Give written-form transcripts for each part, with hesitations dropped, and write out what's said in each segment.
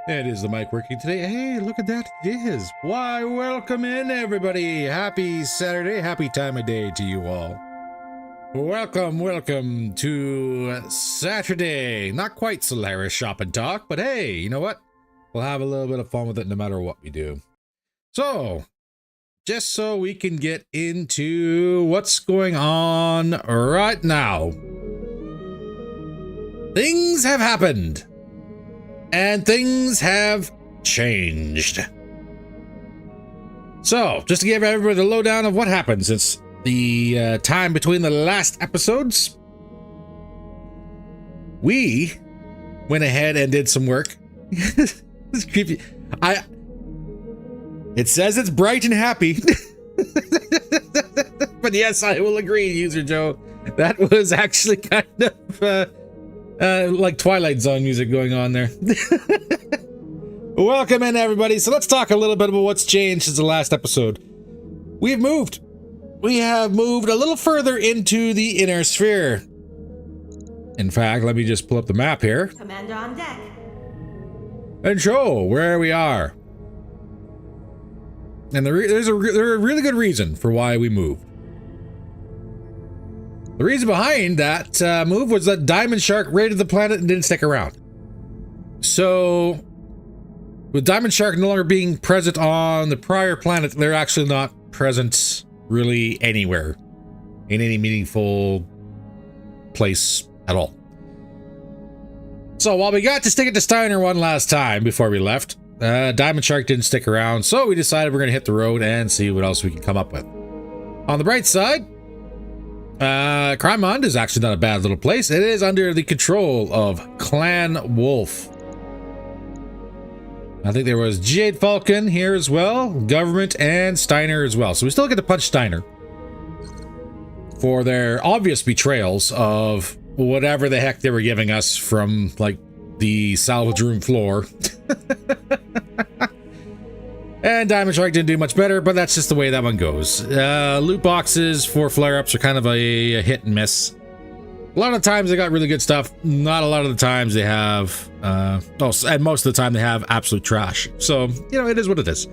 It is the mic working today. Hey, look at that. It is. Why, welcome in, everybody. Happy Saturday. Happy time of day to you all. Welcome to Saturday. Not quite Solaris Shop and Talk, but hey, you know what? We'll have a little bit of fun with it no matter what we do. So, just so we can get into what's going on right now. Things have happened. And things have changed. So, just to give everybody the lowdown of what happened since the time between the last episodes, we went ahead and did some work. It's creepy. It says it's bright and happy. But yes, I will agree, User Joe. That was actually kind of like Twilight Zone music going on there. Welcome in, everybody. So let's talk a little bit about what's changed since the last episode. We've moved. We have moved a little further into the inner sphere. In fact, let me just pull up the map here. Commander on deck. And show where we are. And there's a really good reason for why we moved. The reason behind that move was that Diamond Shark raided the planet and didn't stick around. So, with Diamond Shark no longer being present on the prior planet, they're actually not present really anywhere in any meaningful place at all. So, while we got to stick it to Steiner one last time before we left, Diamond Shark didn't stick around, so we decided we're going to hit the road and see what else we can come up with. On the bright side, Crymond is actually not a bad little place. It is under the control of Clan Wolf. I think there was Jade Falcon here as well, Government, and Steiner as well. So we still get to punch Steiner for their obvious betrayals of whatever the heck they were giving us from, like, the salvage room floor. And Diamond Shark didn't do much better, but that's just the way that one goes. Loot boxes for flare-ups are kind of a hit and miss. A lot of the times they got really good stuff. Not a lot of the times they have, and most of the time they have absolute trash. So, you know, it is what it is.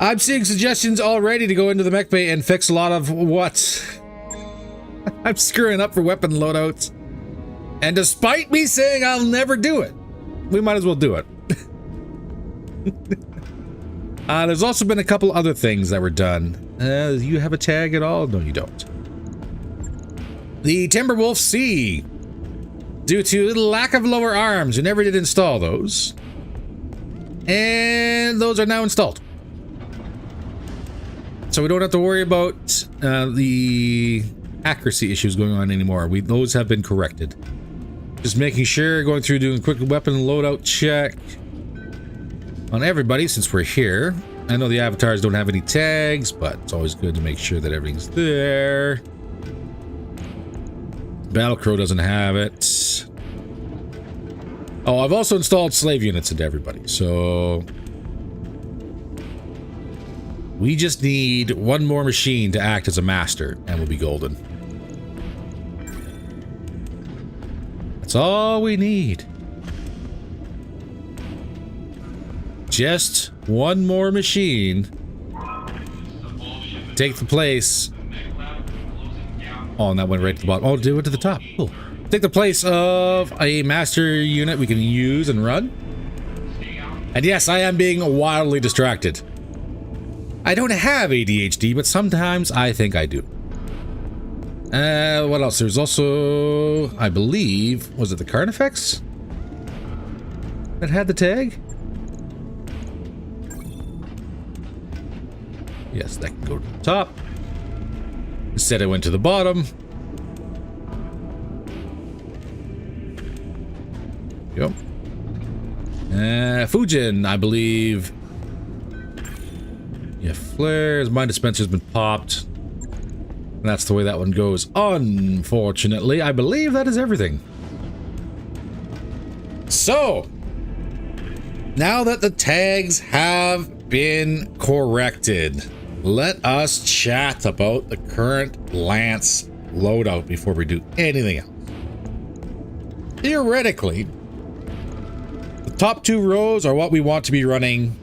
I'm seeing suggestions already to go into the mech bay and fix a lot of what I'm screwing up for weapon loadouts. And despite me saying I'll never do it, we might as well do it. There's also been a couple other things that were done. You have a tag at all? No, you don't. The Timberwolf C. Due to lack of lower arms, you never did install those. And those are now installed. So we don't have to worry about the accuracy issues going on anymore. Those have been corrected. Just making sure, going through doing a quick weapon loadout check on everybody since we're here. I know the avatars don't have any tags, but it's always good to make sure that everything's there. Battlecrow doesn't have it. Oh, I've also installed slave units into everybody, so we just need one more machine to act as a master, and we'll be golden. That's all we need. Just one more machine. Take the place. Oh, and that went right to the bottom. Oh, it went to the top. Cool. Take the place of a master unit we can use and run. And yes, I am being wildly distracted. I don't have ADHD, but sometimes I think I do. What else? There's also, I believe, was it the Carnifex that had the tag? Yes, that can go to the top. Instead, I went to the bottom. Yep. Fujin, I believe. Yeah, flares. My dispenser's been popped. And that's the way that one goes. Unfortunately, I believe that is everything. So, now that the tags have been corrected, let us chat about the current Lance loadout before we do anything else. Theoretically, the top 2 rows are what we want to be running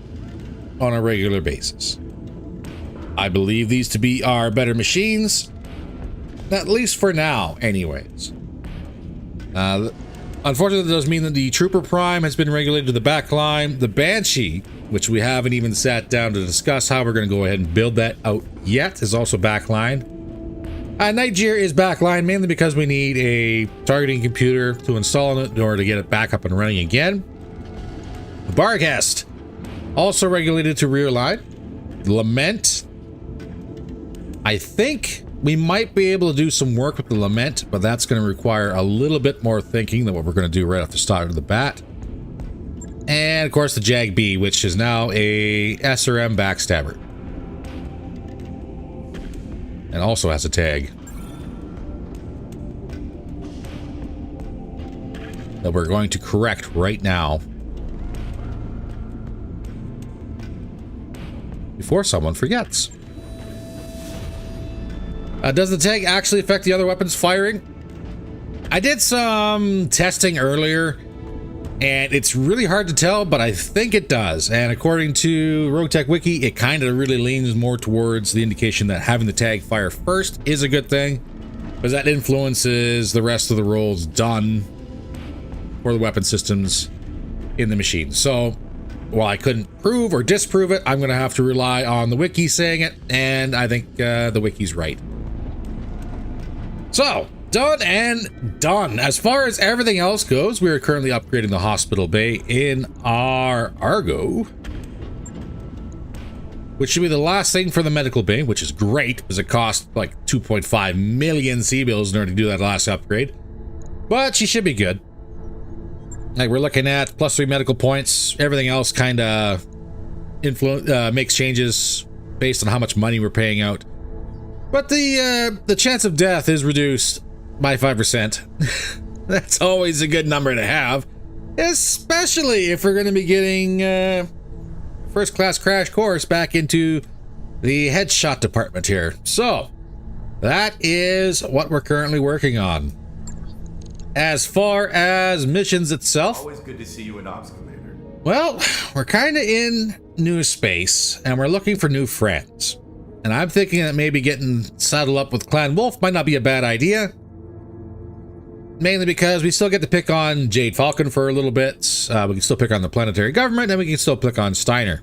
on a regular basis. I believe these to be our better machines, at least for now, anyways. Unfortunately, that does mean that the Trooper Prime has been regulated to the back line. The Banshee, which we haven't even sat down to discuss how we're going to go ahead and build that out yet, is also backlined. Nightgear is backlined mainly because we need a targeting computer to install it in order to get it back up and running again. The Barghest, also regulated to rear line. Lament, I think we might be able to do some work with the Lament, but that's going to require a little bit more thinking than what we're going to do right off the start of the bat. And of course the Jag B, which is now a SRM backstabber. And also has a tag that we're going to correct right now before someone forgets. Does the tag actually affect the other weapons firing? I did some testing earlier, and it's really hard to tell, but I think it does. And according to RogueTech Wiki, it kind of really leans more towards the indication that having the tag fire first is a good thing, because that influences the rest of the rolls done for the weapon systems in the machine. So while I couldn't prove or disprove it, I'm going to have to rely on the wiki saying it, and I think the wiki's right. So, done and done. As far as everything else goes, we are currently upgrading the hospital bay in our Argo, which should be the last thing for the medical bay, which is great because it cost like 2.5 million C-bills in order to do that last upgrade. But she should be good. Like, we're looking at +3 medical points. Everything else kind of makes changes based on how much money we're paying out. But the chance of death is reduced by 5%. That's always a good number to have, especially if we're going to be getting first class crash course back into the headshot department here. So that is what we're currently working on. As far as missions itself, always good to see you in Ops Commander. Well, we're kind of in new space and we're looking for new friends. And I'm thinking that maybe getting saddled up with Clan Wolf might not be a bad idea. Mainly because we still get to pick on Jade Falcon for a little bit. We can still pick on the planetary government, and we can still pick on Steiner.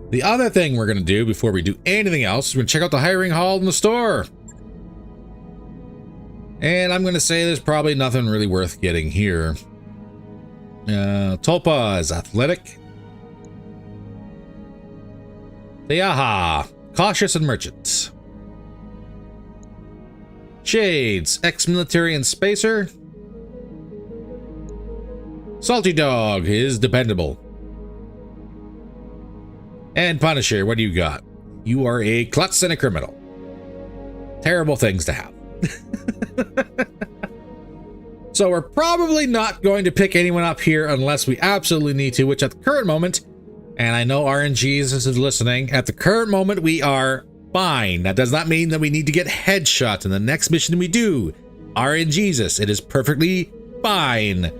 The other thing we're going to do before we do anything else is we're going to check out the hiring hall in the store. And I'm going to say there's probably nothing really worth getting here. Tulpa is athletic. Teaha, cautious and merchant. Shades, ex-military and spacer. Salty Dog is dependable. And Punisher, what do you got? You are a klutz and a criminal. Terrible things to have. So we're probably not going to pick anyone up here unless we absolutely need to, which at the current moment, and I know RNGs is listening, at the current moment we are fine. That does not mean that we need to get headshots in the next mission we do. RNGs, it is perfectly fine.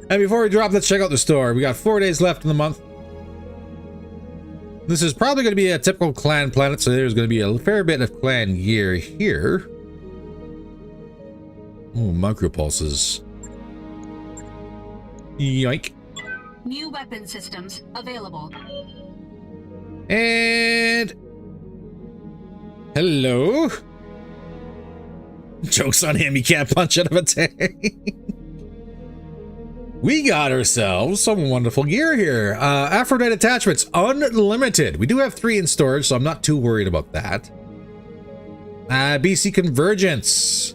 And before we drop, let's check out the store. We got 4 days left in the month. This is probably going to be a typical clan planet, so there's going to be a fair bit of clan gear here. Oh, micro pulses. Yoink. New weapon systems available. And hello. Joke's on him, he can't punch out of a tank. We got ourselves some wonderful gear here. Aphrodite attachments, unlimited. We do have 3 in storage, so I'm not too worried about that. BC Convergence.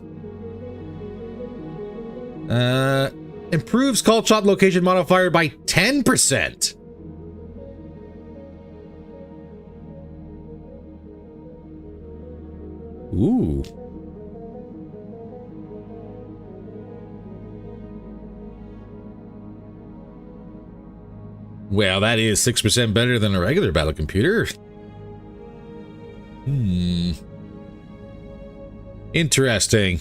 Improves call shot location modifier by 10%. Ooh. Well, that is 6% better than a regular battle computer. Interesting.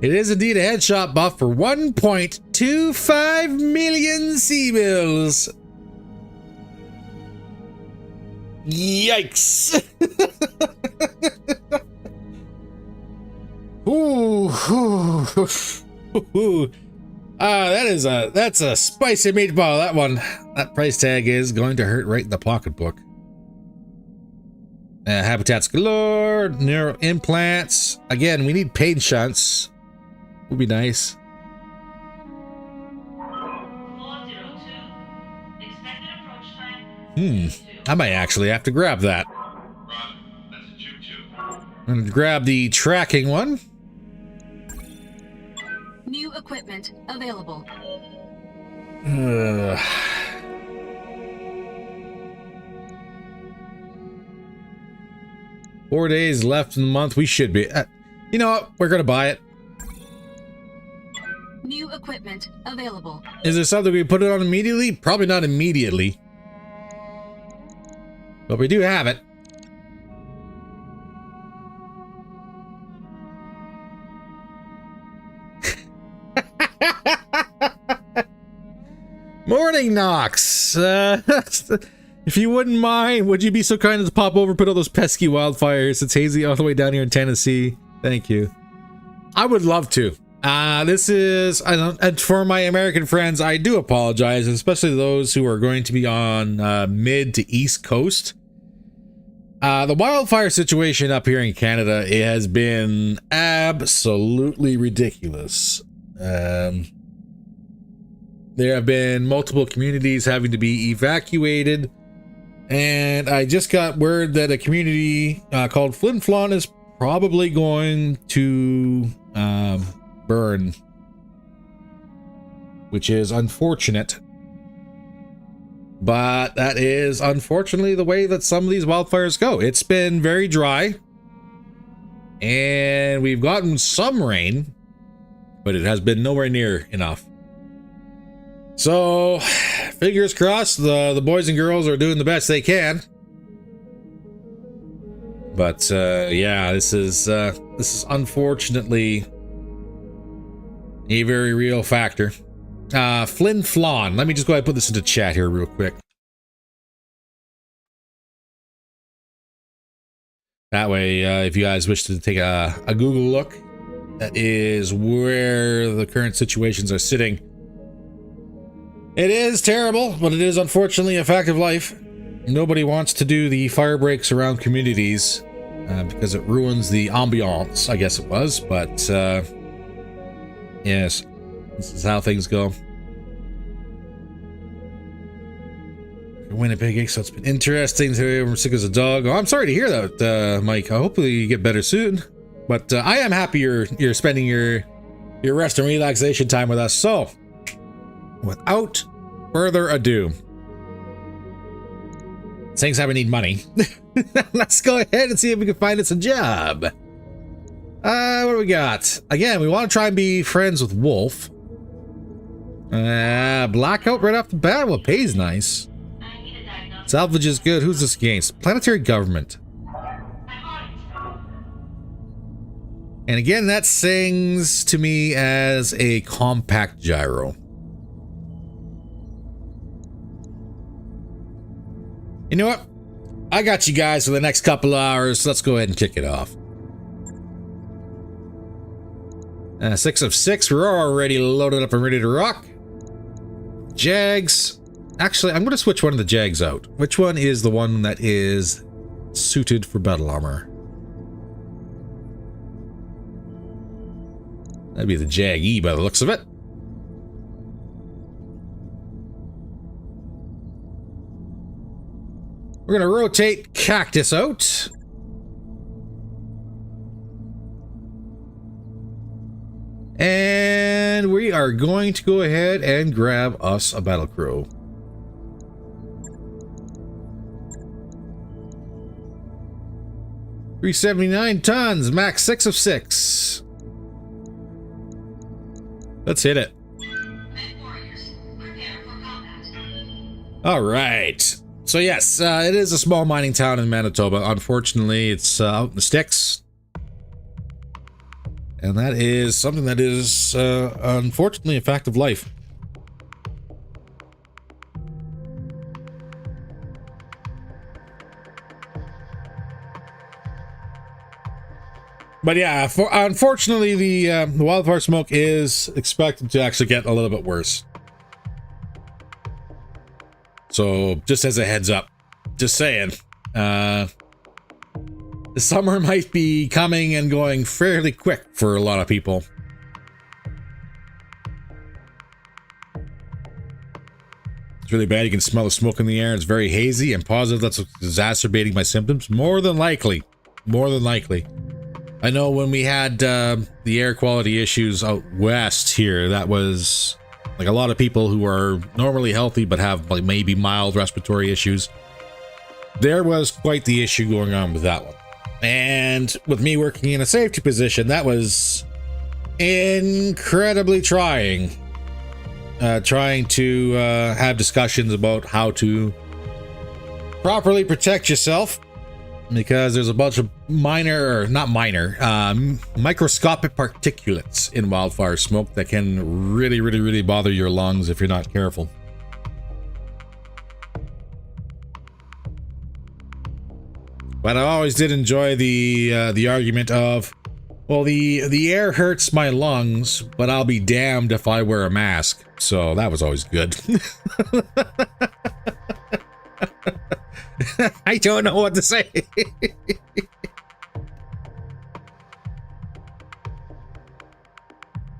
It is indeed a headshot buff for 1.25 million C-bills. Yikes. Ooh. That's a spicy meatball, that one. That price tag is going to hurt right in the pocketbook. Habitats galore, neural implants. Again, we need pain shunts. Would be nice. 402. Expected approach time. I might actually have to grab that. Roger. That's a choo-choo. I'm gonna grab the tracking one. New equipment available. 4 days left in the month. We should be. You know what? We're gonna buy it. New equipment available. Is there something we put it on immediately? Probably not immediately. But we do have it. Morning, Knox. If you wouldn't mind, would you be so kind as to pop over, put all those pesky wildfires? It's hazy all the way down here in Tennessee. Thank you. I would love to. This is, and for my American friends, I do apologize, especially those who are going to be on mid to east coast. The wildfire situation up here in Canada, it has been absolutely ridiculous. There have been multiple communities having to be evacuated, and I just got word that a community called Flin Flon is probably going to burn, which is unfortunate. But that is unfortunately the way that some of these wildfires go. It's been very dry, and we've gotten some rain, but it has been nowhere near enough. So, fingers crossed, the boys and girls are doing the best they can. But yeah, this is unfortunately a very real factor. Flin Flon. Let me just go ahead and put this into chat here real quick. That way, if you guys wish to take a Google look, that is where the current situations are sitting. It is terrible, but it is unfortunately a fact of life. Nobody wants to do the fire breaks around communities because it ruins the ambiance, I guess it was. But yes, this is how things go. Winnipeg, so it's been interesting today. I'm sick as a dog. Oh, I'm sorry to hear that, Mike. Hopefully you get better soon. But I am happy you're spending your rest and relaxation time with us. So, without further ado, saying I need money. Let's go ahead and see if we can find us a job. What do we got? Again, we want to try and be friends with Wolf. Blackout right off the bat. Well, pays nice. Salvage is good. Who's this against? Planetary government. And again, that sings to me as a compact gyro. You know what? I got you guys for the next couple hours. Let's go ahead and kick it off. 6 of 6. We're already loaded up and ready to rock. Jags. Actually, I'm going to switch one of the Jags out. Which one is the one that is suited for battle armor? That'd be the Jag-E by the looks of it. We're going to rotate Cactus out. And we are going to go ahead and grab us a Battle Crow. $379 tons, max 6 of 6. Let's hit it. All right. So yes, it is a small mining town in Manitoba. Unfortunately, it's out in the sticks. And that is something that is unfortunately a fact of life. But yeah, unfortunately, the wildfire smoke is expected to actually get a little bit worse. So just as a heads up, just saying, the summer might be coming and going fairly quick for a lot of people. It's really bad. You can smell the smoke in the air. It's very hazy and positive. That's exacerbating my symptoms. More than likely. More than likely. I know when we had the air quality issues out west here, that was like a lot of people who are normally healthy but have like maybe mild respiratory issues. There was quite the issue going on with that one. And with me working in a safety position, that was incredibly trying. Trying to have discussions about how to properly protect yourself. Because there's a bunch of microscopic particulates in wildfire smoke that can really bother your lungs if you're not careful. But I always did enjoy the argument of, well, the air hurts my lungs, but I'll be damned if I wear a mask. So that was always good. I don't know what to say.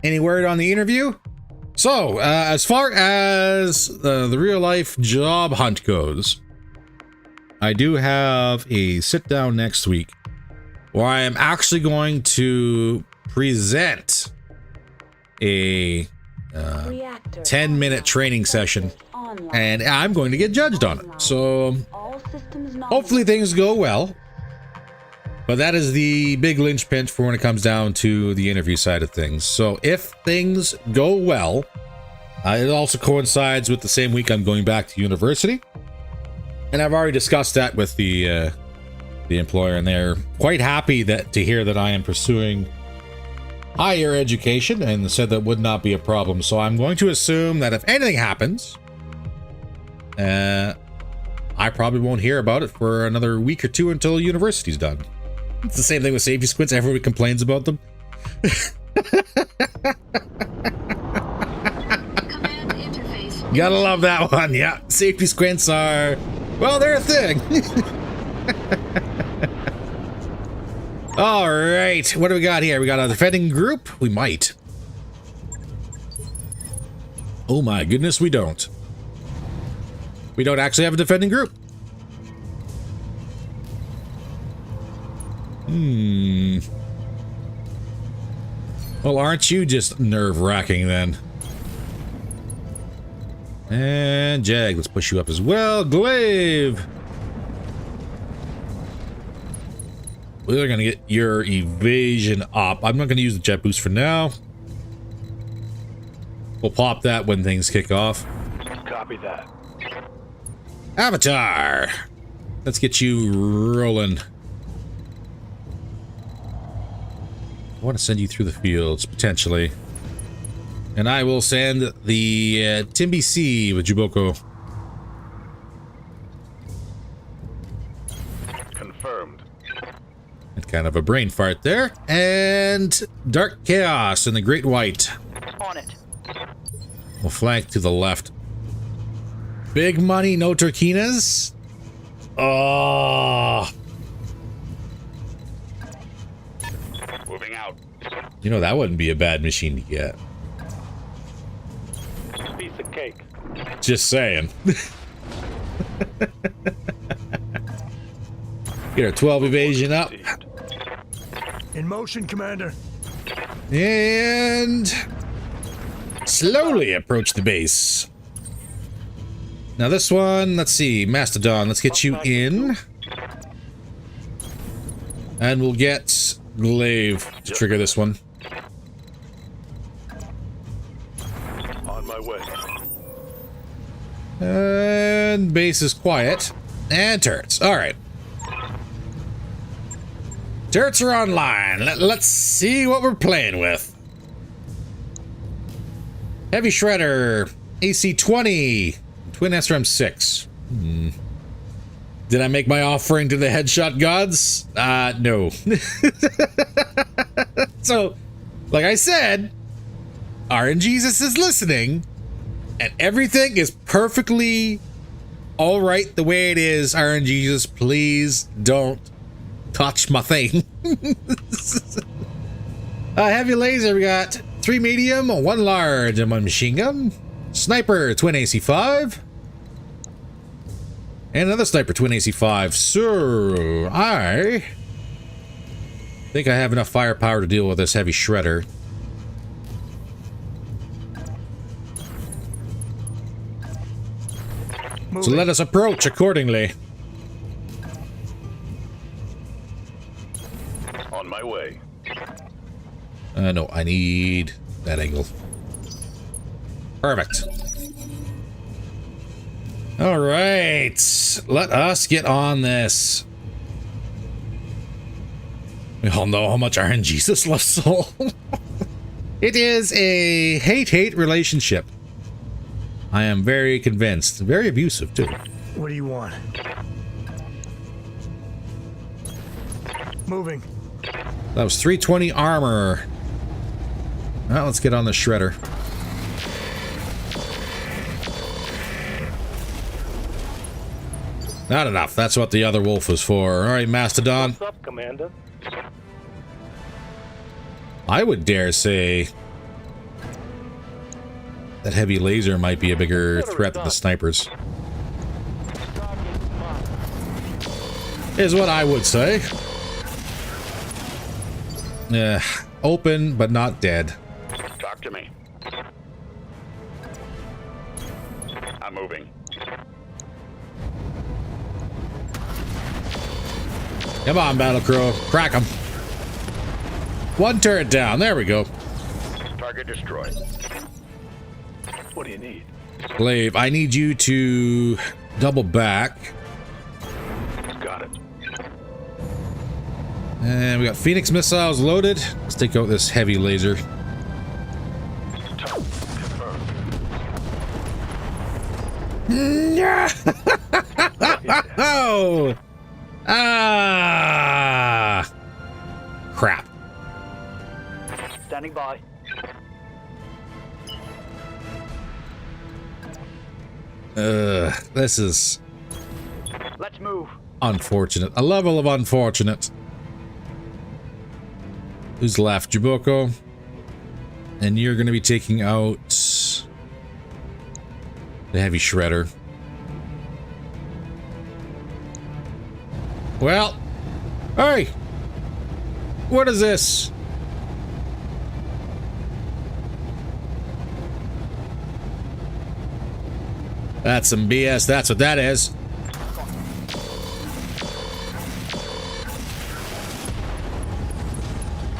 Any word on the interview? So, as far as the real life job hunt goes, I do have a sit down next week where I am actually going to present a 10-minute training session, and I'm going to get judged on it. So hopefully things go well, but that is the big linchpin for when it comes down to the interview side of things. So if things go well, it also coincides with the same week I'm going back to university, and I've already discussed that with the employer, and they're quite happy to hear that I am pursuing higher education, and said that would not be a problem. So I'm going to assume that if anything happens, I probably won't hear about it for another week or two until university's done. It's the same thing with safety squints. Everybody complains about them. Command interface. Gotta love that one. Yeah, safety squints are, well, they're a thing. All right, what do we got here? We got a defending group. We might. Oh my goodness, we don't. We don't actually have a defending group. Well, aren't you just nerve-wracking then? And Jag, let's push you up as well. Glaive! We're gonna get your evasion up. I'm not gonna use the jet boost for now. We'll pop that when things kick off. Copy that. Avatar! Let's get you rolling. I want to send you through the fields, potentially. And I will send the Timby C with Juboko. Confirmed. And kind of a brain fart there. And Dark Chaos in the Great White. On it. We'll flank to the left. Big money, no Turkinas. Oh. Moving out. You know, that wouldn't be a bad machine to get. Piece of cake. Just saying. Get our 12 evasion up. In motion, Commander. And slowly approach the base. Now this one, let's see, Mastodon, let's get you in. And we'll get Glaive to trigger this one. On my way. And base is quiet. And turrets. Alright. Turrets are online. Let's see what we're playing with. Heavy Shredder, AC-20, Twin SRM 6. Did I make my offering to the headshot gods? No. So, like I said, RNGesus is listening, and everything is perfectly all right the way it is. RNGesus, please don't touch my thing. Heavy laser, we got 3 medium, 1 large, and 1 machine gun. Sniper, twin AC-5. And another sniper, twin AC-5. So, I think I have enough firepower to deal with this heavy shredder. So let us approach accordingly. On my way. No, I need that angle. Perfect. All right, let us get on this. We all know how much RNGesus loves Soul. It is a hate-hate relationship. I am very convinced. Very abusive, too. What do you want? Moving. That was 320 armor. Well, let's get on the shredder. Not enough. That's what the other wolf was for. All right, Mastodon. What's up, Commander? I would dare say that heavy laser might be a bigger threat than the snipers. Is what I would say. Yeah, open but not dead. Talk to me. I'm moving. Come on, Battlecrow. Crack him. 1 turret down. There we go. Target destroyed. What do you need? Glaive, I need you to double back. Got it. And we got Phoenix missiles loaded. Let's take out this heavy laser. Confirmed. Oh! Ah! Crap. Standing by. This is Let's move. unfortunate. A level of unfortunate. Who's left? Jaboko. And you're going to be taking out the heavy shredder. Well, hey, what is this? That's some BS. That's what that is.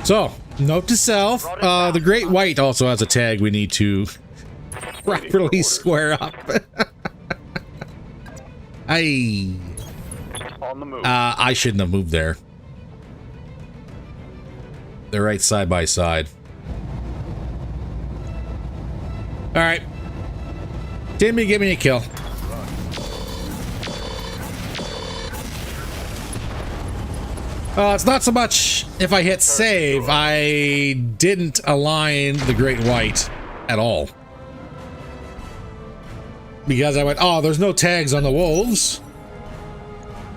So, note to self, the Great White also has a tag we need to properly square up. On the move. I shouldn't have moved there. They're right side by side. All right. Timmy, give me a kill. It's not so much if I hit save. I didn't align the Great White at all. Because I went, oh, there's no tags on the wolves.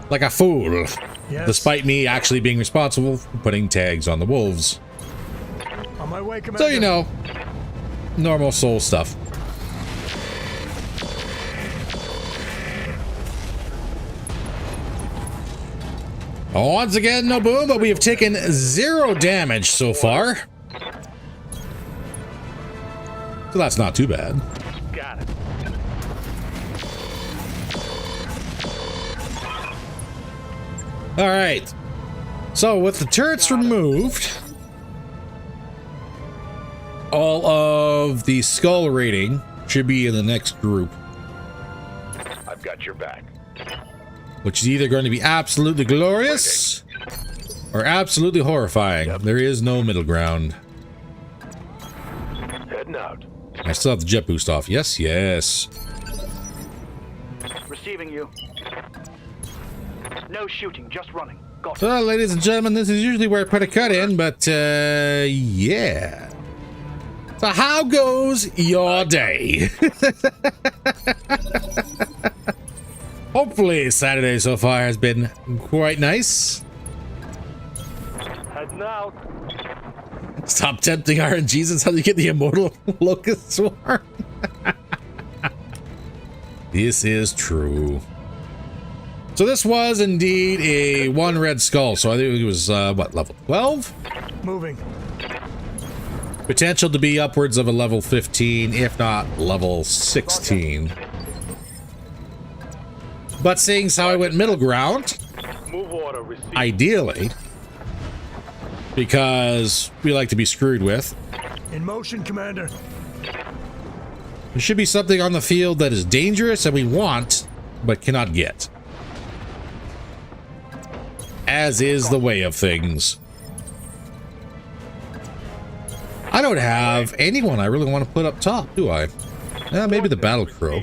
Like a fool. Yes. Despite me actually being responsible for putting tags on the wolves. On my way, Commander. So, you know, normal Soul stuff. Once again, no boom, but we have taken 0 damage so far. So that's not too bad. Got it. All right. So with the turrets removed, all of the skull rating should be in the next group, I've got your back. which is either going to be absolutely glorious or absolutely horrifying. Yep. There is no middle ground. Heading out. I still have the jet boost off. Yes, yes. Receiving you. No shooting, just running. Got it. So, ladies and gentlemen, this is usually where I put a cut in, but, yeah. So, how goes your day? Hopefully, Saturday so far has been quite nice. Heading out. Stop tempting RNGs until you get the immortal locust swarm. This is true. So this was indeed a one red skull. So I think it was, what, level 12? Moving. Potential to be upwards of a level 15, if not level 16. But seeing as how I went middle ground, Move order received. ideally, because we like to be screwed with, In motion, Commander. there should be something on the field that is dangerous and we want, but cannot get. As is the way of things. I don't have anyone I really want to put up top, do I? Maybe the battle crow.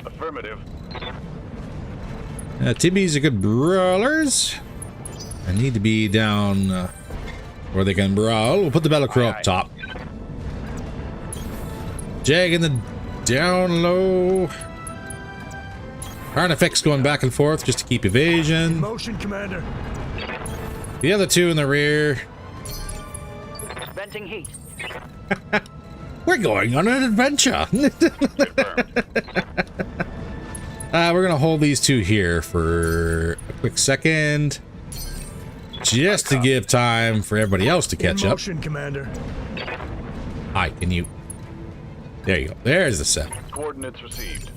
Affirmative. Timmy's are good brawlers. I need to be down where they can brawl. We'll put the battle crow up top. Jag in the down low. Carnifex going back and forth just to keep In evasion. motion, Commander. The other two in the rear. Venting heat. We're going on an adventure. We're gonna hold these two here for a quick second, just to give time for everybody else to catch In up. motion, Commander. Hi, can you? There you go. There's the set. Coordinates received.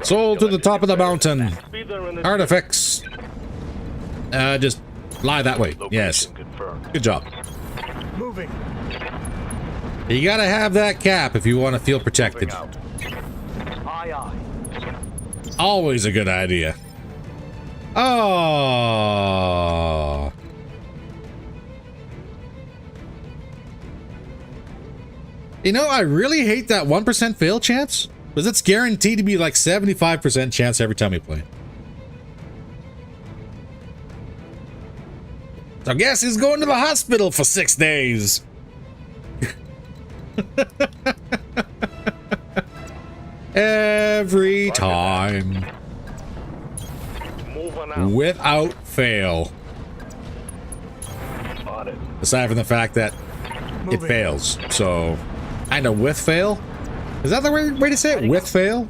Sold to the top of the mountain. Be there in the Artifacts. Just lie that way. location Yes. confirmed. Good job. Moving. You gotta have that cap if you want to feel protected. Moving out. Aye, aye. Always a good idea. Oh. You know, I really hate that 1% fail chance, because it's guaranteed to be like 75% chance every time we play. So I guess he's going to the hospital for 6 days. Every time. Moving out. Without fail. On it. Aside from the fact that it Moving. fails. So, I know with fail. Is that the way to say it? With fail?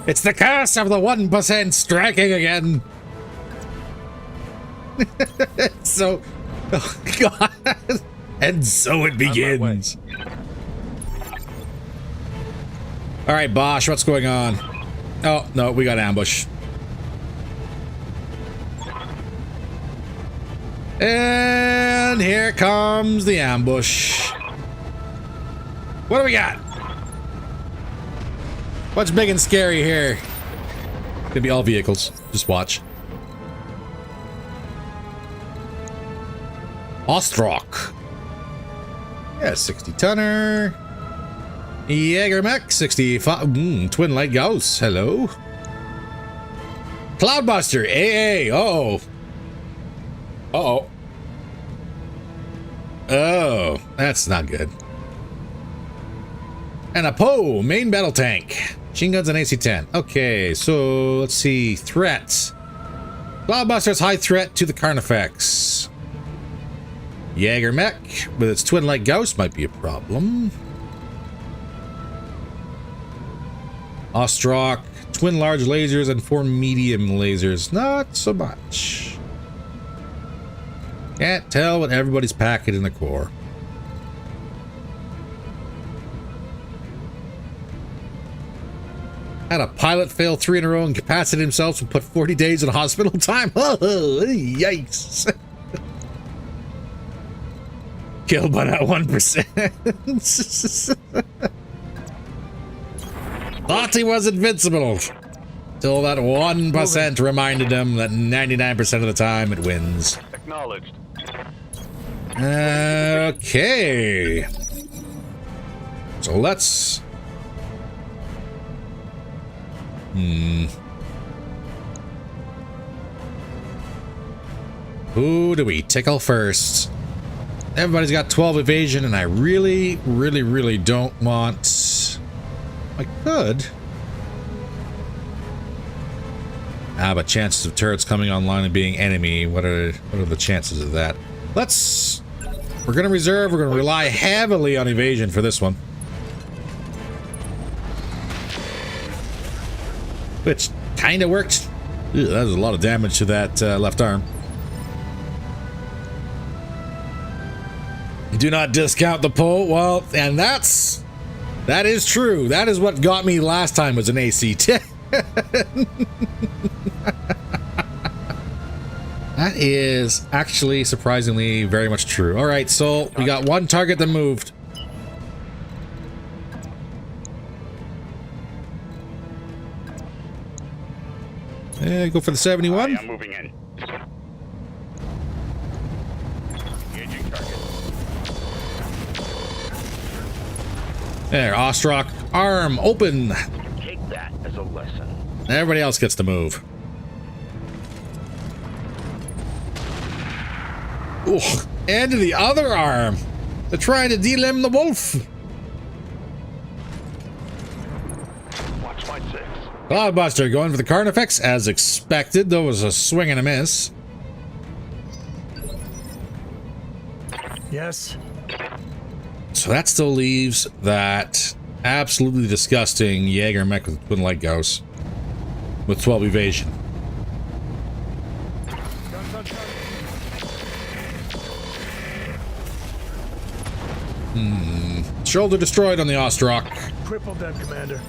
It's the curse of the 1% striking again. So, oh God. And so it begins. All right, Bosch, what's going on? Oh, no, we got ambush. And here comes the ambush. What do we got? What's big and scary here? Gonna be all vehicles. Just watch. Ostrock. Yeah, 60 tonner. Jaeger Mech, 65. Twin Light Gauss. Hello. Cloudbuster. AA. Uh-oh. Uh-oh. Oh, that's not good. And a Poe, main battle tank. Machine guns and AC-10. Okay, so let's see. Threats. Cloudbuster's high threat to the Carnifex. Jaeger Mech with its twin light Gauss might be a problem. Ostrock, twin large lasers and 4 medium lasers. Not so much. Can't tell what everybody's packing in the core. Had a pilot fail 3 in a row and incapacitated himself and put 40 days in hospital time. Oh, yikes. Killed by that 1%. Thought he was invincible. Till that 1% reminded him that 99% of the time it wins. Acknowledged. Okay. So let's... Who do we tickle first? Everybody's got 12 evasion, and I really, really, really don't want... I could. But chances of turrets coming online and being enemy, what are the chances of that? We're gonna reserve, we're gonna rely heavily on evasion for this one. Which kind of worked. Ew, that was a lot of damage to that left arm. Do not discount the pull. Well, and that is true. That is what got me last time was an AC-10. That is actually surprisingly very much true. All right, so we got one target that moved. Go for the 71. I'm moving in. Engaging target. There, Ostrock, arm open. Take that as a lesson. Everybody else gets to move. Ooh, and to the other arm. They're trying to delimb the wolf. Watch my six. Cloudbuster going for the Carnifex as expected. There was a swing and a miss. Yes. So that still leaves that absolutely disgusting Jaeger mech with twin light gauss with 12 evasion. Shoulder destroyed on the Ostrock. Crippled them, Commander.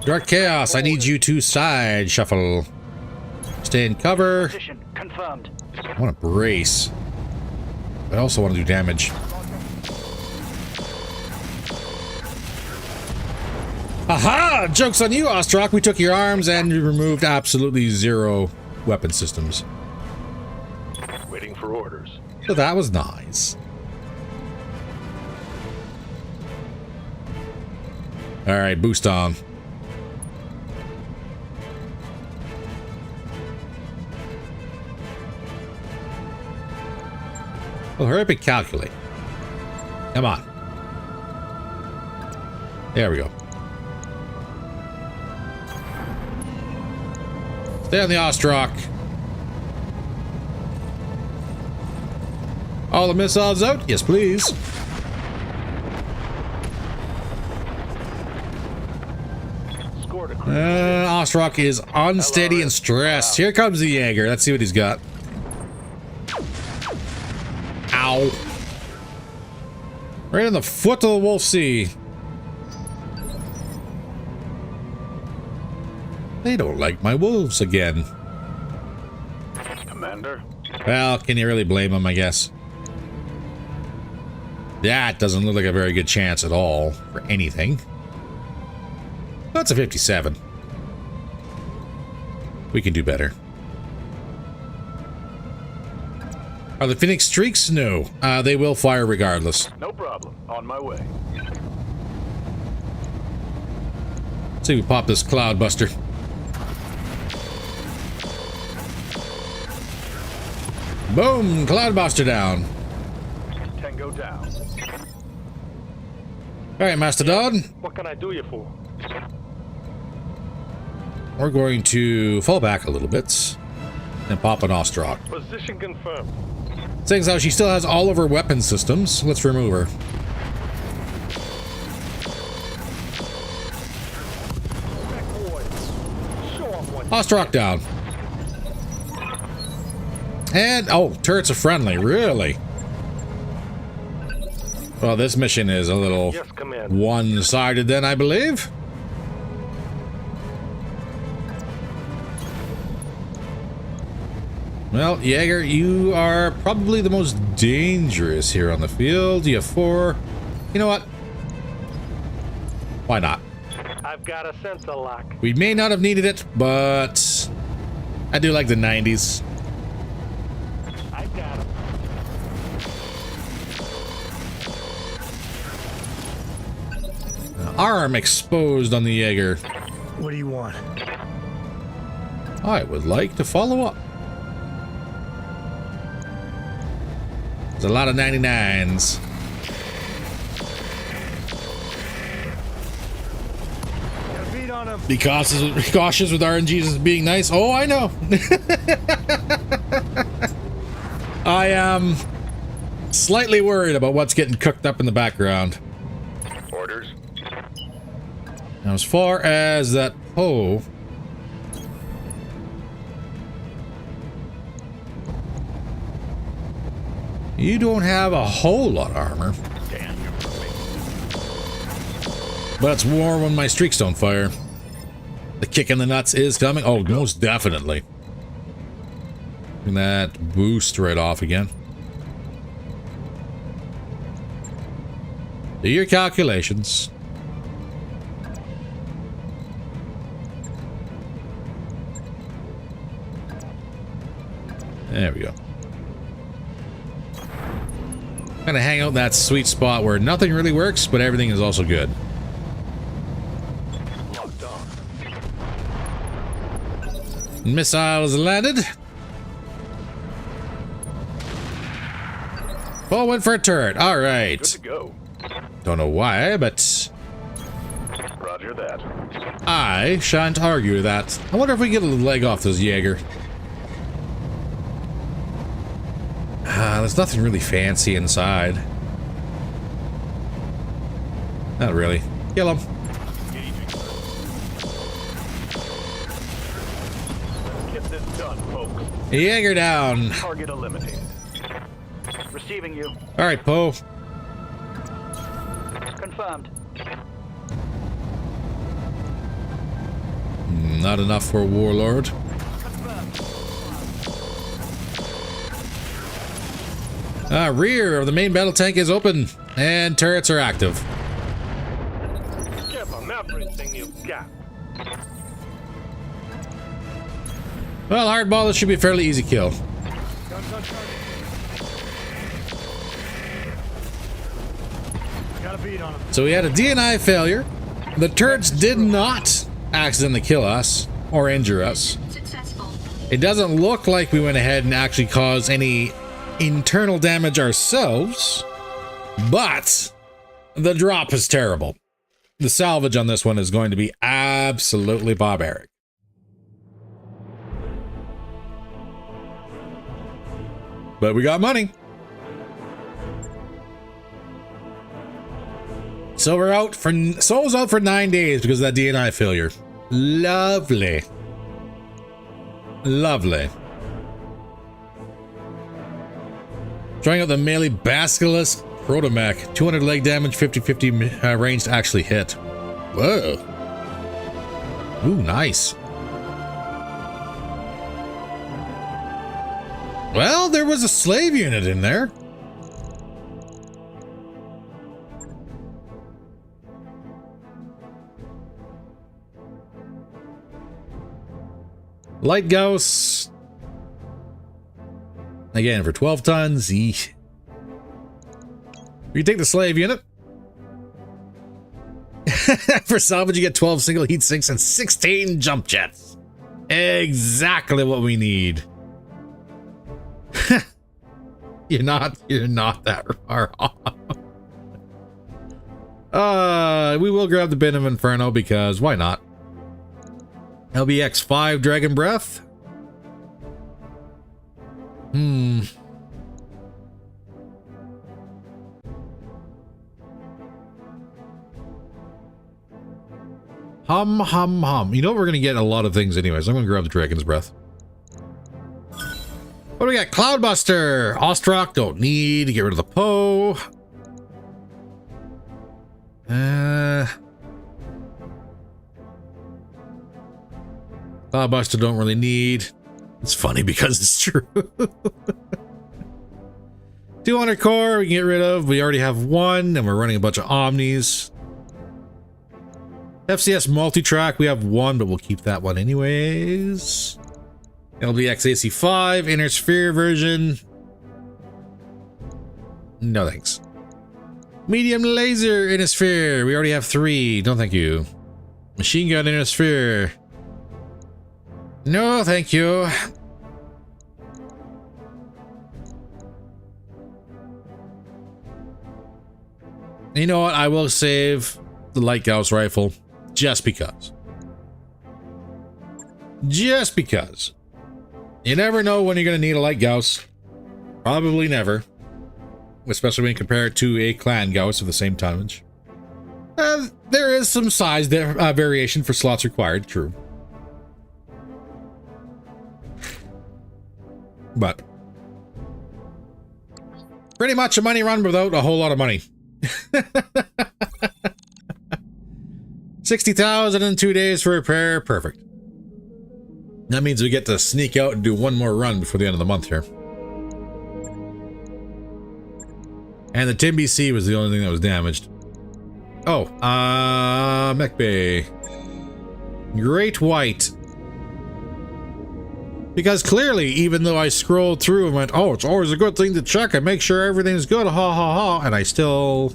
Dark Chaos, I need you to side shuffle. Stay in cover. Position confirmed. I want to brace. I also want to do damage. Aha! Joke's on you, Ostrock. We took your arms and you removed absolutely zero weapon systems. Waiting for orders. So that was nice. Alright, boost on. Well, hurry up and calculate. Come on. There we go. Stay on the Ostrock. All the missiles out? Yes, please. Ostrock is unsteady and stressed. Here comes the Jaeger. Let's see what he's got. Ow. Right in the foot of the Wolf Sea. They don't like my wolves again. Commander. Well, can you really blame them, I guess? That doesn't look like a very good chance at all for anything. That's a 57. We can do better. Are the Phoenix streaks? No. They will fire regardless. No problem. On my way. Let's see if we pop this Cloudbuster. Boom! Cloudbuster down. Tango down. Alright, Mastodon. What can I do you for? We're going to fall back a little bit and pop an Ostrock. Position confirmed. Seeing as how she still has all of her weapon systems, let's remove her. Ostrock down. And, oh, turrets are friendly, really? Well, this mission is a little one-sided then, I believe. Well, Jaeger, you are probably the most dangerous here on the field. You have 4. You know what? Why not? I've got a sensor lock. We may not have needed it, but I do like the 90s. I've got him. Arm exposed on the Jaeger. What do you want? I would like to follow up. There's a lot of 99s. Got a beat on him. Be cautious with RNGs as being nice. Oh, I know. I am slightly worried about what's getting cooked up in the background. Orders. Now, as far as that Poe, you don't have a whole lot of armor. Damn, you're moving. But it's warm when my streaks don't fire. The kick in the nuts is coming. Oh, most definitely. And that boost right off again. Do your calculations. There we go. I'm gonna hang out in that sweet spot where nothing really works, but everything is also good. Missiles landed. Paul went for a turret. All right. Good to go. Don't know why, but Roger that. I shan't argue that. I wonder if we get a leg off this Jaeger. There's nothing really fancy inside. Not really. Kill him. Get this done, folks. Jaeger down. Target eliminated. Receiving you. All right, Poe. Confirmed. Not enough for a warlord. Rear of the main battle tank is open, and turrets are active. Give him everything you've got. Well, hardball, this should be a fairly easy kill. Guns on target. Got a beat on him. So we had a DNI failure. The turrets did not accidentally kill us or injure us. Successful. It doesn't look like we went ahead and actually caused any internal damage ourselves, but the drop is terrible. The salvage on this one is going to be absolutely barbaric. But we got money. So we're out for Soul's out for 9 days because of that DNI failure. Lovely. Lovely. Trying out the melee Basilisk Protomech. 200 leg damage, 50-50 range to actually hit. Whoa. Ooh, nice. Well, there was a slave unit in there. Light Gauss. Again, for 12 tons. Eesh. You take the slave unit. For salvage, you get 12 single heat sinks and 16 jump jets. Exactly what we need. You're not that far off. We will grab the bin of Inferno because why not? LBX 5 Dragon Breath. Hum, hum, hum. You know we're gonna get a lot of things anyways. I'm gonna grab the Dragon's Breath. What do we got? Cloudbuster. Ostrock, don't need. Get rid of the Poe. Cloudbuster don't really need. It's funny because it's true. 200 core we can get rid of. We already have one, and we're running a bunch of Omnis. FCS multi-track, we have one, but we'll keep that one anyways. LBX AC5, inner sphere version. No thanks. Medium laser inner sphere, we already have 3. No thank you. Machine gun inner sphere. No thank you. You know what? I will save the light Gauss rifle just because. Just because. You never know when you're going to need a light Gauss. Probably never. Especially when you compare it to a clan Gauss of the same tonnage. There is some size variation for slots required, true. But pretty much a money run without a whole lot of money. 60,000 in 2 days for repair. Perfect. That means we get to sneak out and do one more run before the end of the month here. And the Tim BC was the only thing that was damaged. Oh, Mech Bay. Great White. Because clearly, even though I scrolled through and went, oh, it's always a good thing to check and make sure everything's good, ha ha ha, and I still...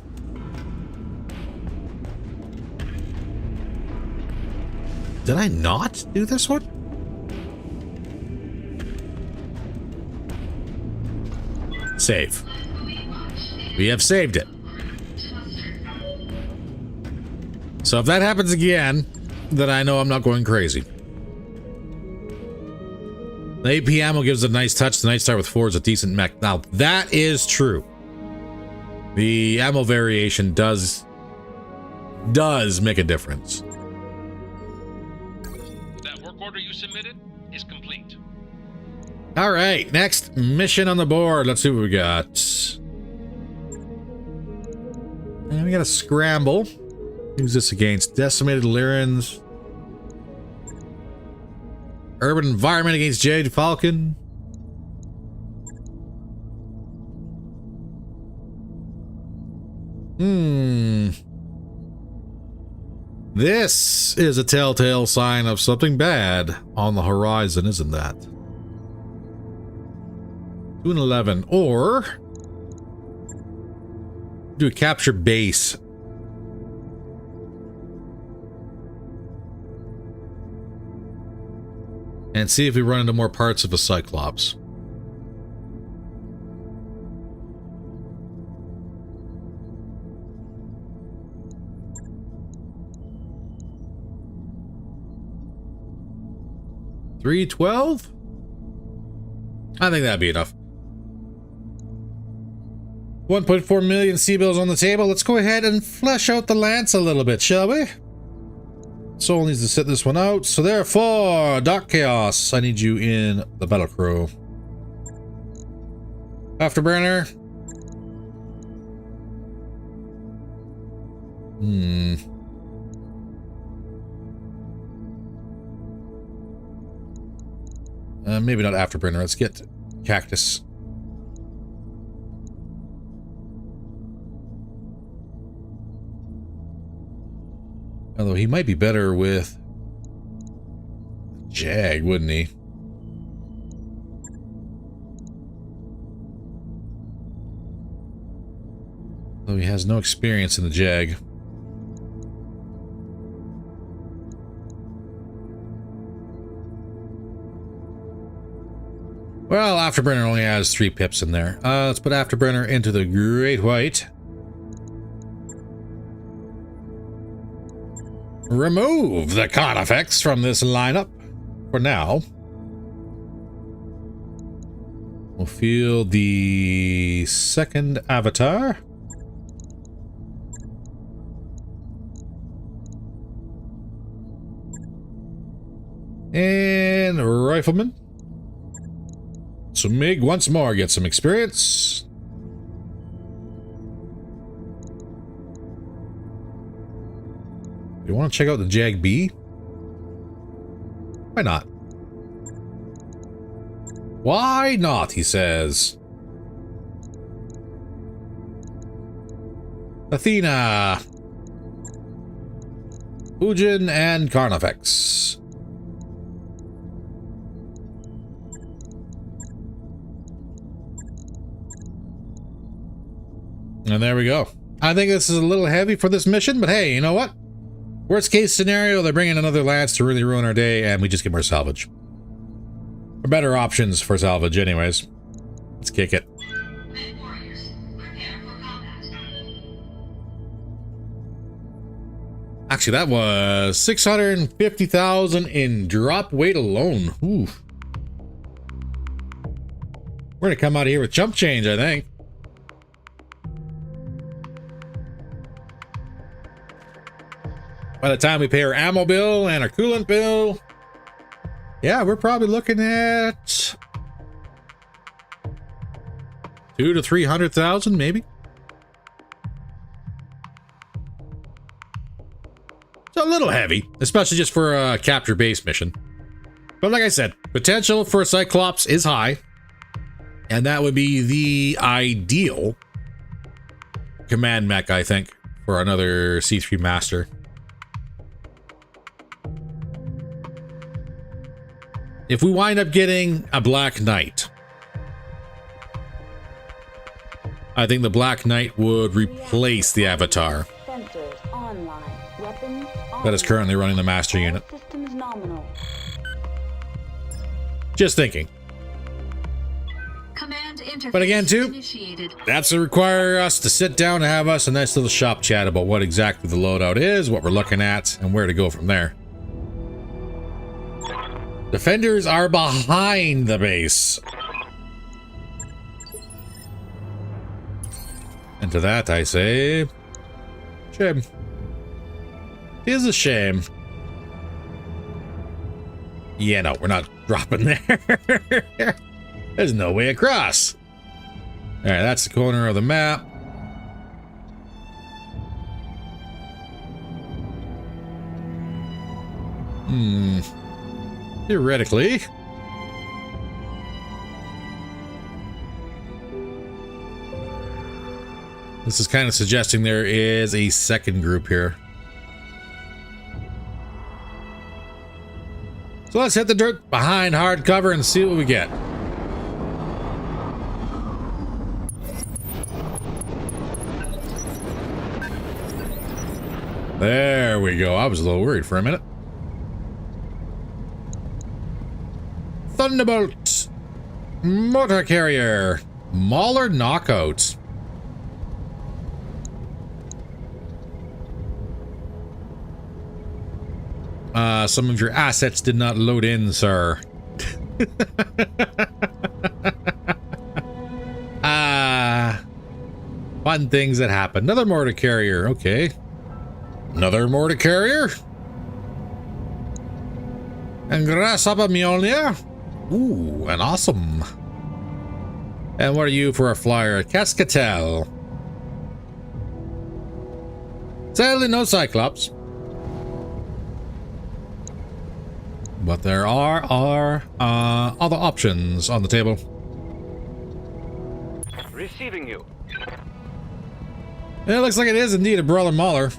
Did I not do this one? Save. We have saved it. So if that happens again, then I know I'm not going crazy. The AP ammo gives a nice touch. The Night Star with 4 is a decent mech. Now, that is true. The ammo variation does make a difference. That work order you submitted is complete. All right, next mission on the board. Let's see what we got. And we got a scramble. Who's this against? Decimated Lyrans. Urban Environment against Jade Falcon. This is a telltale sign of something bad on the horizon, isn't that? 2 and 11. Or do a capture base. And see if we run into more parts of a Cyclops. $312? I think that'd be enough. 1.4 million C-bills on the table. Let's go ahead and flesh out the lance a little bit, shall we? Soul needs to sit this one out. So therefore, Dark Chaos, I need you in the battle crew. Afterburner. Maybe not Afterburner. Let's get Cactus. Although he might be better with Jag, wouldn't he? Though he has no experience in the Jag. Well, Afterburner only has 3 pips in there. Let's put Afterburner into the Great White. Remove the con effects from this lineup for now. We'll feel the second avatar. And Rifleman. So Mig once more gets some experience. You want to check out the Jag B? Why not? Why not, he says. Athena, Ujin, and Carnifex. And there we go. I think this is a little heavy for this mission, but hey, you know what? Worst case scenario, they're bringing another lance to really ruin our day, and we just get more salvage. Or better options for salvage anyways. Let's kick it. Mech warriors, prepare for combat. Actually, that was 650,000 in drop weight alone. Ooh. We're gonna come out of here with chump change, I think. By the time we pay our ammo bill and our coolant bill, yeah, we're probably looking at 200,000 to 300,000, maybe. It's a little heavy, especially just for a capture base mission. But like I said, potential for Cyclops is high, and that would be the ideal command mech, I think, for another C3 Master. If we wind up getting a Black Knight, I think the Black Knight would replace the Avatar that is currently running the Master Unit. Just thinking. Command interface But again, too, initiated. that's to require us to sit down and have us a nice little shop chat about what exactly the loadout is, what we're looking at, and where to go from there. Defenders are behind the base. And to that I say, shame. Is a shame. Yeah, no, we're not dropping there. There's no way across. All right, that's the corner of the map. Theoretically. This is kind of suggesting there is a second group here. So let's hit the dirt behind hard cover and see what we get. There we go. I was a little worried for a minute. Thunderbolt. Motor carrier. Mauler knockout. Some of your assets did not load in, sir. Fun things that happen. Another mortar carrier. Okay. Another mortar carrier. And grasshopper Mjolnir. Ooh, and awesome. And what are you for a flyer? Cascatel. Sadly, no Cyclops. But there are other options on the table. Receiving you. It looks like it is indeed a Brawler Mauler.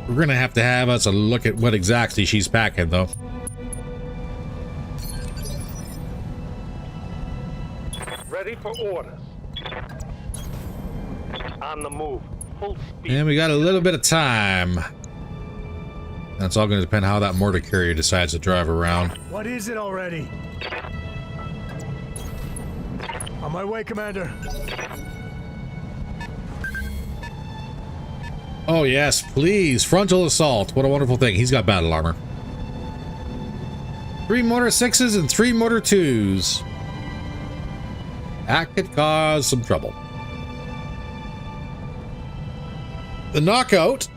We're gonna have to have us a look at what exactly she's packing, though. Ready for orders. On the move. Full speed. And we got a little bit of time. That's all going to depend how that mortar carrier decides to drive around. What is it already? On my way, Commander. Oh yes, please. Frontal assault. What a wonderful thing. He's got battle armor. 3 mortar 6s and 3 mortar 2s. That could cause some trouble. The knockout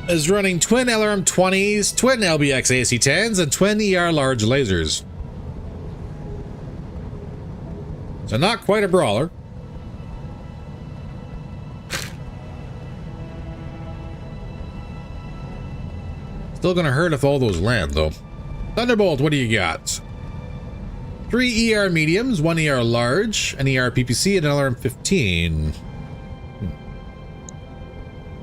is running twin LRM 20s, twin LBX AC 10s, and twin ER large lasers. So not quite a brawler. Still gonna hurt if all those land, though. Thunderbolt, what do you got? 3 ER mediums, 1 ER large, an ER PPC, and an LRM-15.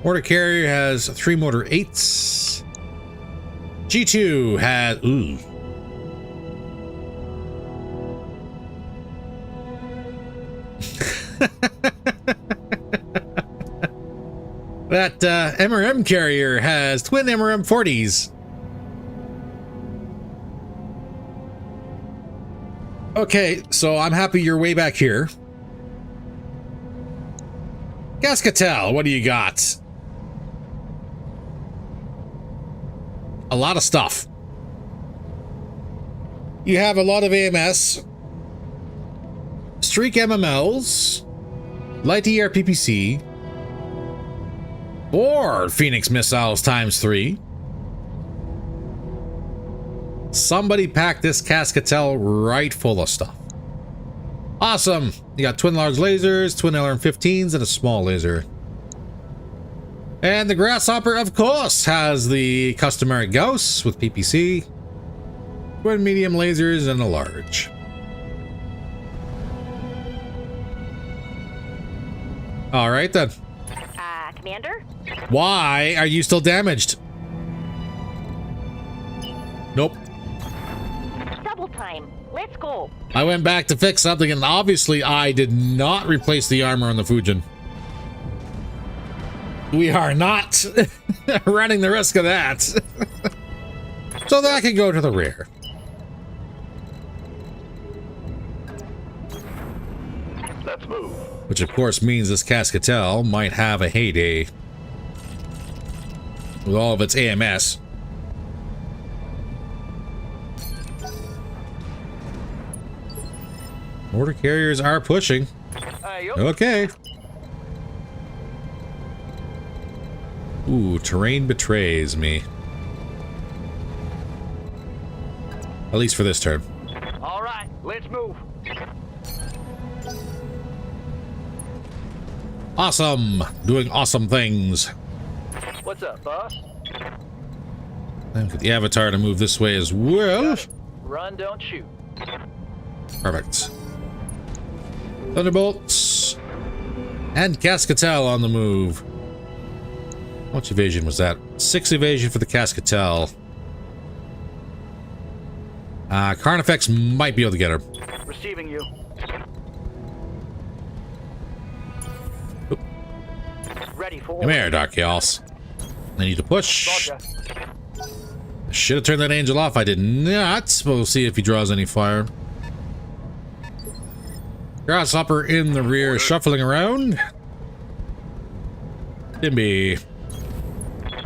Mortar carrier has 3 motor 8s. G2 has... Ooh. That MRM carrier has twin MRM 40s. Okay, so I'm happy you're way back here. Cascatel, what do you got? A lot of stuff. You have a lot of AMS, Streak MMLs, Light ER PPC, 4 Phoenix missiles ×3. Somebody packed this Cascatel right full of stuff. Awesome. You got twin large lasers, twin LRM-15s, and a small laser. And the Grasshopper, of course, has the customary Gauss with PPC, twin medium lasers, and a large. All right, then. Commander? Why are you still damaged? Nope. Double time. Let's go. I went back to fix something, and obviously I did not replace the armor on the Fujin. We are not running the risk of that. So that can go to the rear. Let's move. Which of course means this Cascatel might have a heyday with all of its AMS. Mortar carriers are pushing. Okay. Ooh, terrain betrays me. At least for this turn. All right, let's move. Awesome! Doing awesome things. What's up, boss? And get the avatar to move this way as well. Run, don't shoot. Perfect. Thunderbolts. And Cascatel on the move. How much evasion was that? 6 evasion for the Cascatel. Carnifex might be able to get her. Receiving you. Oop. Ready for Come here, Dark Chaos. I need to push. Should have turned that angel off. I did not. We'll see if he draws any fire. Grasshopper in the rear, shuffling around. Dimby.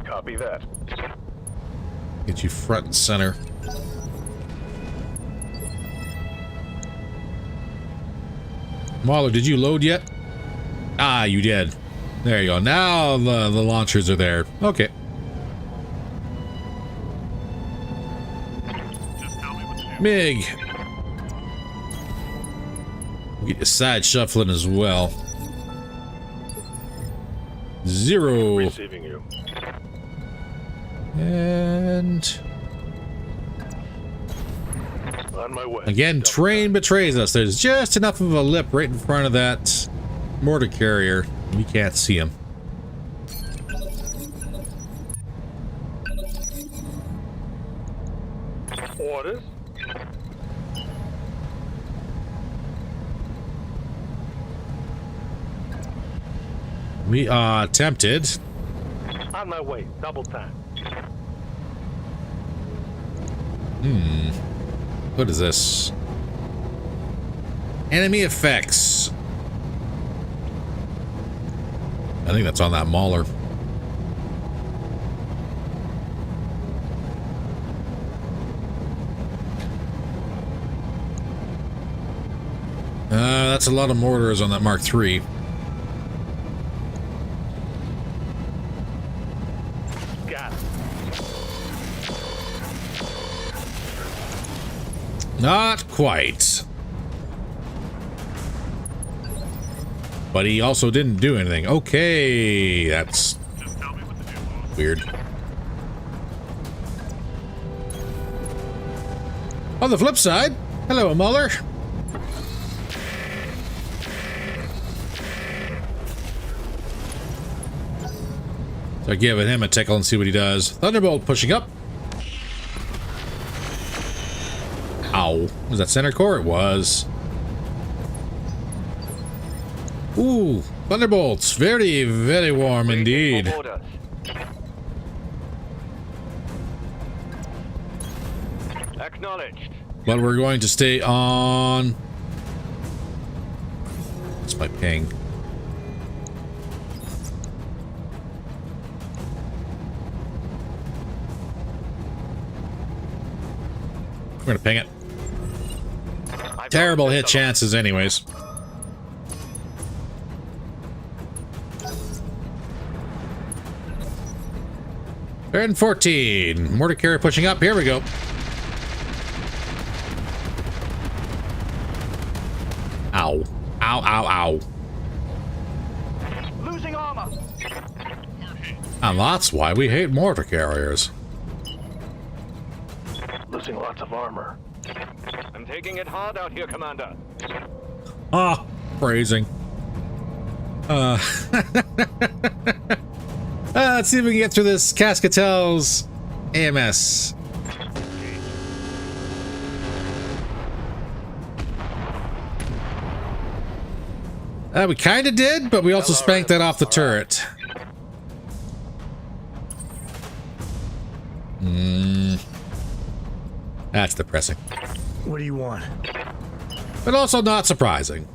Copy that. Get you front and center. Mauler, did you load yet? Ah, you did. There you go. Now the launchers are there. Okay. Mig. Get your side shuffling as well. 0. Receiving you. And On my way. again, terrain betrays us. There's just enough of a lip right in front of that mortar carrier. We can't see him. Orders. We are tempted. On my way. Double time. What is this? Enemy effects. I think that's on that Mauler. That's a lot of mortars on that Mark III. Got it. Not quite. But he also didn't do anything. Okay, that's weird. On the flip side, Hello, Muller. So giving him a tickle and see what he does. Thunderbolt pushing up. Ow. Was that center core? It was. Ooh, thunderbolts. Very, very warm indeed. Orders. Acknowledged. But we're going to stay on. What's my ping? We're gonna ping it. Terrible hit chances anyways. Turn 14. Mortar carrier pushing up. Here we go. Ow. Ow, ow, ow. Losing armor. And that's why we hate mortar carriers. Losing lots of armor. I'm taking it hard out here, Commander. Ah, phrasing. Let's see if we can get through this Cascatel's AMS. We kind of did, but we also spanked that off the turret. That's depressing. What do you want? But also not surprising.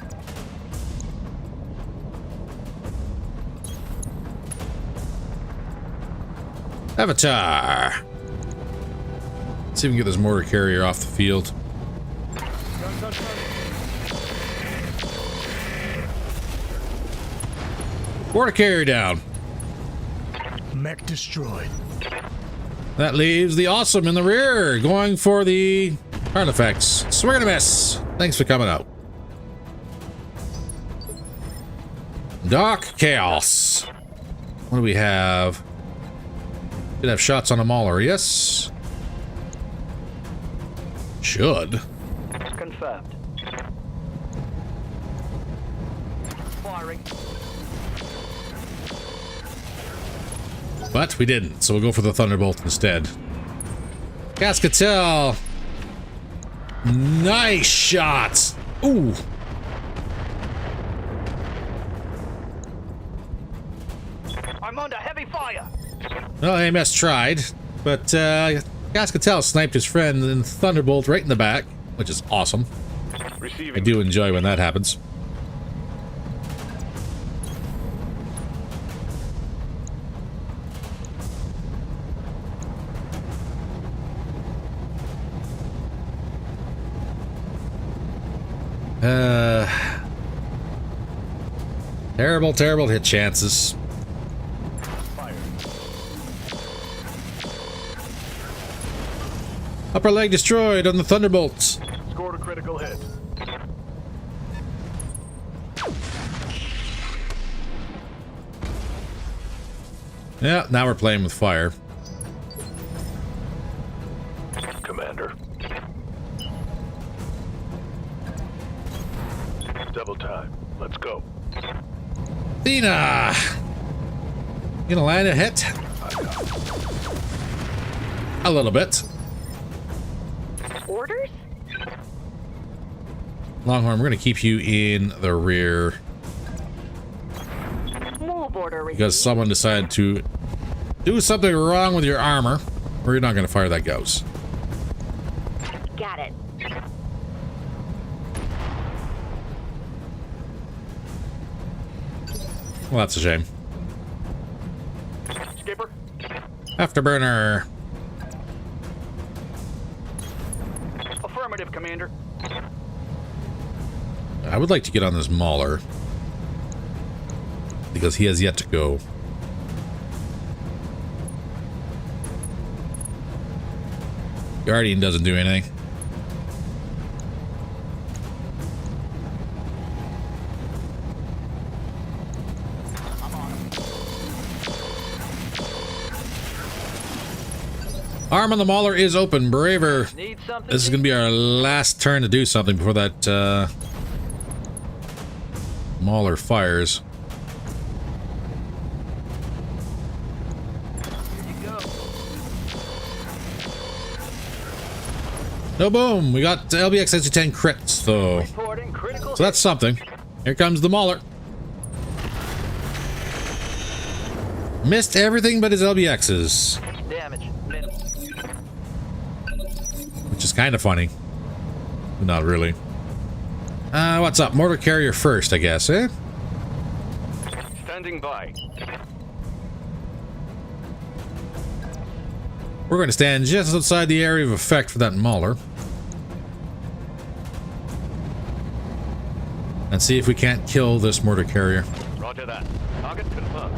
Avatar. Let's see if we can get this mortar carrier off the field. Mortar carrier down. Mech destroyed. That leaves the awesome in the rear, going for the artifacts. Swing and a miss. Thanks for coming out. Dark Chaos. What do we have? Should have shots on a mauler, yes? Should. Confirmed. Firing. But we didn't, so we'll go for the Thunderbolt instead. Cascatel. Nice shots. Ooh. I'm under heavy fire. Well, AMS tried, but Cascatel sniped his friend and Thunderbolt right in the back, which is awesome. Receiving. I do enjoy when that happens. Terrible, terrible hit chances. Fire. Upper leg destroyed on the Thunderbolts. Scored a critical hit. Yeah, now we're playing with fire. Commander. Double time. Let's go. Athena! You gonna land a hit? A little bit. Orders? Longhorn, we're gonna keep you in the rear Move order received. because someone decided to do something wrong with your armor. We're not gonna fire that ghost. Got it. Well, that's a shame. Skipper. Afterburner. Affirmative, Commander. I would like to get on this Mauler because he has yet to go. Guardian doesn't do anything. Arm on the Mauler is open. Braver. Need something? This is going to be our last turn to do something before that Mauler fires. Here you go. No boom. We got LBX SU-10 crits though. Reporting critical. So that's something. Here comes the Mauler. Missed everything but his LBXs. damage. Minimal. Which is kind of funny. Not really. What's up? Mortar carrier first, I guess, eh? Standing by. We're going to stand just outside the area of effect for that Mauler. And see if we can't kill this mortar carrier. Roger that. Target confirmed.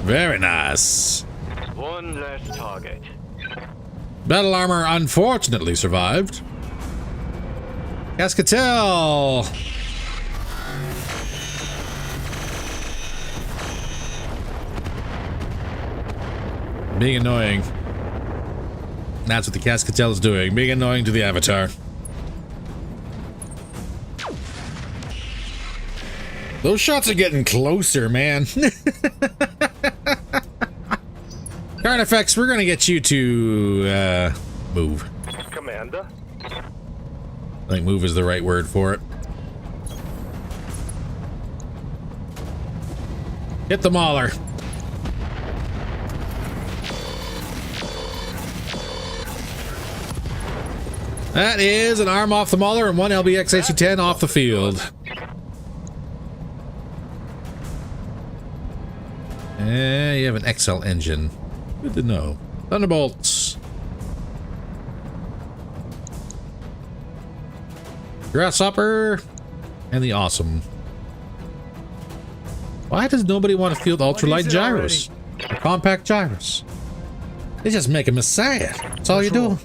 Very nice. One less target. Battle armor unfortunately survived. Cascatel! Being annoying. That's what the Cascatel is doing. Being annoying to the Avatar. Those shots are getting closer, man. Carnifex, we're gonna get you to move. Commander. I think move is the right word for it. Hit the Mauler. That is an arm off the Mauler and one LBX SU-10 off the field. You have an XL engine. Good to know. Thunderbolts. Grasshopper. And the awesome. Why does nobody want to field ultralight gyros? Or compact gyros? They just make a messiah. That's all you're doing.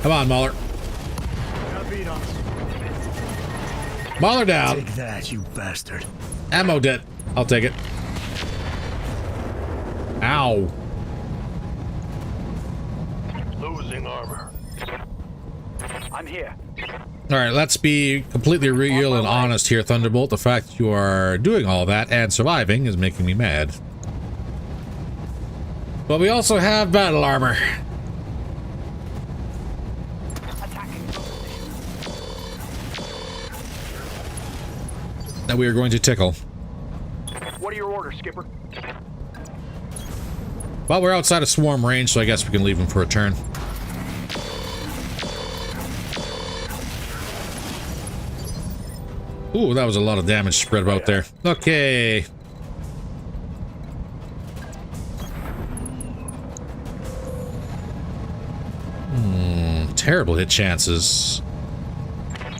Come on, Mauler. Mauler down. Take that, you bastard. Ammo dead. I'll take it. Ow. Losing armor. I'm here. All right, let's be completely real and honest here, Thunderbolt. The fact that you are doing all that and surviving is making me mad. But we also have battle armor. That we are going to tickle. What are your orders, Skipper? Well, we're outside of swarm range, so I guess we can leave him for a turn. Ooh, that was a lot of damage spread out there. Okay. Terrible hit chances.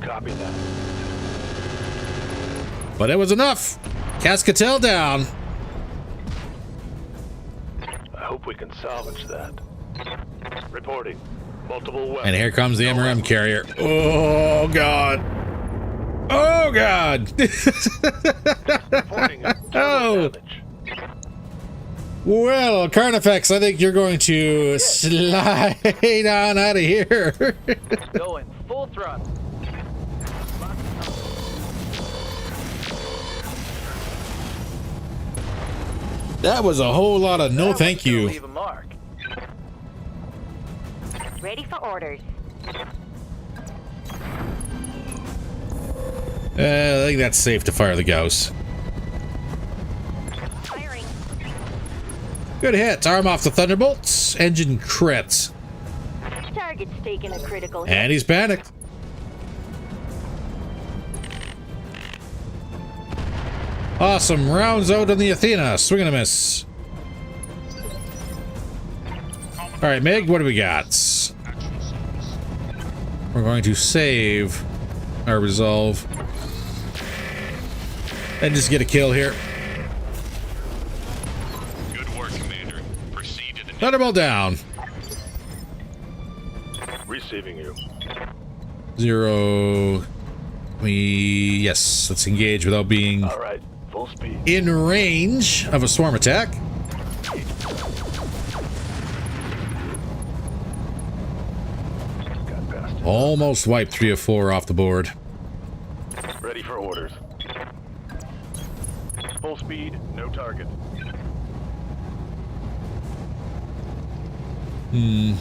Copy that. But it was enough. Cascatel down. I hope we can salvage that. Reporting. Multiple weapons. And here comes the MRM carrier. Oh, God. Oh, God. Reporting Oh. damage. Well, Carnifex, I think you're going to slide on out of here. Going full throttle. That was a whole lot of no That thank one's gonna you. Leave a mark. Ready for orders. I think that's safe to fire the Gauss. Firing. Good hit. Arm off the Thunderbolts. Engine crits. Target's taking a critical hit. And he's panicked. Awesome. Rounds out on the Athena. Swing and a miss. Alright, Meg, what do we got? We're going to save our resolve. And just get a kill here. Good work, Commander. Proceed to the next. Thunderbolt down. Receiving you. 0. Yes, let's engage without being All right. Full speed. in range of a swarm attack. Got past. Almost wiped 3 of 4 off the board. Ready for orders. Full speed, no target.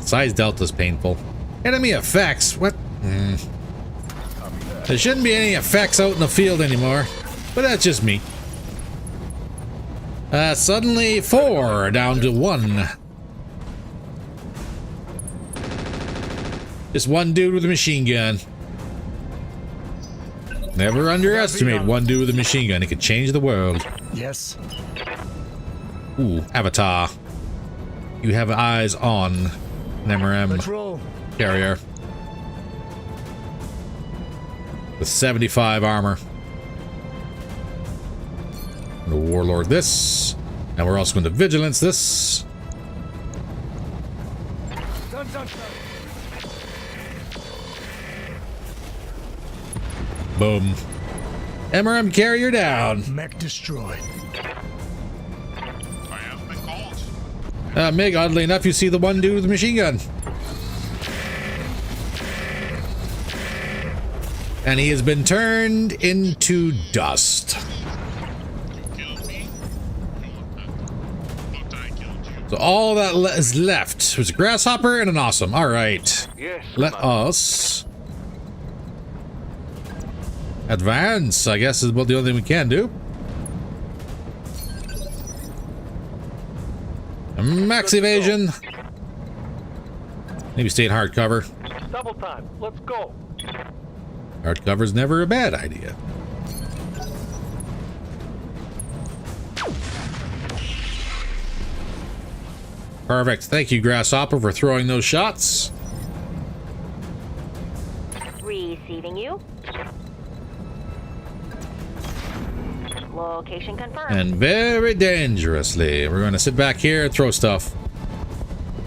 Size delta's painful. Enemy effects? What? There shouldn't be any effects out in the field anymore, but that's just me. Suddenly 4 down to 1. Just one dude with a machine gun. Never underestimate one dude with a machine gun. It could change the world. Yes. Ooh, Avatar. You have eyes on an MRM Let's roll. carrier with 75 armor. The Warlord this, and we're also going to Vigilance this. Dun, dun, dun. Boom. MRM carrier down. Mech destroyed. I have been called. Meg, oddly enough, you see the one dude with the machine gun. And he has been turned into dust. You killed me? Thought I killed you. So all that is left was a grasshopper and an awesome. All right. Yes. Let us advance, I guess, is about the only thing we can do. Max evasion. Maybe stay in hard cover. Double time. Let's go. Hard cover's never a bad idea. Perfect. Thank you, Grasshopper, for throwing those shots. Receiving you. Location confirmed. And very dangerously. We're going to sit back here and throw stuff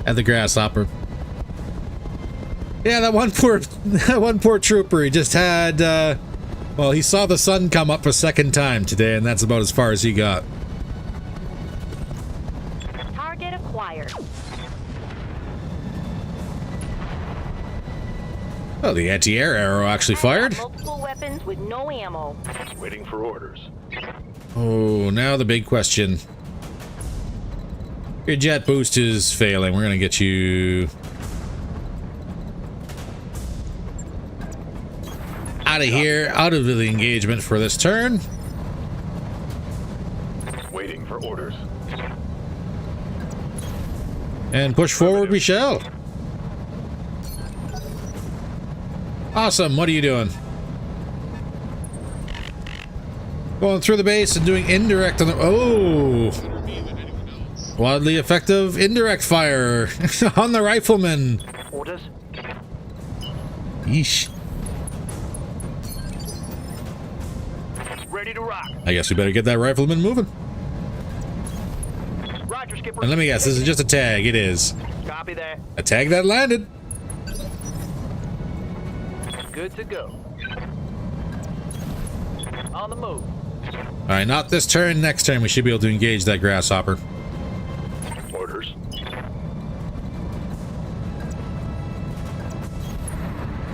at the Grasshopper. Yeah, that one poor trooper, he just had, well, he saw the sun come up a second time today, and that's about as far as he got. Target acquired. Oh, the anti-air arrow actually fired. Multiple weapons with no ammo. Waiting for orders. Oh, now the big question. Your jet boost is failing. We're going to get you out of here, out of the engagement for this turn. Waiting for orders. And push forward we shall. Awesome. What are you doing? Going through the base and doing indirect on the... Oh! Wildly effective indirect fire on the rifleman. Orders. Yeesh. Ready to rock. I guess we better get that rifleman moving. Roger, Skipper. And let me guess, this is just a tag. It is. Copy that. A tag that landed. Good to go. On the move. All right, not this turn. Next turn, we should be able to engage that grasshopper. Orders.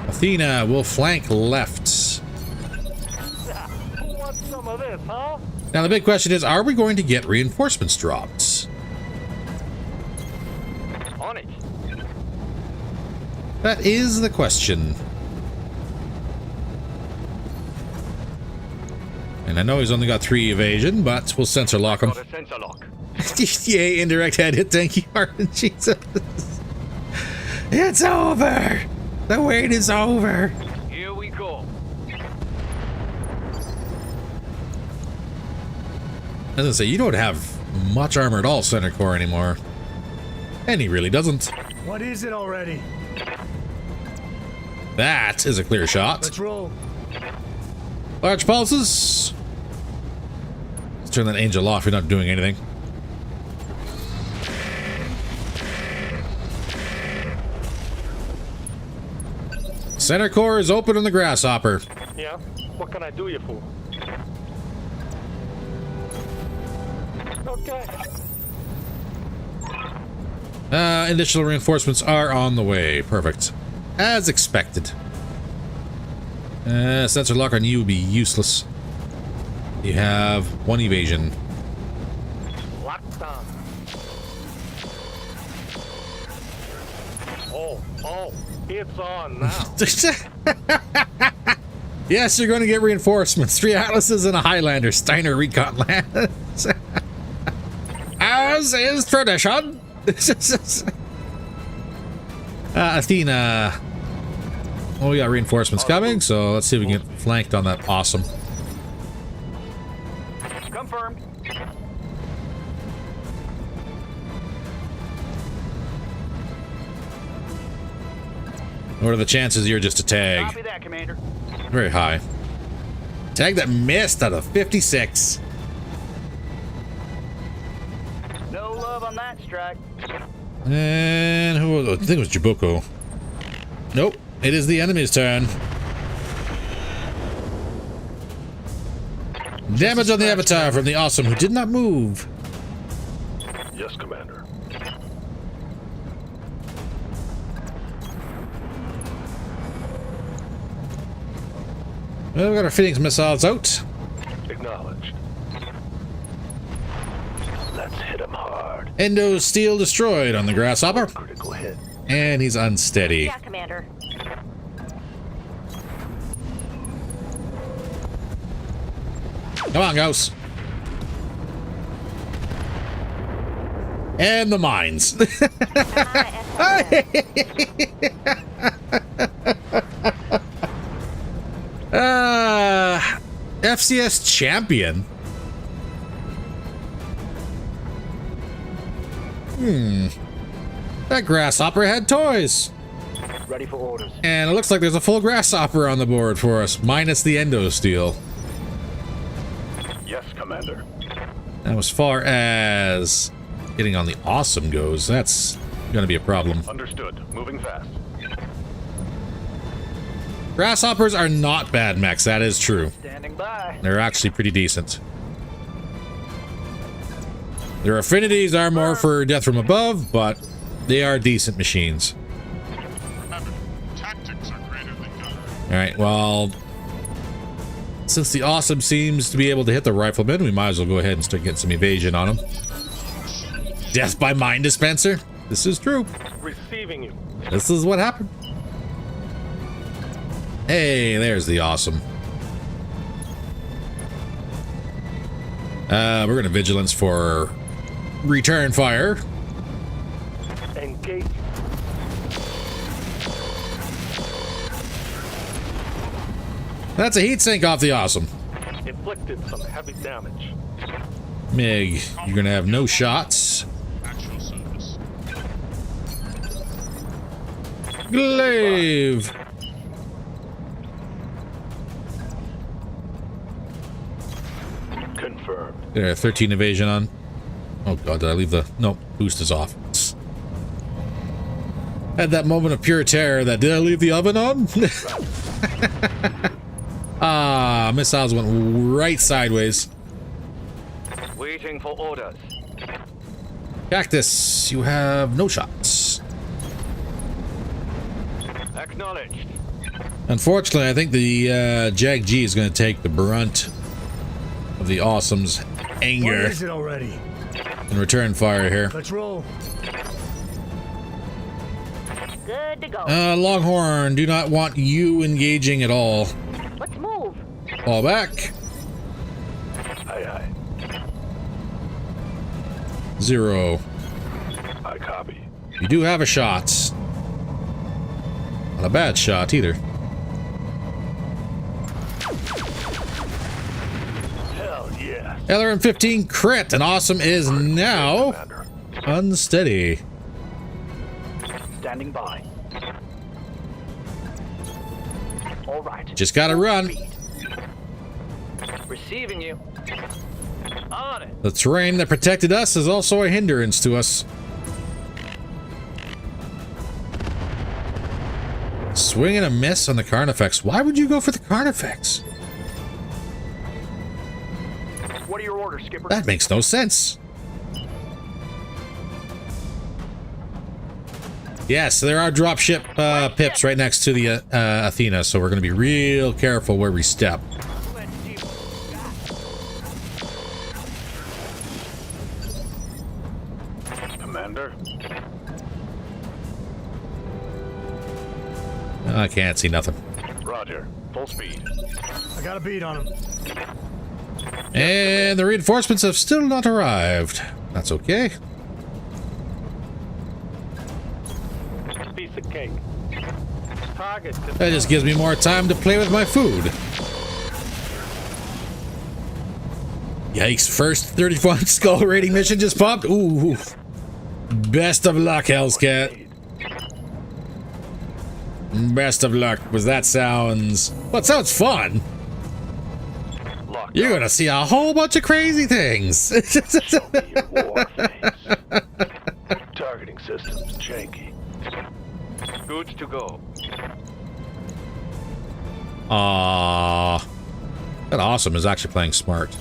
Athena will flank left. Who wants some of this, huh? Now, the big question is, are we going to get reinforcements dropped? On it. That is the question. And I know he's only got 3 evasion, but we'll sensor lock him. Got a sensor lock. Yay, indirect head hit. Thank you, Martin. Jesus. It's over. The wait is over. Here we go. As I say, you don't have much armor at all, Center Core, anymore. And he really doesn't. What is it already? That is a clear shot. Let's roll. Large pulses. Let's turn that angel off. You're not doing anything. Center core is open on the grasshopper. Yeah? What can I do you for? Okay. Additional reinforcements are on the way. Perfect. As expected. Sensor lock on you would be useless. You have 1 evasion. Locked on. Oh, it's on now. Yes, you're going to get reinforcements. 3 Atlases and a Highlander. Steiner recon lands. As is tradition. Athena. Oh, we got reinforcements coming, so let's see if we can get flanked on that. Awesome. Confirmed. What are the chances you're just a tag? Copy that, Commander. Very high. Tag that missed out of 56. No love on that strike. And who was, I think it was Jabuko. Nope. It is the enemy's turn. Damage on the avatar from the Awesome, who did not move. Yes, Commander. Well, we got our Phoenix missiles out. Acknowledged. Let's hit him hard. Endo steel destroyed on the Grasshopper. Critical hit. And he's unsteady. Yeah, Commander. Come on, Gauss. And the mines. FCS champion. That Grasshopper had toys. Ready for orders. And it looks like there's a full Grasshopper on the board for us, minus the Endo steel. Yes, Commander. Now, as far as getting on the Awesome goes, that's going to be a problem. Understood. Moving fast. Grasshoppers are not bad mechs, that is true. Standing by. They're actually pretty decent. Their affinities are more for death from above, but they are decent machines. Remember, tactics are greater than gunnery. Alright, well, since the Awesome seems to be able to hit the rifleman, we might as well go ahead and start getting some evasion on him. Death by mine dispenser? This is true. Receiving you. This is what happened. Hey, there's the Awesome. We're gonna vigilance for return fire. Engage. That's a heat sink off the Awesome. Inflicted some heavy damage. Mig, you're gonna have no shots. Actual service. Glaive. Confirmed. There, 13 evasion on. Oh god, did I leave the... Nope, boost is off. Had that moment of pure terror that, did I leave the oven on? Ah, missiles went right sideways. Waiting for orders. Cactus, you have no shots. Acknowledged. Unfortunately, I think the Jag G is going to take the brunt of the Awesome's What anger is it already? and return fire here. Let's roll. Good to go. Longhorn, do not want you engaging at all. Let's move. Fall back. Aye, aye. 0. I copy. You do have a shot. Not a bad shot either. Hell yes. LRM 15 crit, and Awesome is now Commander. unsteady. Standing by. All right. Just gotta run. Receiving you. On it. The terrain that protected us is also a hindrance to us. Swing and a miss on the Carnifex. Why would you go for the Carnifex? What are your orders, Skipper? That makes no sense. Yes, there are dropship pips right next to the Athena, so we're going to be real careful where we step. Commander. I can't see nothing. Roger. Full speed. I got a beat on him. And the reinforcements have still not arrived. That's okay. Piece of cake. Target. That just gives me more time to play with my food. Yikes, first 31 skull rating mission just popped. Ooh. Best of luck, Hellscat. Best of luck, because that sounds... Well, it sounds fun. Locked You're on. gonna see a whole bunch of crazy things. Show me your war face. Targeting systems janky. Goods to go. That awesome is actually playing smart.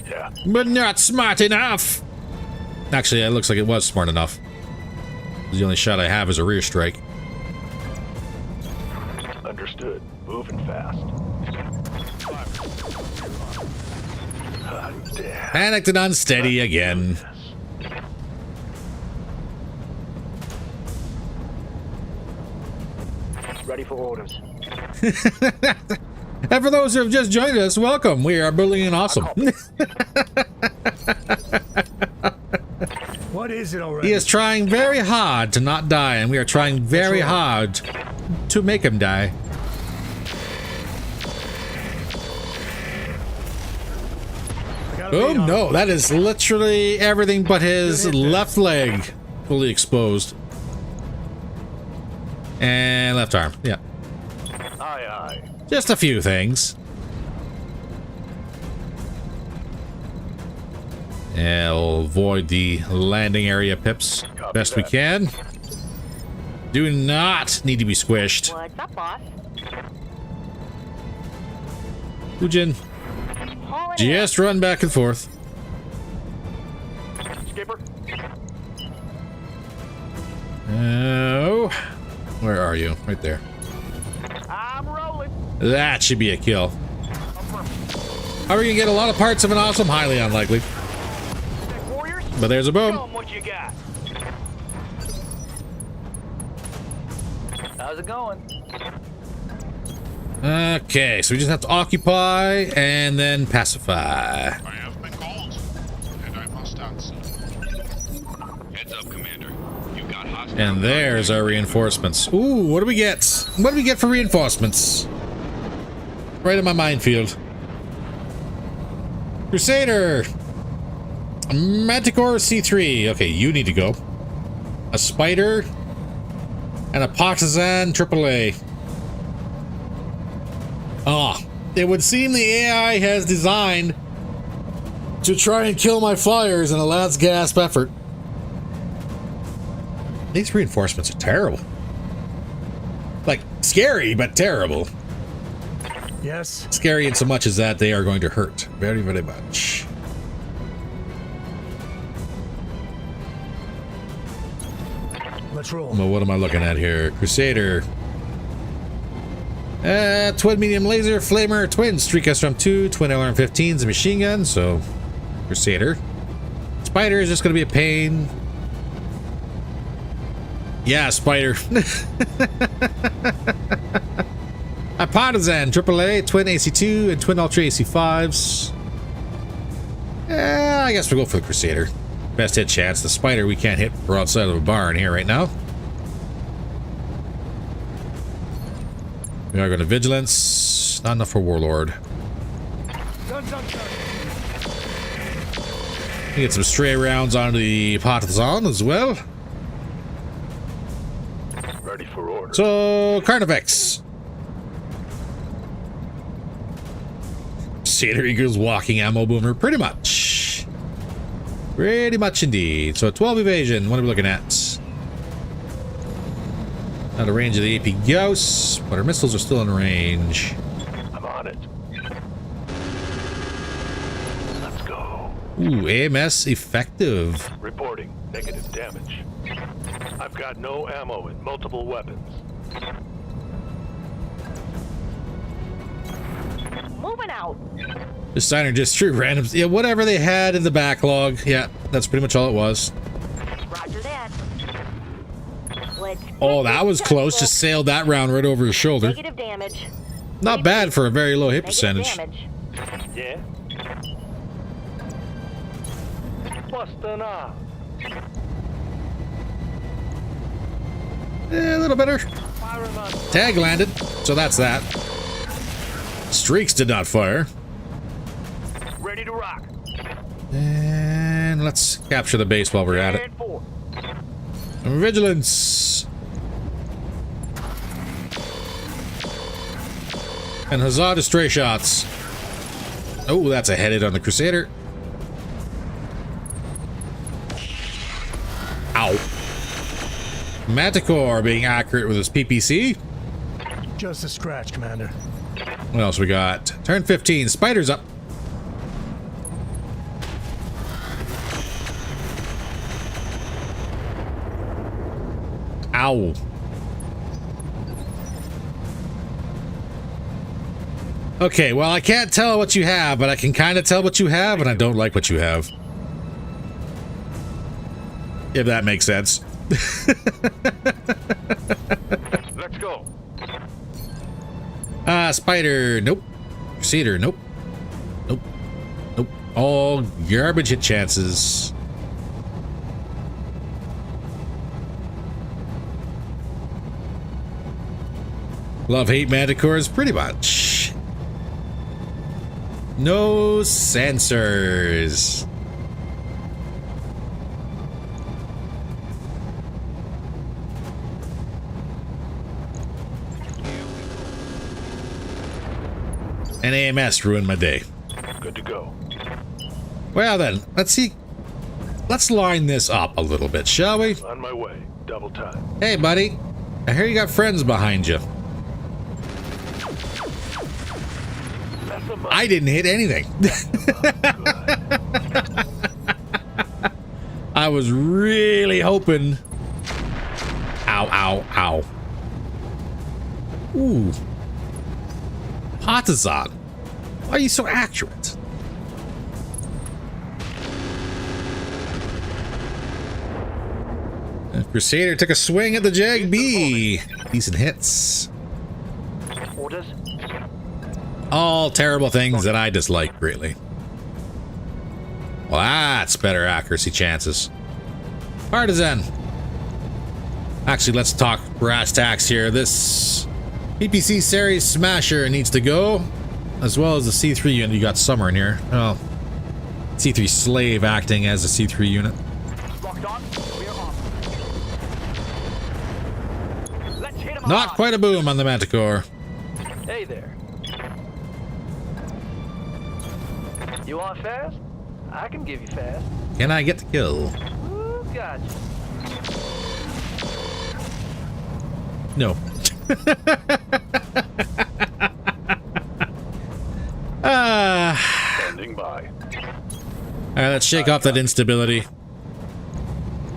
Yeah. But not smart enough. Actually, it looks like it was smart enough. The only shot I have is a rear strike. Understood. Moving fast. Hot damn. Panicked and unsteady again. Ready for orders. And for those who have just joined us, welcome. We are brilliant and awesome. What is it already? He is trying very hard to not die, and we are trying very hard to make him die. I got a beat Oh on him. no, that is literally everything but his left leg fully exposed. And left arm, yeah. Aye, aye. Just a few things. And we'll avoid the landing area pips best we can. Do not need to be squished. What's up, boss? Ujin, Hauling just run back and forth. Skipper. Oh, where are you? Right there. I'm rolling. That should be a kill. Are we gonna get a lot of parts of an awesome? Highly unlikely. Warriors. But there's a Show boom. 'em what you got. How's it going? Okay, so we just have to occupy and then pacify. I have been called, and I must answer. Heads up, Commander. You've got hostile. And there's our reinforcements. Ooh, what do we get? What do we get for reinforcements? Right in my minefield. Crusader! Manticore C3. Okay, you need to go. A Spider. And a Poxazan AAA. Ah, it would seem the AI has designed to try and kill my flyers in a last gasp effort. These reinforcements are terrible. Like, scary, but terrible. Yes. Scary in so much as that they are going to hurt very, very much. Let's roll. Well, what am I looking at here? Crusader. Twin medium laser, flamer, twin streak SRM2, twin LRM-15s, a machine gun, so Crusader. Spider is just going to be a pain. Yeah, Spider. A Partisan, AAA, twin AC2, and twin Ultra AC5s. I guess we'll go for the Crusader. Best hit chance. The Spider we can't hit broadside of a barn here right now. We are going to Vigilance. Not enough for Warlord. Guns on target. We get some stray rounds onto the Partisan as well. Ready for order. So, Carnifex. Sailor Eagle's walking ammo boomer, pretty much. Pretty much indeed. So, 12 evasion. What are we looking at? Out of range of the AP Gauss, but our missiles are still in range. I'm on it. Let's go. Ooh, AMS effective. Reporting negative damage. I've got no ammo and multiple weapons. Moving out. The signer just threw randoms. Yeah, whatever they had in the backlog. Yeah, that's pretty much all it was. Roger that. Let's Oh, get that this was done, close. folks. Just sailed that round right over his shoulder. Negative damage. Not bad for a very low hit Negative percentage. damage. Yeah? Busting up. A little better. Firing on. Tag landed, so that's that. Streaks did not fire. Ready to rock. And let's capture the base while we're at it. And forward. Vigilance. And huzzah to stray shots. Oh, that's a head hit on the Crusader. Ow. Manticore being accurate with his PPC. Just a scratch, Commander. What else we got? Turn 15. Spider's up. Ow. Okay, well, I can't tell what you have, but I can kind of tell what you have, and I don't like what you have. If that makes sense. Let's go. Spider, nope. Crusader, nope. Nope. Nope. All garbage hit chances. Love, hate Manticores, pretty much. No sensors. And AMS ruined my day. Good to go. Well then, let's see. Let's line this up a little bit, shall we? On my way. Double time. Hey, buddy. I hear you got friends behind you. That's a I didn't hit anything. I was really hoping. Ow, ow, ow. Ooh. Partisan. Why are you so accurate? Crusader took a swing at the Jag B. Decent hits. Orders. All terrible things that I dislike greatly. Well, that's better accuracy chances. Partisan. Actually, let's talk brass tacks here. This PPC series smasher needs to go, as well as the C3 unit. You got Summer in here. Oh, C3 slave acting as a C3 unit. Rocked on. We're off. Let's hit him Not hard. quite a boom on the Manticore. Hey there. You want fast? I can give you fast. Can I get the kill? Ooh, gotcha. No. Standing by. All right, let's shake off that instability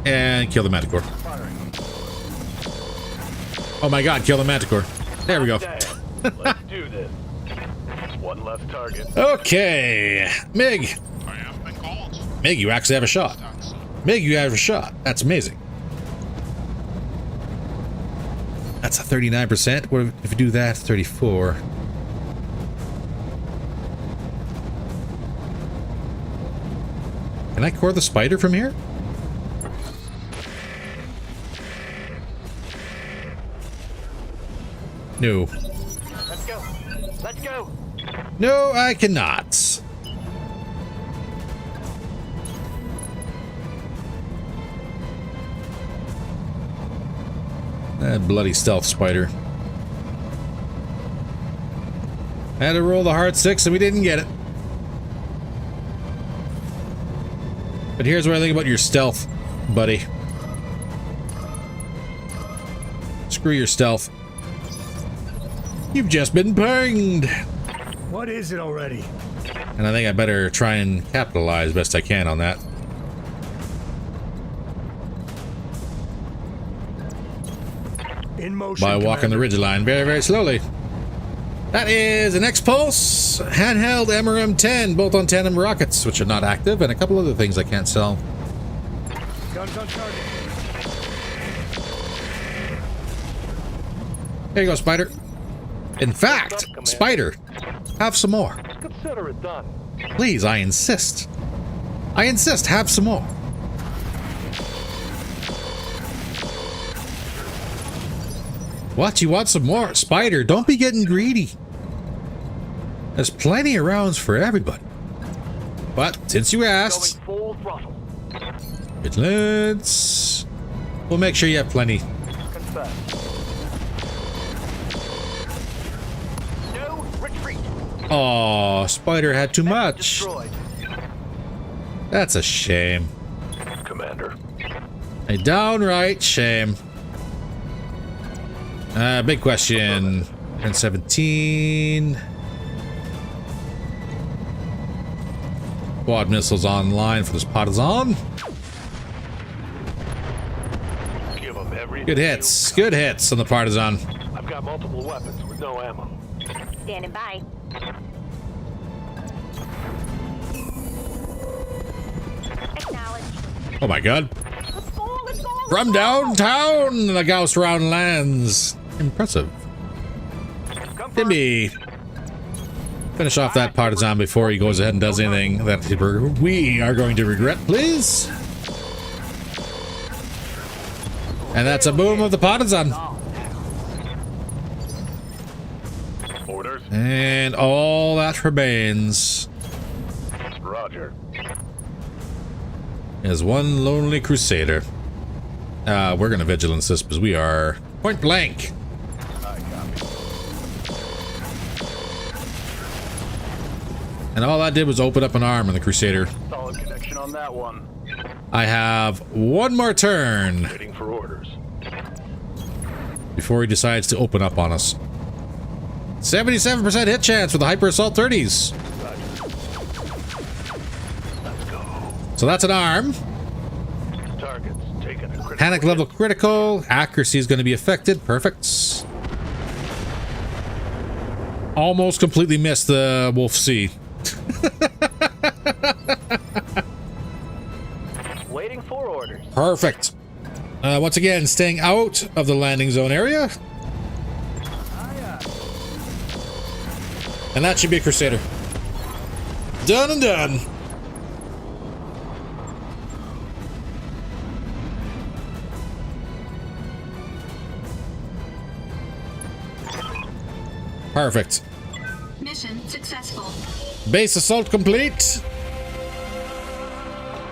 and kill the Manticore. Oh my God, kill the Manticore. There we go. Damn. Let's do this. One less target. Okay, Mig. I have been called. Mig, you actually have a shot. Mig, you have a shot. That's amazing. That's a 39%. What if you do that? 34. Can I core the spider from here? No. Let's go. Let's go. No, I cannot. That bloody stealth spider. Had to roll the hard 6 and we didn't get it. But here's what I think about your stealth, buddy. Screw your stealth. You've just been pinged. What is it already? And I think I better try and capitalize best I can on that. In motion. By walking the ridgeline very, very slowly. That is an X-Pulse, handheld MRM-10, both on tandem rockets, which are not active, and a couple other things I can't sell. Guns on target. There you go, Spider. In fact, Spider, have some more. Consider it done. Please, I insist. I insist, have some more. What? You want some more? Spider, don't be getting greedy. There's plenty of rounds for everybody. But since you asked, Going full throttle. let's... We'll make sure you have plenty. Confess. No retreat. Aw, Spider had too much. Destroyed. That's a shame. Commander. A downright shame. Big question. Turn 17. Quad missiles online for this partisan. Give them everything. Good hits. Good hits on the partisan. I've got multiple weapons with no ammo. Standing by. Acknowledge. Oh my god. Let's go, let's go. From downtown, the Gauss round lands. Impressive. Timmy. Finish off that partisan before he goes ahead and does anything that we are going to regret, please. And that's a boom of the partisan. Orders. And all that remains Roger. is one lonely crusader. We're gonna vigilance this because we are point blank. I copy. And all I did was open up an arm on the crusader. Solid connection on that one. I have one more turn Waiting for orders. before he decides to open up on us. 77% hit chance with the Hyper Assault 30s. Let's go. So that's an arm. Targets taken a critical Panic level hit. critical. Accuracy is going to be affected. Perfect. Almost completely missed the Wolf C. Waiting for orders. Perfect. Once again, staying out of the landing zone area. And that should be a Crusader. Done and done. Perfect. Mission successful. Base assault complete.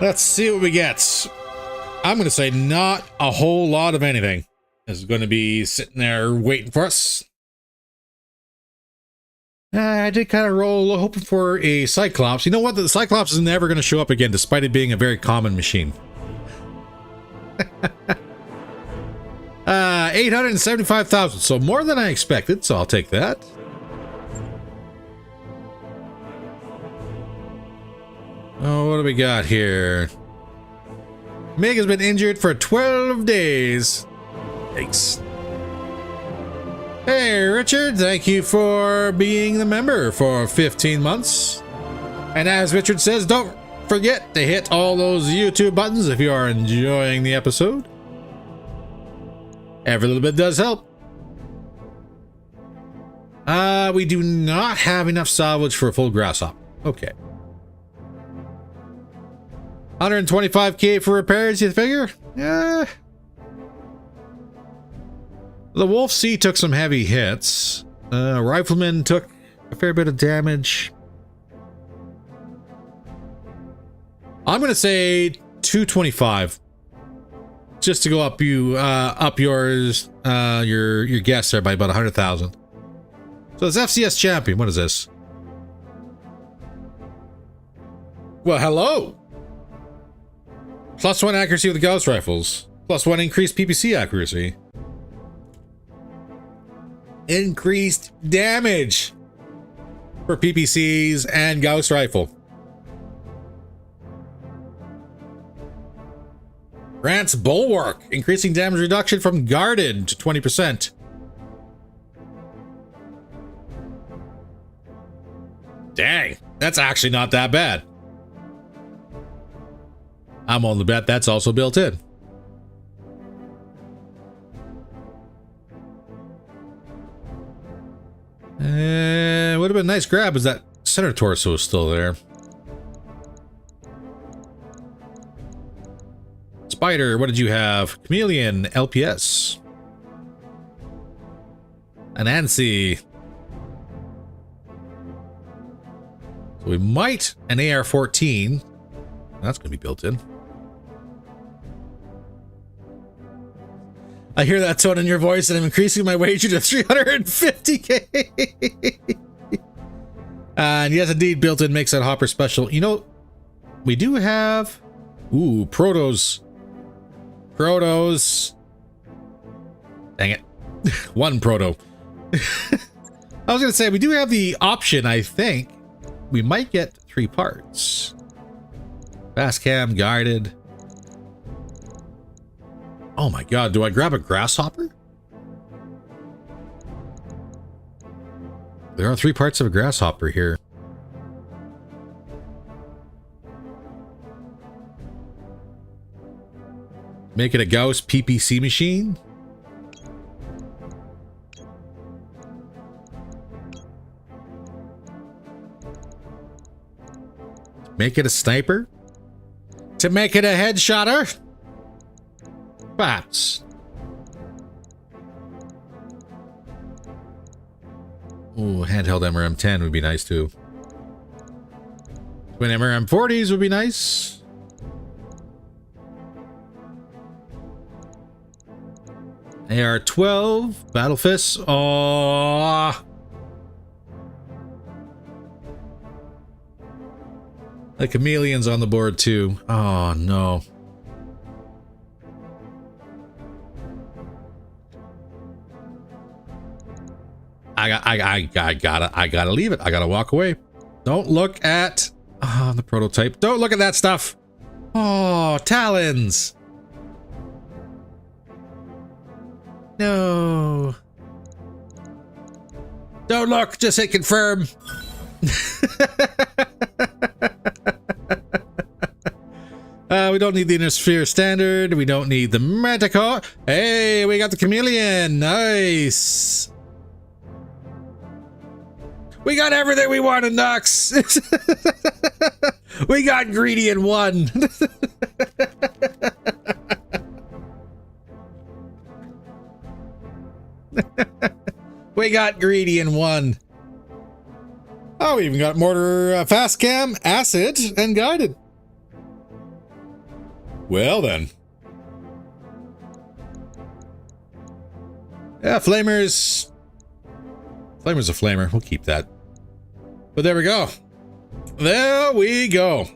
Let's see what we get. I'm going to say not a whole lot of anything is going to be sitting there waiting for us. I did kind of roll hoping for a Cyclops. You know what? The Cyclops is never going to show up again, despite it being a very common machine. 875,000. So more than I expected. So I'll take that. Oh, what do we got here? Meg has been injured for 12 days. Yikes. Hey, Richard, thank you for being the member for 15 months. And as Richard says, don't forget to hit all those YouTube buttons if you are enjoying the episode. Every little bit does help. We do not have enough salvage for a full grasshopper. Okay. 125k for repairs, you figure? Yeah. The Wolf C took some heavy hits. Rifleman took a fair bit of damage. I'm gonna say 225, just to go up yours, your guess there by about 100,000. So it's FCS champion. What is this? Well, hello. +1 accuracy with the Gauss rifles. +1 increased PPC accuracy. Increased damage. for PPCs and Gauss rifle. Grants Bulwark, increasing damage reduction from guarded to 20%. Dang, that's actually not that bad. I'm on the bet that's also built in. Would have been a nice grab is that center torso is still there. Spider, what did you have? Chameleon, LPS. Anansi. So we might an AR-14. That's going to be built in. I hear that tone in your voice and I'm increasing my wager to 350k. And yes, indeed, built-in makes that hopper special. You know, we do have... Ooh, Protos. Protos. Dang it. One Proto. I was going to say, we do have the option, I think. We might get 3 parts. Fast cam, guarded. Oh my god, do I grab a grasshopper? There are 3 parts of a grasshopper here. Make it a Gauss PPC machine. Make it a sniper. To make it a headshotter. Perhaps. Ooh, handheld MRM-10 would be nice too. Twin MRM-40s would be nice. AR-12, Battle Fists. Oh, the Chameleon's on the board too. Oh no. I gotta leave it. I gotta walk away. Don't look at the prototype. Don't look at that stuff. Oh, talons. No. Don't look. Just hit confirm. We don't need the Inner Sphere Standard. We don't need the Manticore. Hey, we got the Chameleon. Nice. We got everything we wanted, Nux. We got greedy in one. We got greedy in one. Oh, we even got mortar, fast cam, acid, and guided. Well then. Yeah, flamers. Flamer's a flamer. We'll keep that. But there we go. There we go.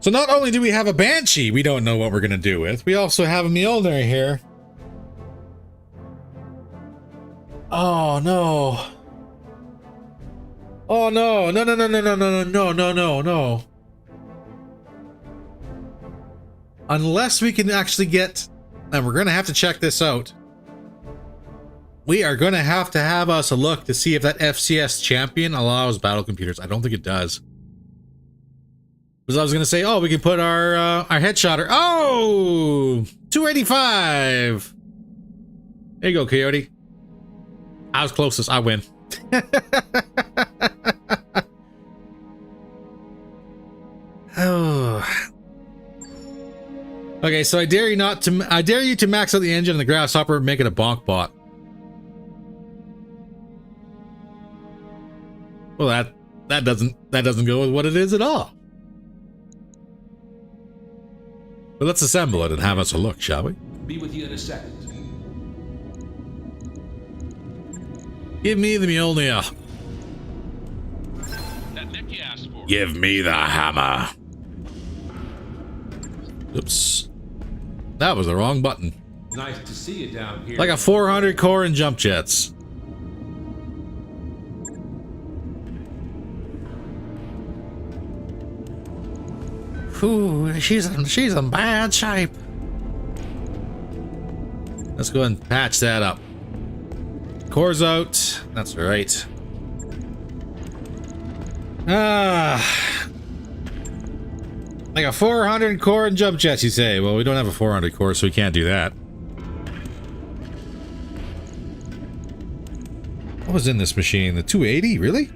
So not only do we have a Banshee we don't know what we're going to do with, we also have a Mjolnir here. Oh no. Oh no. No, no, no, no, no, no, no, no, no, no. Unless we can actually get, and we're going to have to check this out. We are going to have us a look to see if that FCS champion allows battle computers. I don't think it does. Because I was going to say, oh, we can put our headshotter. Oh, 285. There you go, Coyote. I was closest. I win. Oh. Okay, so I dare you to max out the engine and the grasshopper and make it a bonk bot. Well, that doesn't go with what it is at all. But let's assemble it and have us a look, shall we? Be with you in a second. Give me the Mjolnir. That Mech you asked for. Give me the hammer. Oops. That was the wrong button. Nice to see you down here. Like a 400 core and jump jets. Ooh, she's in bad shape. Let's go and patch that up. Core's out. That's right. Like a 400 core and jump jets, you say? Well, we don't have a 400 core, so we can't do that. What was in this machine? The 280? Really?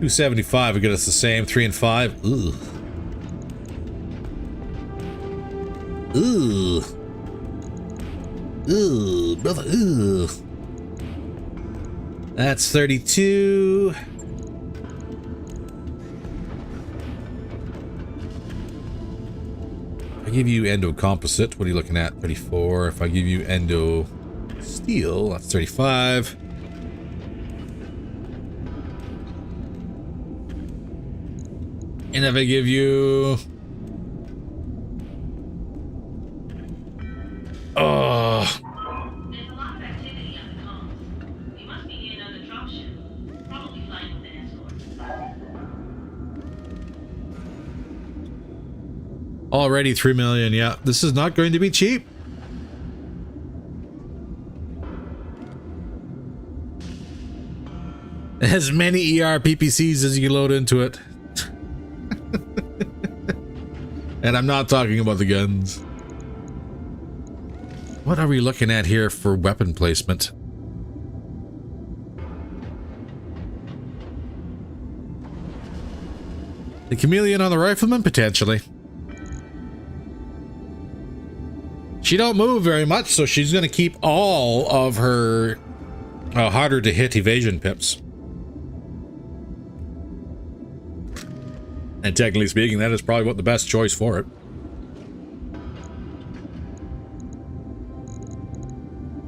$275 would get us the same. 3 and 5. Ooh. Ooh. Ooh, brother. Ooh. That's 32. I give you endo composite. What are you looking at? 34. If I give you endo steel, that's 35. And if I give you... Oh. There's a lot of activity on the comms. You must be in on the drop ship. Probably flying with an escort. Already 3 million. Yeah, this is not going to be cheap. As many ER PPCs as you load into it. And I'm not talking about the guns. What are we looking at here for weapon placement? The chameleon on the rifleman? Potentially. She don't move very much, so she's going to keep all of her harder to hit evasion pips. And technically speaking, that is probably what the best choice for it.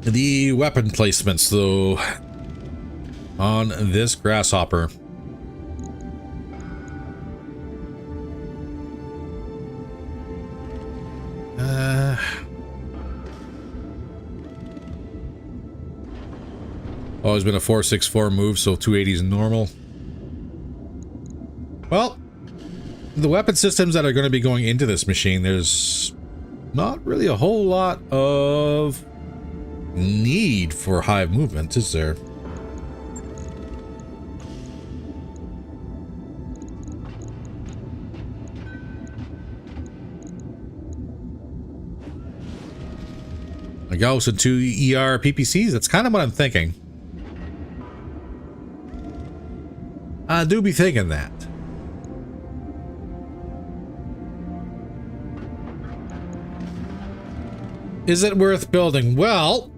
The weapon placements, though, on this grasshopper. Always been a 464 move, so 280 is normal. Well, the weapon systems that are going to be going into this machine, there's not really a whole lot of need for high movement, is there? A Gauss and 2 ER PPCs? That's kind of what I'm thinking. I do be thinking that. Is it worth building? Well,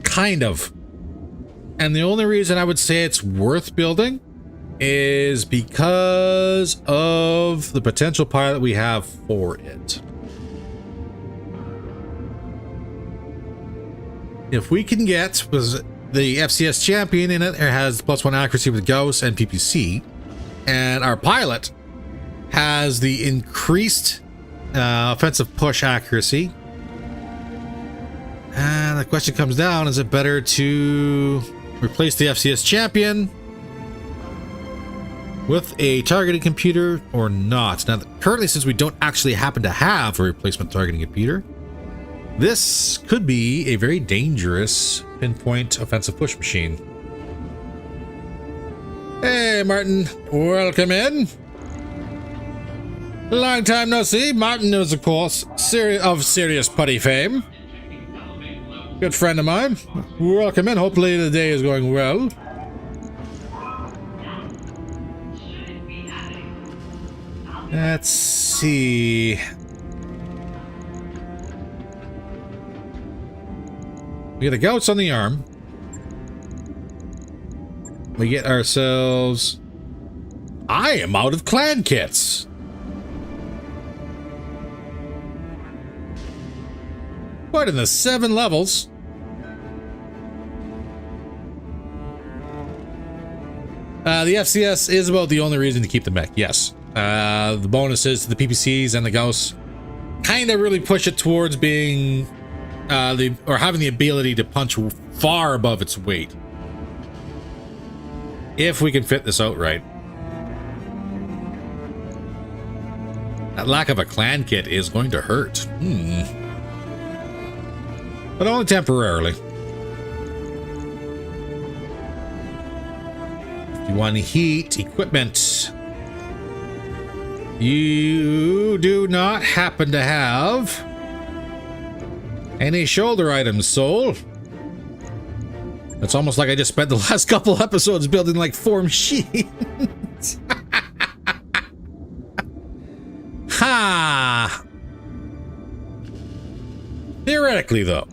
kind of. And the only reason I would say it's worth building is because of the potential pilot we have for it. If we can get the FCS champion in it, it has +1 accuracy with Gauss and PPC, and our pilot has the increased offensive push accuracy. And the question comes down, is it better to replace the FCS champion with a targeting computer or not? Now, currently, since we don't actually happen to have a replacement targeting computer, this could be a very dangerous pinpoint offensive push machine. Hey, Martin, welcome in. Long time no see. Martin is, of course, of serious putty fame. Good friend of mine. Welcome in. Hopefully the day is going well. Let's see. We get a Gauss on the arm. We get ourselves... I am out of clan kits. What in the 7 levels? The FCS is about the only reason to keep the mech, yes. The bonuses to the PPCs and the Gauss kind of really push it towards being or having the ability to punch far above its weight. If we can fit this out right. That lack of a clan kit is going to hurt. But only temporarily. If you want heat, equipment. You do not happen to have any shoulder items, Soul. It's almost like I just spent the last couple episodes building like 4 machines. Ha! Theoretically, though.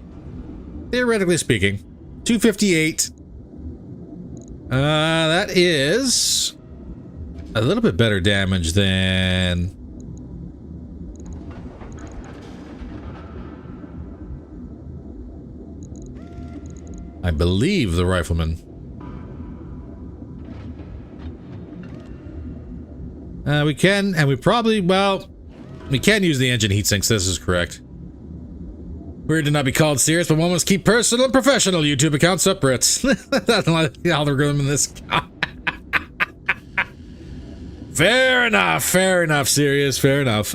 Theoretically speaking, 258. That is a little bit better damage than... I believe the rifleman. We can, and we probably, well, we can use the engine heat sinks. This is correct. Weird to not be called serious, but one must keep personal and professional YouTube accounts separate. That's like the algorithm in this. Fair enough, serious, fair enough.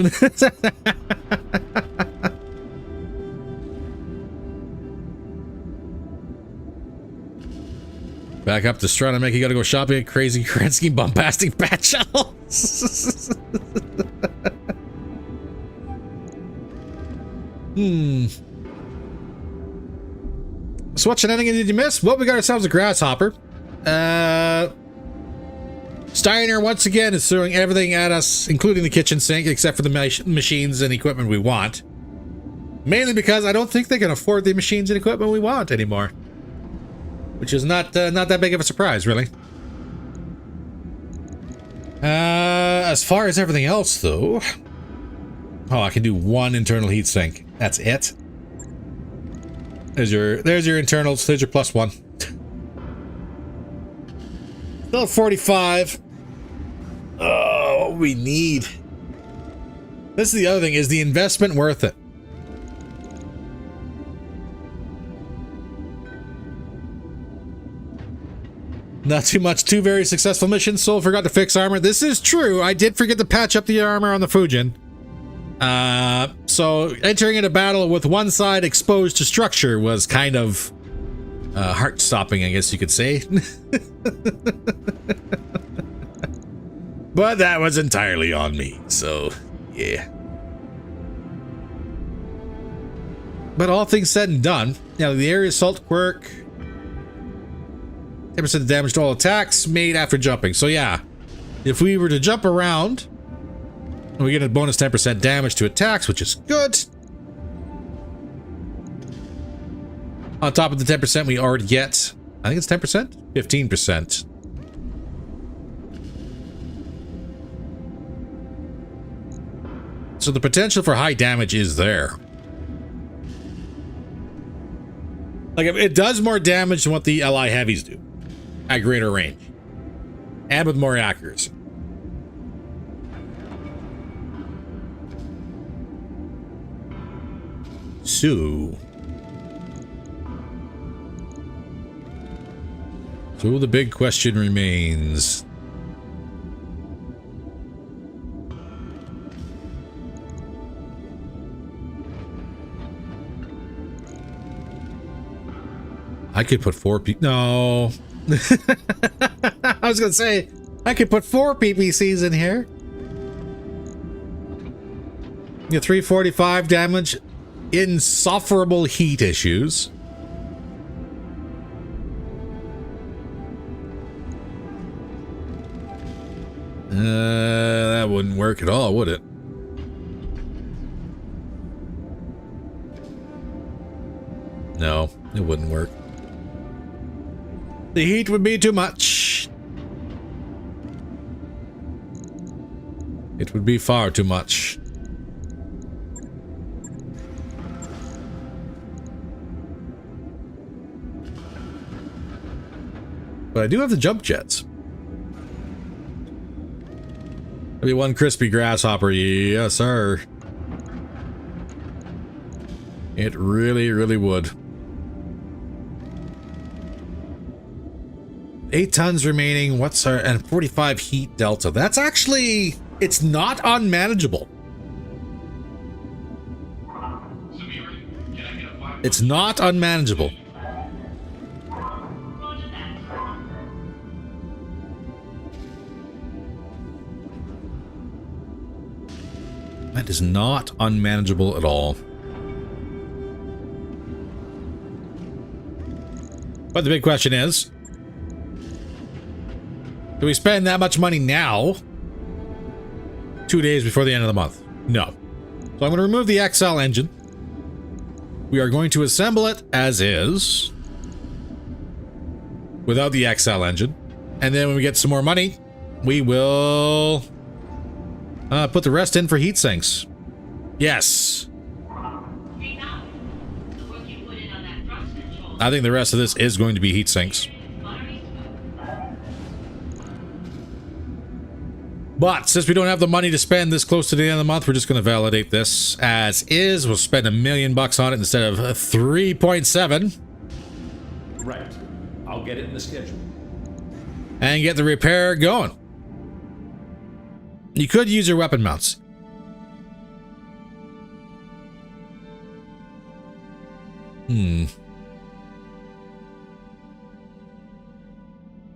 Back up to Strata Mech, you gotta go shopping at crazy, Kerensky, bombastic bat shells. So what shenanigans did you miss? Well, we got ourselves a grasshopper. Steiner once again is throwing everything at us, including the kitchen sink, except for the machines and equipment we want. Mainly because I don't think they can afford the machines and equipment we want anymore. Which is not that big of a surprise, really. As far as everything else, though... Oh, I can do 1 internal heat sink. That's it. There's your internals. There's your +1. Still 45. Oh, what we need. This is the other thing. Is the investment worth it? Not too much. 2 very successful missions. Soul forgot to fix armor. This is true. I did forget to patch up the armor on the Fujin. So entering into battle with one side exposed to structure was kind of heart-stopping, I guess you could say. But that was entirely on me, so yeah. But all things said and done, now the area assault quirk, 10% damage to all attacks made after jumping. So yeah, if we were to jump around, we get a bonus 10% damage to attacks, which is good. On top of the 10% we already get, I think it's 10%? 15%. So the potential for high damage is there. Like, it does more damage than what the LI heavies do at greater range and with more accuracy. So the big question remains. I could put 4 No. I was gonna say, I could put 4 PPCs in here. You 345 damage, insufferable heat issues. That wouldn't work at all, would it? No, it wouldn't work. The heat would be too much. It would be far too much. But I do have the jump jets. Maybe 1 crispy grasshopper, yes sir. It really, really would. 8 tons remaining. What's our... and 45 heat delta. That's actually... it's not unmanageable. It's not unmanageable. Roger that. That is not unmanageable at all. But the big question is, do we spend that much money now? 2 days before the end of the month? No. So I'm going to remove the XL engine. We are going to assemble it as is, without the XL engine. And then when we get some more money, we will put the rest in for heat sinks. Yes. Hey, Doc. The work you put in on that thrust control. I think the rest of this is going to be heat sinks. Buttery smooth. But since we don't have the money to spend this close to the end of the month, we're just going to validate this as is. We'll spend $1 million on it instead of 3.7. Right. I'll get it in the schedule. And get the repair going. You could use your weapon mounts.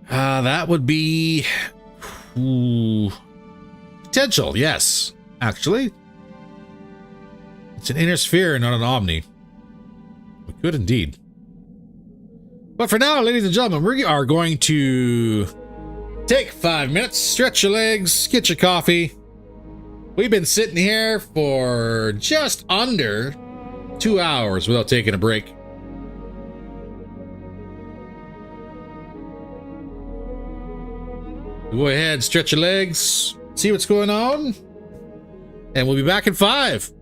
That would be... ooh. Potential, yes. Actually. It's an inner sphere, not an omni. We could indeed. But for now, ladies and gentlemen, we are going to take 5 minutes, stretch your legs, get your coffee. We've been sitting here for just under 2 hours without taking a break. Go ahead, stretch your legs, see what's going on, and we'll be back in 5.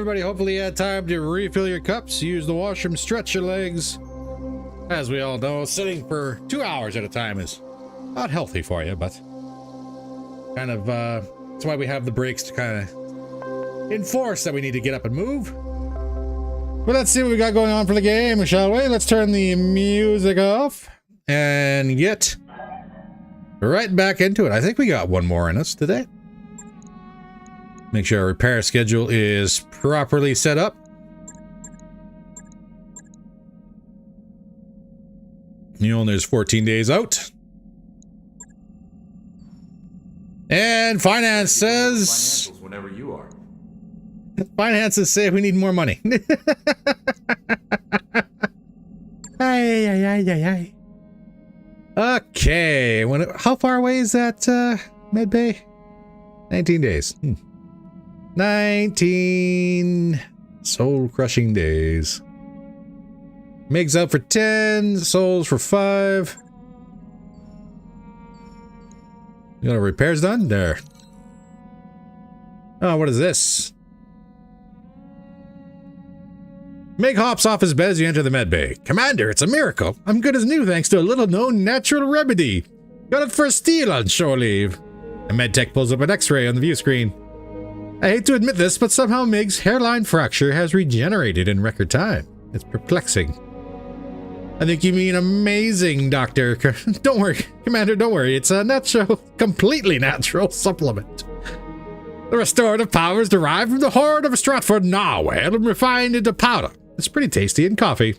everybody. Hopefully you had time to refill your cups, use the washroom, stretch your legs. As we all know, sitting for 2 hours at a time is not healthy for you, but kind of, that's why we have the breaks to kind of enforce that we need to get up and move. But let's see what we got going on for the game, shall we? Let's turn the music off and get right back into it. I think we got one more in us today. Make sure our repair schedule is properly set up. Mjolnir's 14 days out. And finance says... Financials whenever you are. Finances say we need more money. Ay. Okay. How far away is that med bay? 19 days. 19 soul-crushing days. Meg's out for 10, souls for 5. You got our repairs done? There. Oh, what is this? Meg hops off his bed as you enter the med bay. Commander, it's a miracle. I'm good as new thanks to a little-known natural remedy. Got it for a steal on shore leave. A medtech pulls up an x-ray on the view screen. I hate to admit this, but somehow Meg's hairline fracture has regenerated in record time. It's perplexing. I think you mean amazing, Doctor. Don't worry, Commander, don't worry. It's a natural, completely natural supplement. The restorative power is derived from the hoard of a Stratford narwhal and refined into powder. It's pretty tasty in coffee.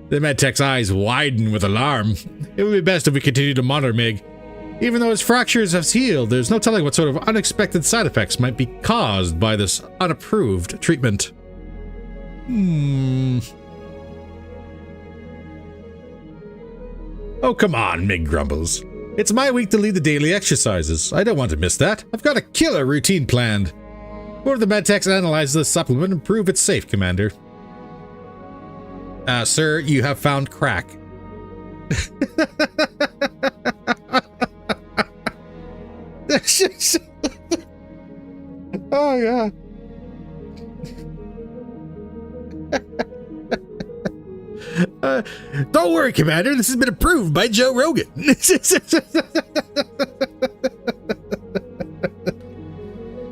The medtech's eyes widen with alarm. It would be best if we continue to monitor Meg. Even though his fractures have healed, there's no telling what sort of unexpected side effects might be caused by this unapproved treatment. Oh, come on, Meg grumbles. It's my week to lead the daily exercises. I don't want to miss that. I've got a killer routine planned. One of the medtechs analyze the supplement and prove it's safe, Commander. Sir, you have found crack. Oh, yeah. Don't worry, Commander. This has been approved by Joe Rogan.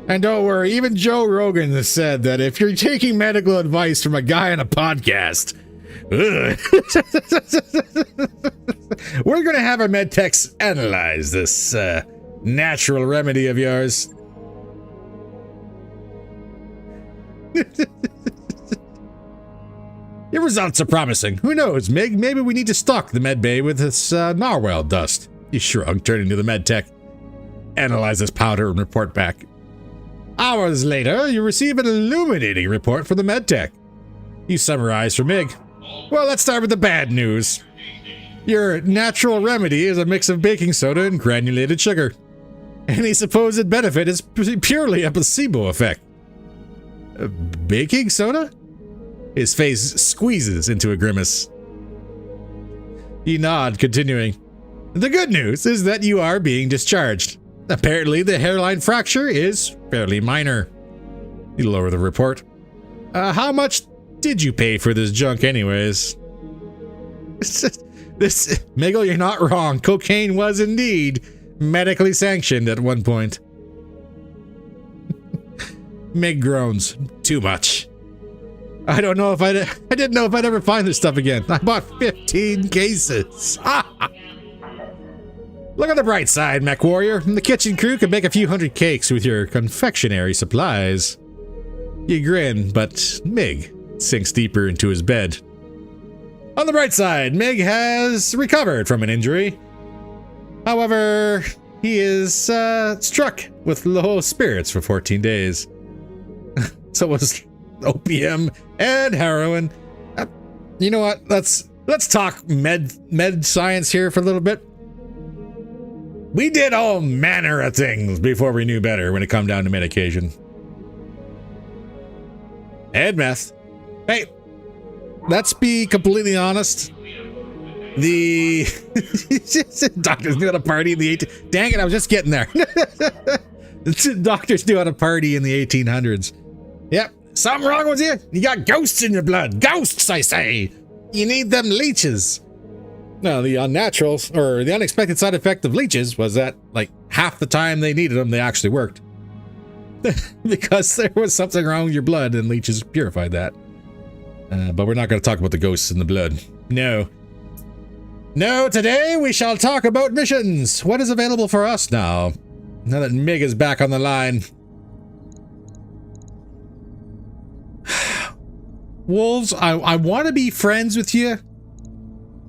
And don't worry, even Joe Rogan has said that if you're taking medical advice from a guy on a podcast, we're going to have our medtechs analyze this natural remedy of yours. Your results are promising. Who knows, Meg? Maybe we need to stock the med bay with this narwhal dust. He shrugged, turning to the medtech. Analyze this powder and report back. Hours later, you receive an illuminating report from the medtech. You summarize for Meg. Well, let's start with the bad news. Your natural remedy is a mix of baking soda and granulated sugar. Any supposed benefit is purely a placebo effect. Baking soda? His face squeezes into a grimace. You nod, continuing. The good news is that you are being discharged. Apparently, the hairline fracture is fairly minor. You lower the report. How much did you pay for this junk anyways? Miguel, you're not wrong. Cocaine was indeed medically sanctioned at one point. Meg groans. Too much. I don't know if I didn't know if I'd ever find this stuff again. I bought 15 cases. Look on the bright side, Mech Warrior. The kitchen crew can make a few hundred cakes with your confectionery supplies. You grin, but Meg sinks deeper into his bed. On the bright side, Meg has recovered from an injury. However, he is struck with low spirits for 14 days. So was opium and heroin. You know what? Let's talk med science here for a little bit. We did all manner of things before we knew better when it come down to medication. And meth. Hey, let's be completely honest. The doctors knew how to party in the 1800s. Dang it, I was just getting there. Doctors knew how to party in the 1800s. Yep, something wrong with you? You got ghosts in your blood. Ghosts, I say. You need them leeches. No, the unnatural or the unexpected side effect of leeches was that like half the time they needed them, they actually worked. Because there was something wrong with your blood and leeches purified that. But we're not going to talk about the ghosts in the blood. No. No, today we shall talk about missions. What is available for us now? Now that Mig is back on the line. Wolves, I want to be friends with you.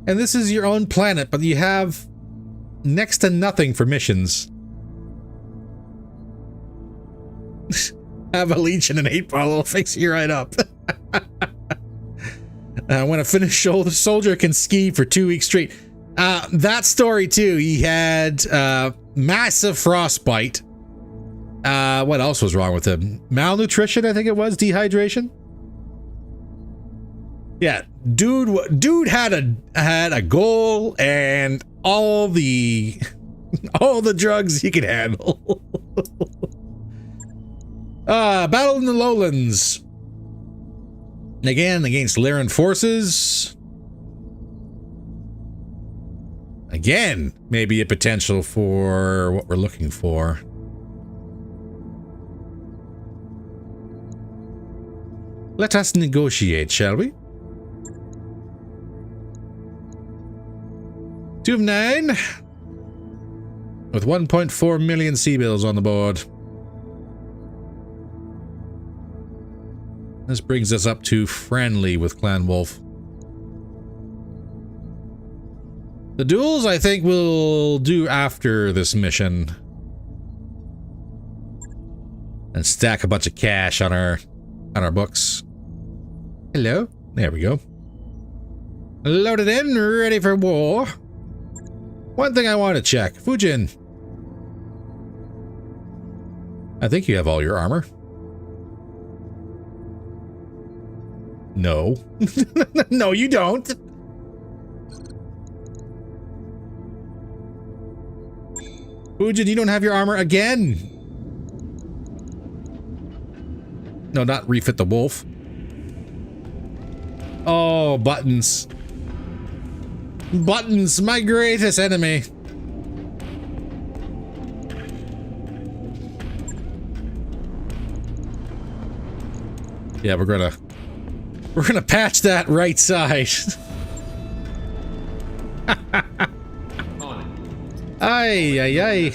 And this is your own planet, but you have next to nothing for missions. Have a leech and an 8-ball will fix you right up. When a finished soldier can ski for 2 weeks straight. That story too, he had massive frostbite. What else was wrong with him? Malnutrition, I think it was, dehydration. Yeah, dude had a goal and all the drugs he could handle. Battle in the lowlands. Again, against Lyran forces. Again, maybe a potential for what we're looking for. Let us negotiate, shall we? 2 of 9. With 1.4 million sea bills on the board. This brings us up to friendly with Clan Wolf. The duels, I think, we'll do after this mission. And stack a bunch of cash on our books. Hello. There we go. Loaded in, ready for war. One thing I want to check. Fujin. I think you have all your armor. No. No, you don't. Fujin, you don't have your armor again. No, not refit the wolf. Oh, buttons. Buttons, my greatest enemy. Yeah, we're gonna patch that right side. Ay, ay, ay.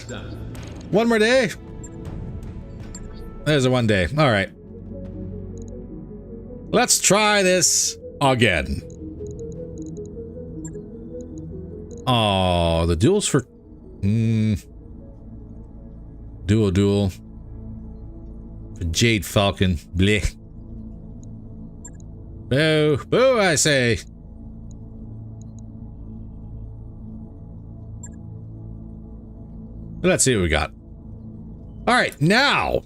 One more day. There's a 1 day. All right. Let's try this again. Oh, the duels for... Duel. For Jade Falcon. Blech. Boo. Boo, I say. Let's see what we got. All right, now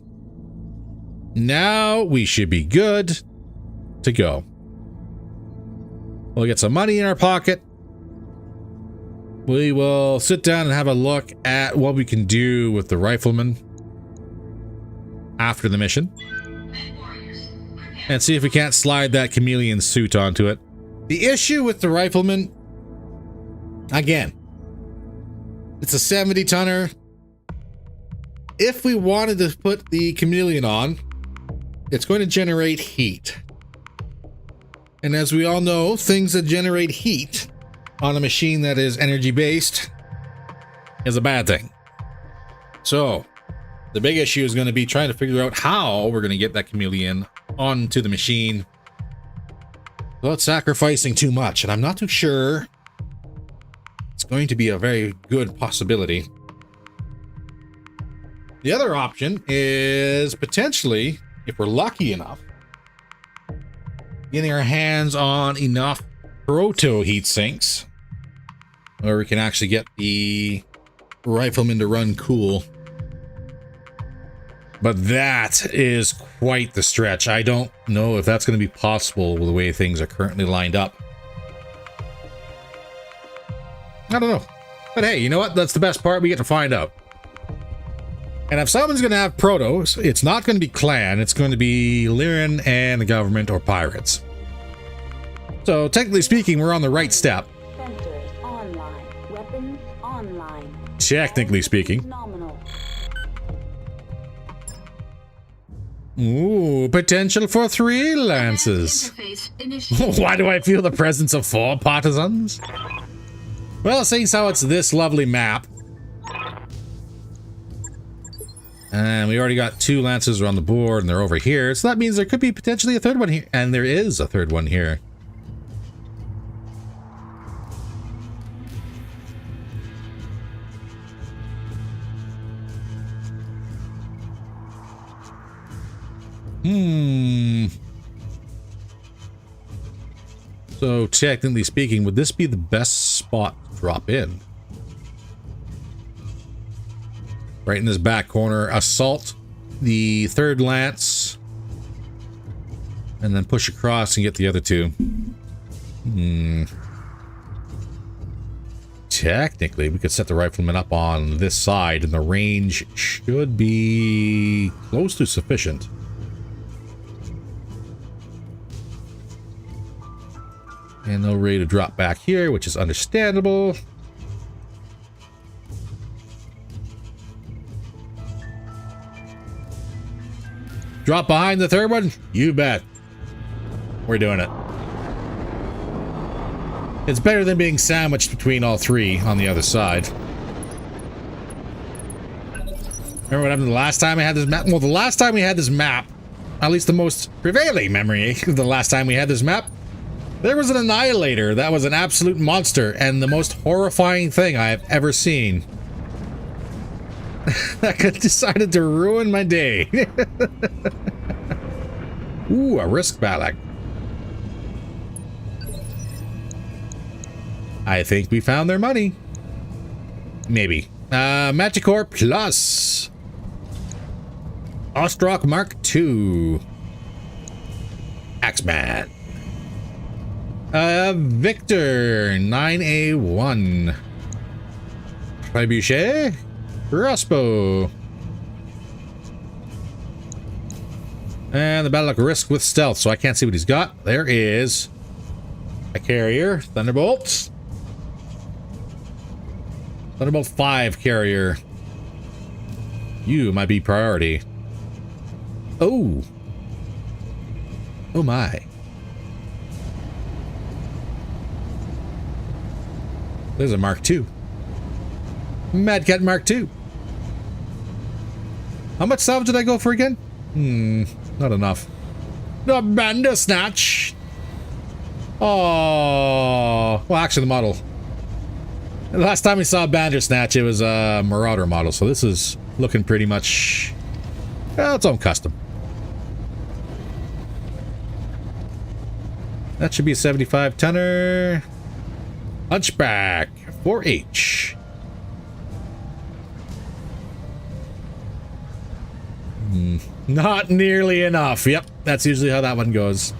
we should be good to go. We'll get some money in our pocket. We will sit down and have a look at what we can do with the rifleman after the mission. And see if we can't slide that chameleon suit onto it. The issue with the rifleman, again, it's a 70-tonner. If we wanted to put the chameleon on, it's going to generate heat. And as we all know, things that generate heat on a machine that is energy-based is a bad thing. So, the big issue is going to be trying to figure out how we're going to get that chameleon onto the machine without sacrificing too much. And I'm not too sure it's going to be a very good possibility. The other option is potentially, if we're lucky enough, getting our hands on enough proto heat sinks where we can actually get the rifleman to run cool. But that is quite the stretch. I don't know if that's going to be possible with the way things are currently lined up. I don't know. But hey, you know what? That's the best part. We get to find out. And if someone's going to have protos, it's not going to be clan. It's going to be Lyran and the government or pirates. So technically speaking, we're on the right step. Sensors online. Weapons online. Technically speaking. Nominal. Ooh, potential for 3 lances. Why do I feel the presence of 4 partisans? Well, seeing how it's this lovely map. And we already got 2 lances on the board and they're over here. So that means there could be potentially a 3rd one here. And there is a 3rd one here. So technically speaking, would this be the best spot to drop in? Right in this back corner, assault the 3rd lance, and then push across and get the other 2. Technically, we could set the rifleman up on this side, and the range should be close to sufficient. And no ready to drop back here, which is understandable. Drop behind the 3rd one? You bet. We're doing it. It's better than being sandwiched between all 3 on the other side. Remember what happened the last time I had this map? Well, the last time we had this map, at least the most prevailing memory of the last time we had this map, there was an annihilator that was an absolute monster and the most horrifying thing I have ever seen. That decided to ruin my day. Ooh, a risk ballak. I think we found their money. Maybe. Magicorp Plus. Ostrock Mark II. Axeman. Victor 9A1. Trebuchet. Crossbow. And the Battle Risk with stealth, so I can't see what he's got. There is a carrier. Thunderbolt. Thunderbolt 5 carrier. You might be priority. Oh. Oh my. There's a Mark II. Mad Cat Mark II. How much salvage did I go for again? Not enough. The Bandersnatch. Oh. Well, actually, the model. The last time we saw Bandersnatch, it was a Marauder model, so this is looking pretty much, well, its own custom. That should be a 75-tonner. Hunchback 4H. Not nearly enough. Yep, that's usually how that one goes.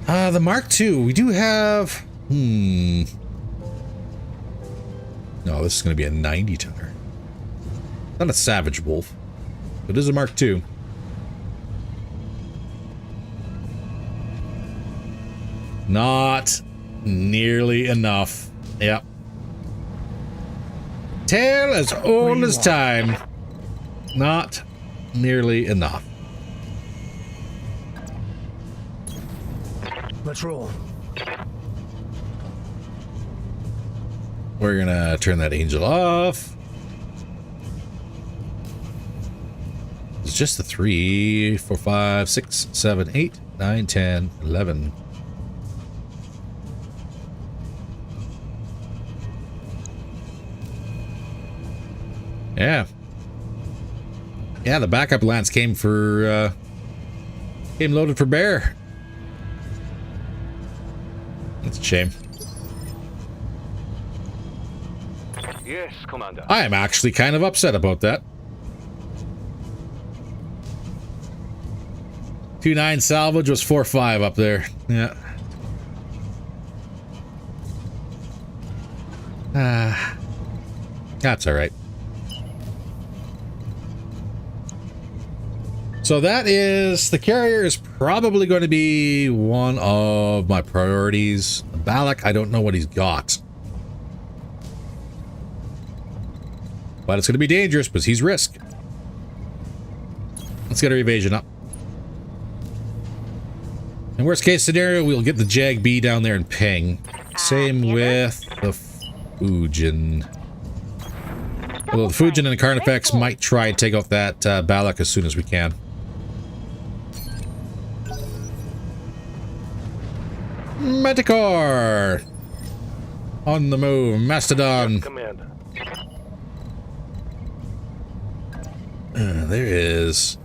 The Mark II, we do have... No, this is going to be a 90-tonner. Not a Savage Wolf. It is a Mark II. Not nearly enough. Yep. Tale as old as time. Not nearly enough. Let's roll. We're gonna turn that angel off. It's just the 3, 4, 5, 6, 7, 8, 9, 10, 11. Yeah. Yeah, the backup lance came for, came loaded for bear. That's a shame. Yes, Commander. I am actually kind of upset about that. 2.9 salvage was 4.5 up there. Yeah. That's all right. So that is, the carrier is probably going to be one of my priorities. Balak, I don't know what he's got. But it's going to be dangerous because he's risk. Let's get our evasion up. In worst case scenario, we'll get the Jag B down there and ping. Same with the Fujin. Well, the Fujin and the Carnifex might try and take off that Balak as soon as we can. Manticore! On the move, Mastodon. Command. There is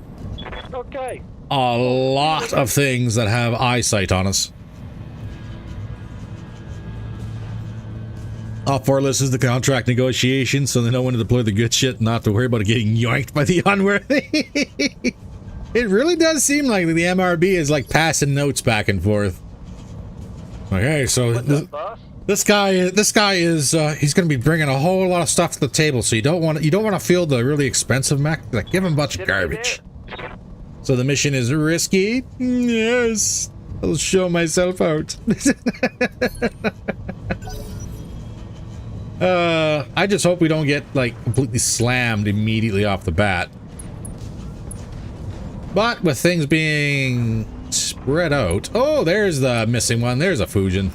Okay. a lot of things that have eyesight on us. Off our list is the contract negotiation, so they know when to deploy the good shit, not to worry about getting yoinked by the unworthy. It really does seem like the MRB is like passing notes back and forth. Okay, so this guy is he's going to be bringing a whole lot of stuff to the table, so you don't want to feel the really expensive Mech. Like, give him a bunch of garbage. So the mission is risky. Yes, I'll show myself out. I just hope we don't get like completely slammed immediately off the bat. But with things being spread out, oh, there's the missing one. There's a Fujin.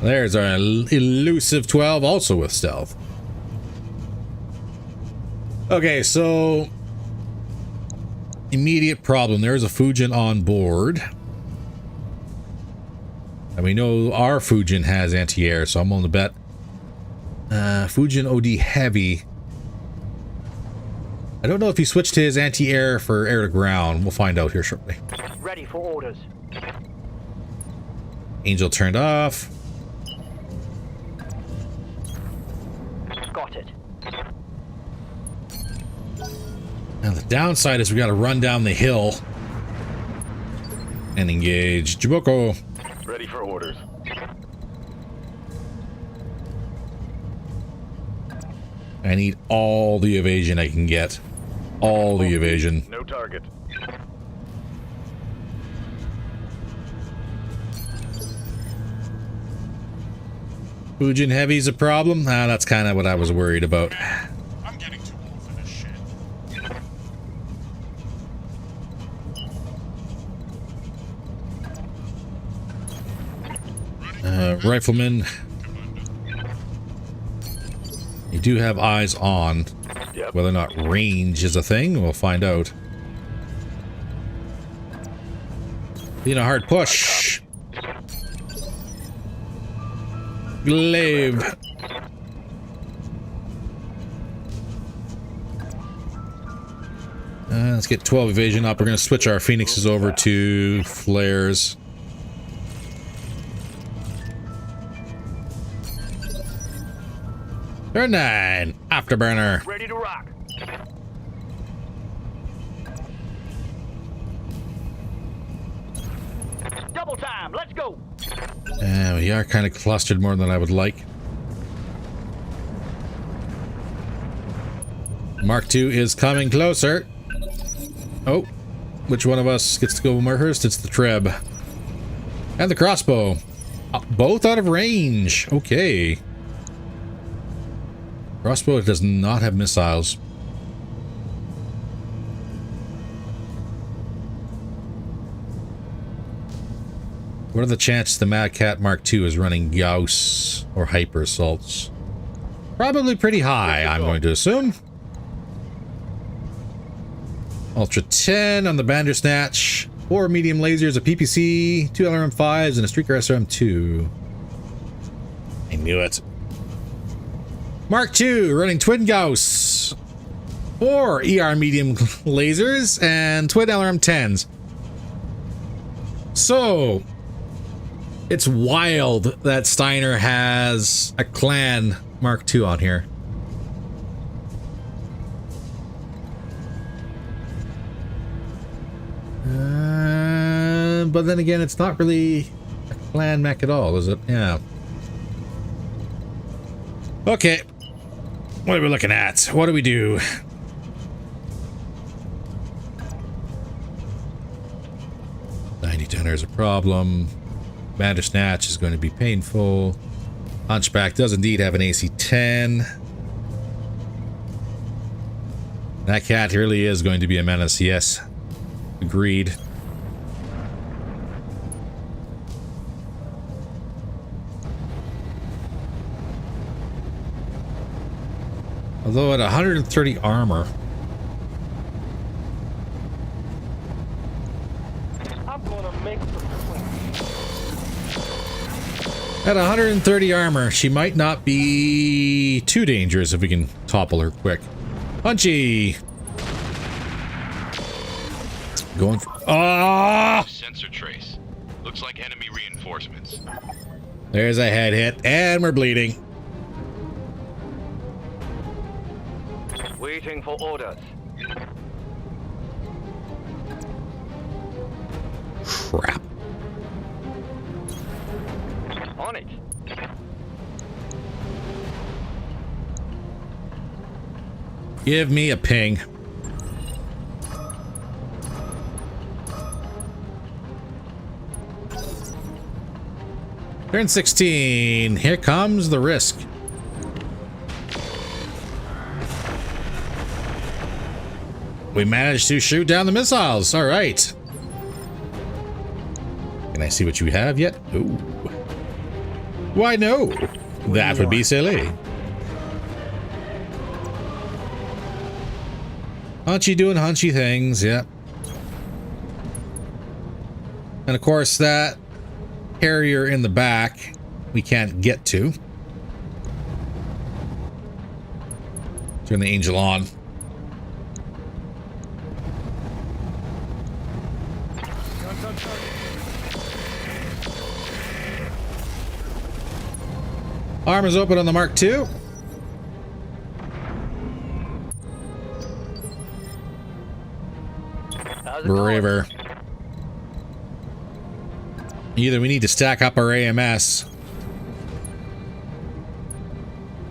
There's our elusive 12, also with stealth. Okay, so immediate problem. There's a Fujin on board. And we know our Fujin has anti-air, so I'm willing to bet Fujin OD heavy. I don't know if he switched his anti-air for air to ground. We'll find out here shortly. Ready for orders. Angel turned off. Got it. Now the downside is we got to run down the hill and engage Jiboko. Ready for orders. I need all the evasion I can get. All the evasion. No target. Fujin heavy's a problem? Ah, that's kind of what I was worried about. I'm getting too old for this shit. Rifleman. You do have eyes on. Yep. Whether or not range is a thing, we'll find out. Being a hard push. Glaive. Let's get 12 evasion up. We're going to switch our Phoenixes over to flares. Turn 9. Afterburner. Ready to rock. Double time. Let's go. We are kind of clustered more than I would like. Mark II is coming closer. Oh, which one of us gets to go first? It's the Treb. And the crossbow. Both out of range. Okay. Crossbow does not have missiles. What are the chances the Mad Cat Mark II is running Gauss or Hyper Assaults? Probably pretty high, I'm going to assume. Ultra 10 on the Bandersnatch. 4 medium lasers, a PPC, 2 LRM-5s, and a Streaker SRM-2. I knew it. Mark II running Twin Gauss. 4 ER medium lasers and Twin LRM-10s. So, it's wild that Steiner has a clan Mark II on here. But then again, it's not really a clan mech at all, is it? Yeah. Okay. What are we looking at? What do we do? 90-10 is a problem. Bandersnatch is going to be painful. Hunchback does indeed have an AC 10. That cat really is going to be a menace, yes. Agreed. Although at 130 armor... I'm gonna make some At 130 armor, she might not be too dangerous if we can topple her quick. Punchy! Going for... Ah! Sensor trace. Looks like enemy reinforcements. There's a head hit, and we're bleeding. Waiting for orders. Crap. On it. Give me a ping. Turn 16. Here comes the risk. We managed to shoot down the missiles. All right. Can I see what you have yet? Ooh. Why no? That would be silly. Hunchy doing hunchy things, yep. And of course that carrier in the back we can't get to. Turn the Angel on. Armor's open on the Mark II. Braver. Either we need to stack up our AMS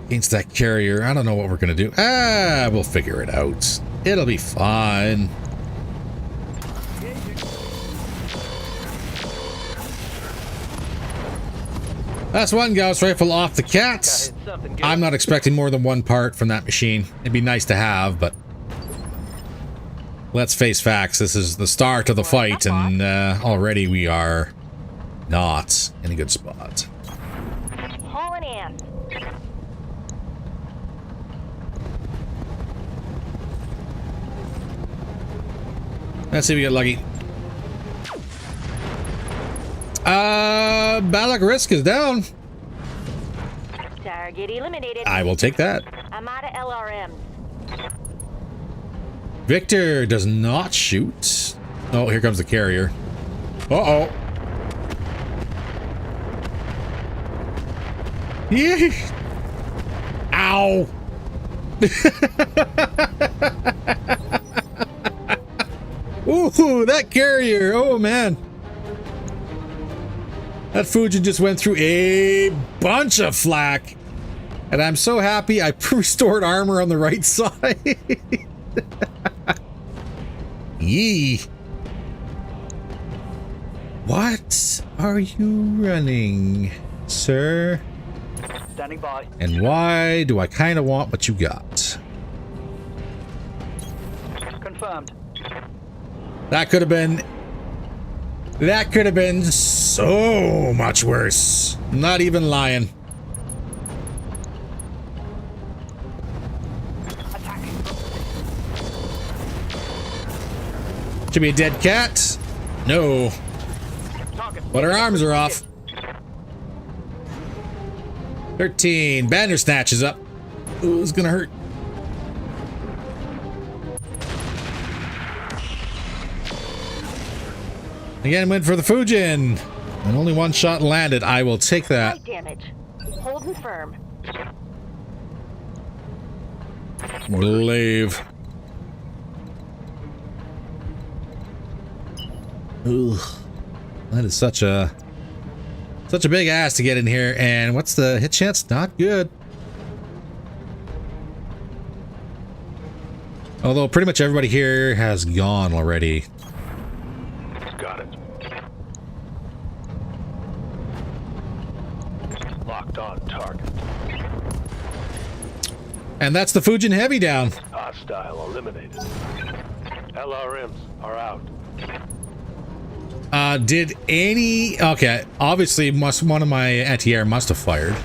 against that carrier. I don't know what we're gonna do. Ah, we'll figure it out. It'll be fine. That's one Gauss rifle off the cats. I'm not expecting more than one part from that machine. It'd be nice to have, but let's face facts. This is the start of the fight, and already we are not in a good spot. Hauling in. Let's see if we get lucky. Balak Risk is down. Target eliminated. I will take that. I'm out of LRMs. Victor does not shoot. Oh, here comes the carrier. Uh-oh. Yeah. Ow. Ooh, that carrier. Oh, man. That Fujin just went through a bunch of flak. And I'm so happy I restored armor on the right side. Yee. What are you running, sir? Standing by. And why do I kind of want what you got? Confirmed. That could have been so much worse. Not even lying. Should be a dead cat. No. But her arms are off. 13. Bandersnatch is up. Ooh, it's gonna hurt. Again, went for the Fujin. And only one shot landed. I will take that. Light damage. Holding firm. Believe. Ugh. That is such a big ass to get in here. And what's the hit chance? Not good. Although pretty much everybody here has gone already. Got it. Locked on target. And that's the Fujin Heavy down. Hostile eliminated. LRMs are out. Did any... Okay, obviously one of my anti-air must have fired.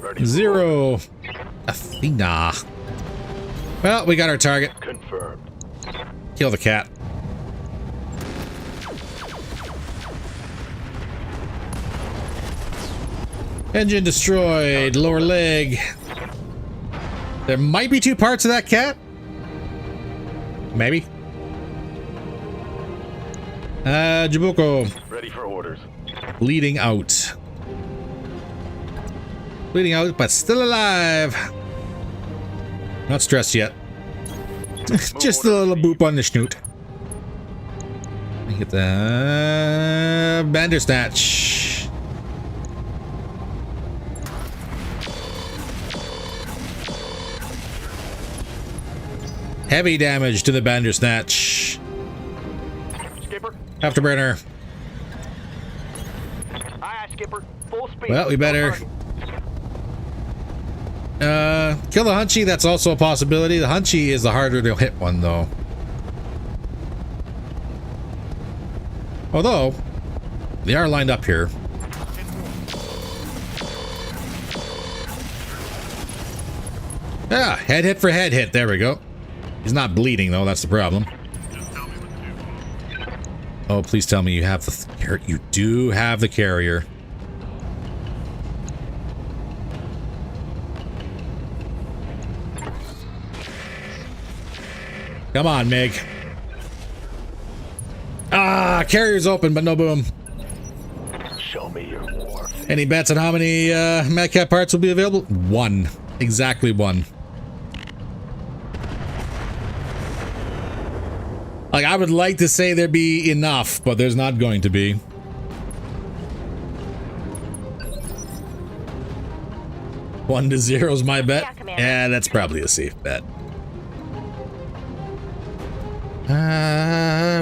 Ready. Zero. Athena. Well, we got our target. Confirmed. Kill the cat. Engine destroyed. Lower leg. There might be 2 parts of that cat. Maybe. Jabuko. Ready for orders. Bleeding out. Bleeding out, but still alive. Not stressed yet. Just a little boop on the snoot. Let me get the Bandersnatch. Heavy damage to the Bandersnatch. Skipper. Afterburner. Aye, Skipper. Full speed. Well, we better kill the Hunchy. That's also a possibility. The Hunchy is the harder to hit one, though. Although, they are lined up here. Yeah, head hit for head hit. There we go. He's not bleeding, though. That's the problem. Oh, please tell me you have the... You do have the carrier. Come on, Meg. Ah, carrier's open, but no boom. Show me your war. Any bets on how many Madcat parts will be available? 1. Exactly 1. Like, I would like to say there'd be enough, but there's not going to be. One to 0 is my bet. Yeah, that's probably a safe bet.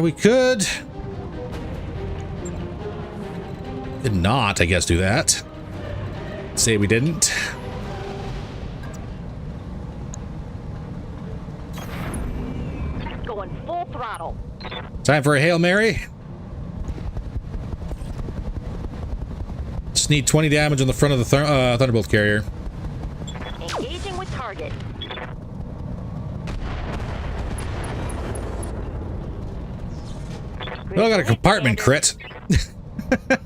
We could not, I guess, do that. Say we didn't. Going full throttle. Time for a Hail Mary. Just need 20 damage on the front of the Thunderbolt carrier. Engaging with target. Well, I got a compartment crit. I'm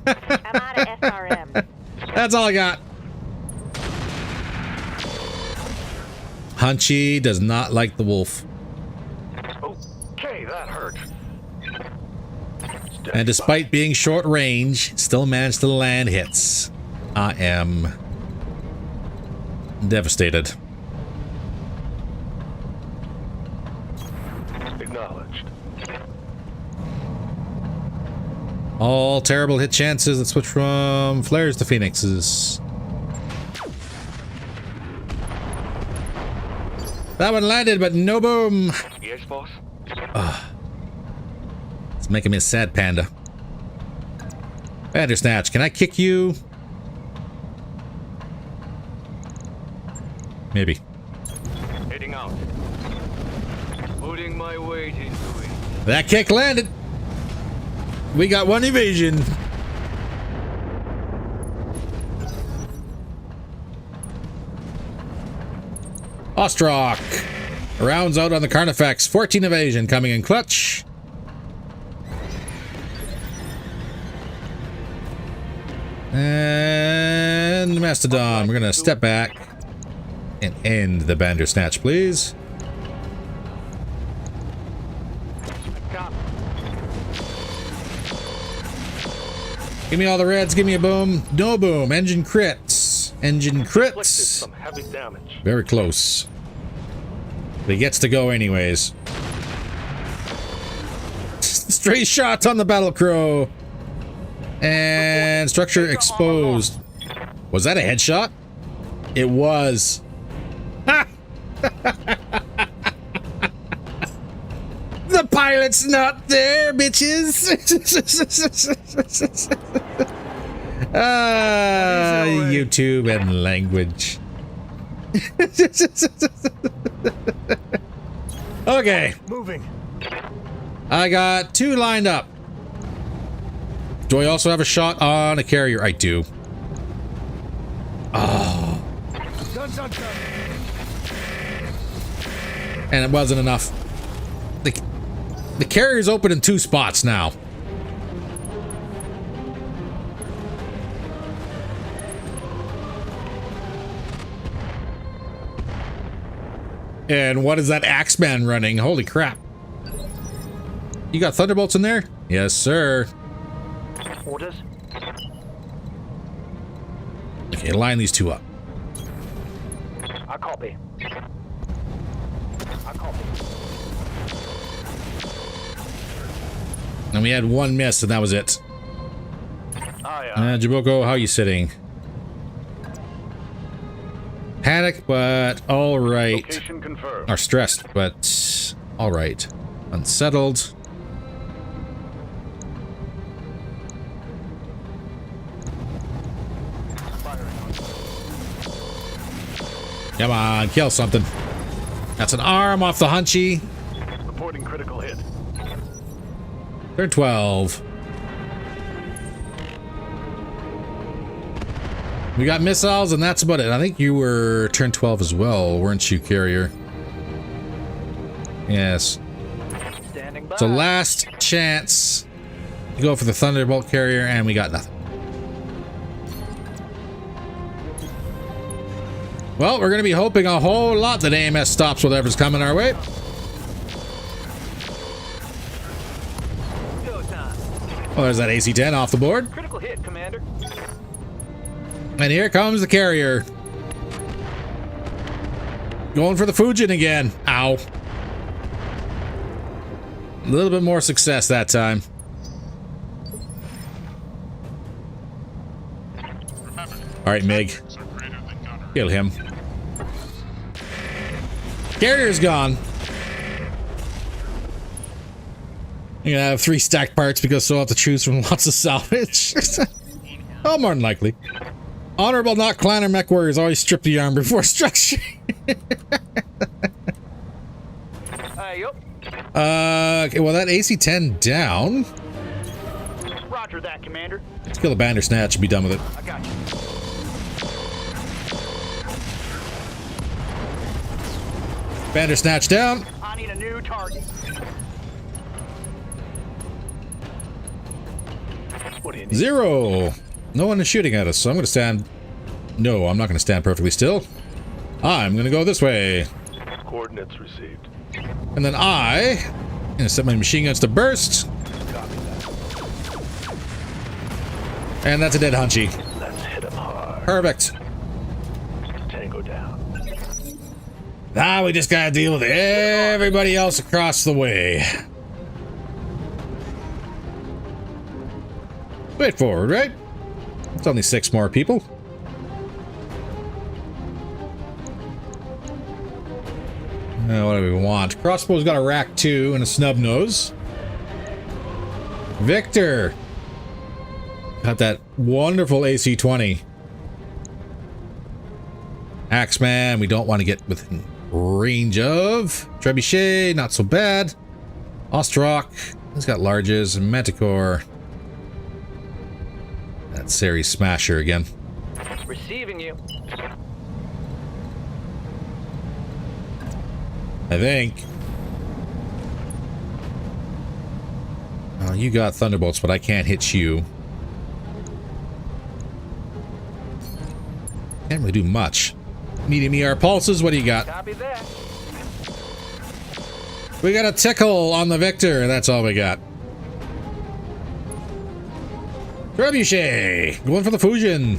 out of SRM. That's all I got. Hunchy does not like the wolf. Okay, that hurt. And despite being short range, still managed to land hits. I am devastated. Acknowledged. All terrible hit chances that switch from flares to phoenixes. That one landed, but no boom. Yes, boss. It's making me a sad panda. Bandersnatch, can I kick you? Maybe. Heading out. Putting my weight into it. That kick landed. We got 1 evasion. Ostrock rounds out on the Carnifex. 14 evasion coming in clutch. And Mastodon. We're going to step back and end the Bandersnatch, please. Give me all the reds. Give me a boom. No boom. Engine crits. Engine crits. Some heavy damage. Very close. But he gets to go anyways. Stray shots on the Battle Crow. And structure exposed. Was that a headshot? It was. The pilot's not there, bitches. YouTube and language. Okay. Moving. I got 2 lined up. Do I also have a shot on a carrier? I do. Oh. Guns on target. And it wasn't enough. The carrier's open in 2 spots now. And what is that Axeman running? Holy crap. You got Thunderbolts in there? Yes, sir. Orders. Okay, line these 2 up. I copy. I copy. And we had 1 miss, and that was it. Aye, Jaboko, how are you sitting? Panic, but all right. Location confirmed. Or stressed, but all right. Unsettled. Come on, kill something. That's an arm off the Hunchy. Reporting critical hit. Turn 12. We got missiles, and that's about it. I think you were turn 12 as well, weren't you, carrier? Yes. Standing by. So last chance to go for the Thunderbolt carrier, and we got nothing. Well, we're going to be hoping a whole lot that AMS stops whatever's coming our way. Go time. Well, there's that AC-10 off the board. Critical hit, Commander. And here comes the carrier. Going for the Fujin again. Ow. A little bit more success that time. All right, Meg. Kill him. Carrier's gone. You're gonna have 3 stacked parts because so I'll have to choose from lots of salvage. Oh, more than likely. Honorable not clan or mech warriors always strip the arm before structure. Yup. Okay, well that AC-10 down. Roger that, Commander. Let's kill the Bandersnatch and be done with it. I got you. Bandersnatch down. I need a new target. What do you need? 0. No one is shooting at us, so I'm going to stand... No, I'm not going to stand perfectly still. I'm going to go this way. Coordinates received. And then I'm going to set my machine guns to burst. Copy that. And that's a dead Hunchy. Let's hit him hard. Perfect. Tango down. Now we just got to deal with everybody else across the way. Straightforward, right? It's only 6 more people. What do we want? Crossbow's got a rack 2 and a snub nose. Victor got that wonderful AC-20. Axeman, we don't want to get within range of. Trebuchet, not so bad. Ostrock, he's got larges. Manticore. That series smasher again. Receiving you. I think. Oh, you got Thunderbolts, but I can't hit you. Can't really do much. Medium ER pulses, what do you got? Copy that. We got a tickle on the Victor, that's all we got. Trebuchet, going for the Fujin.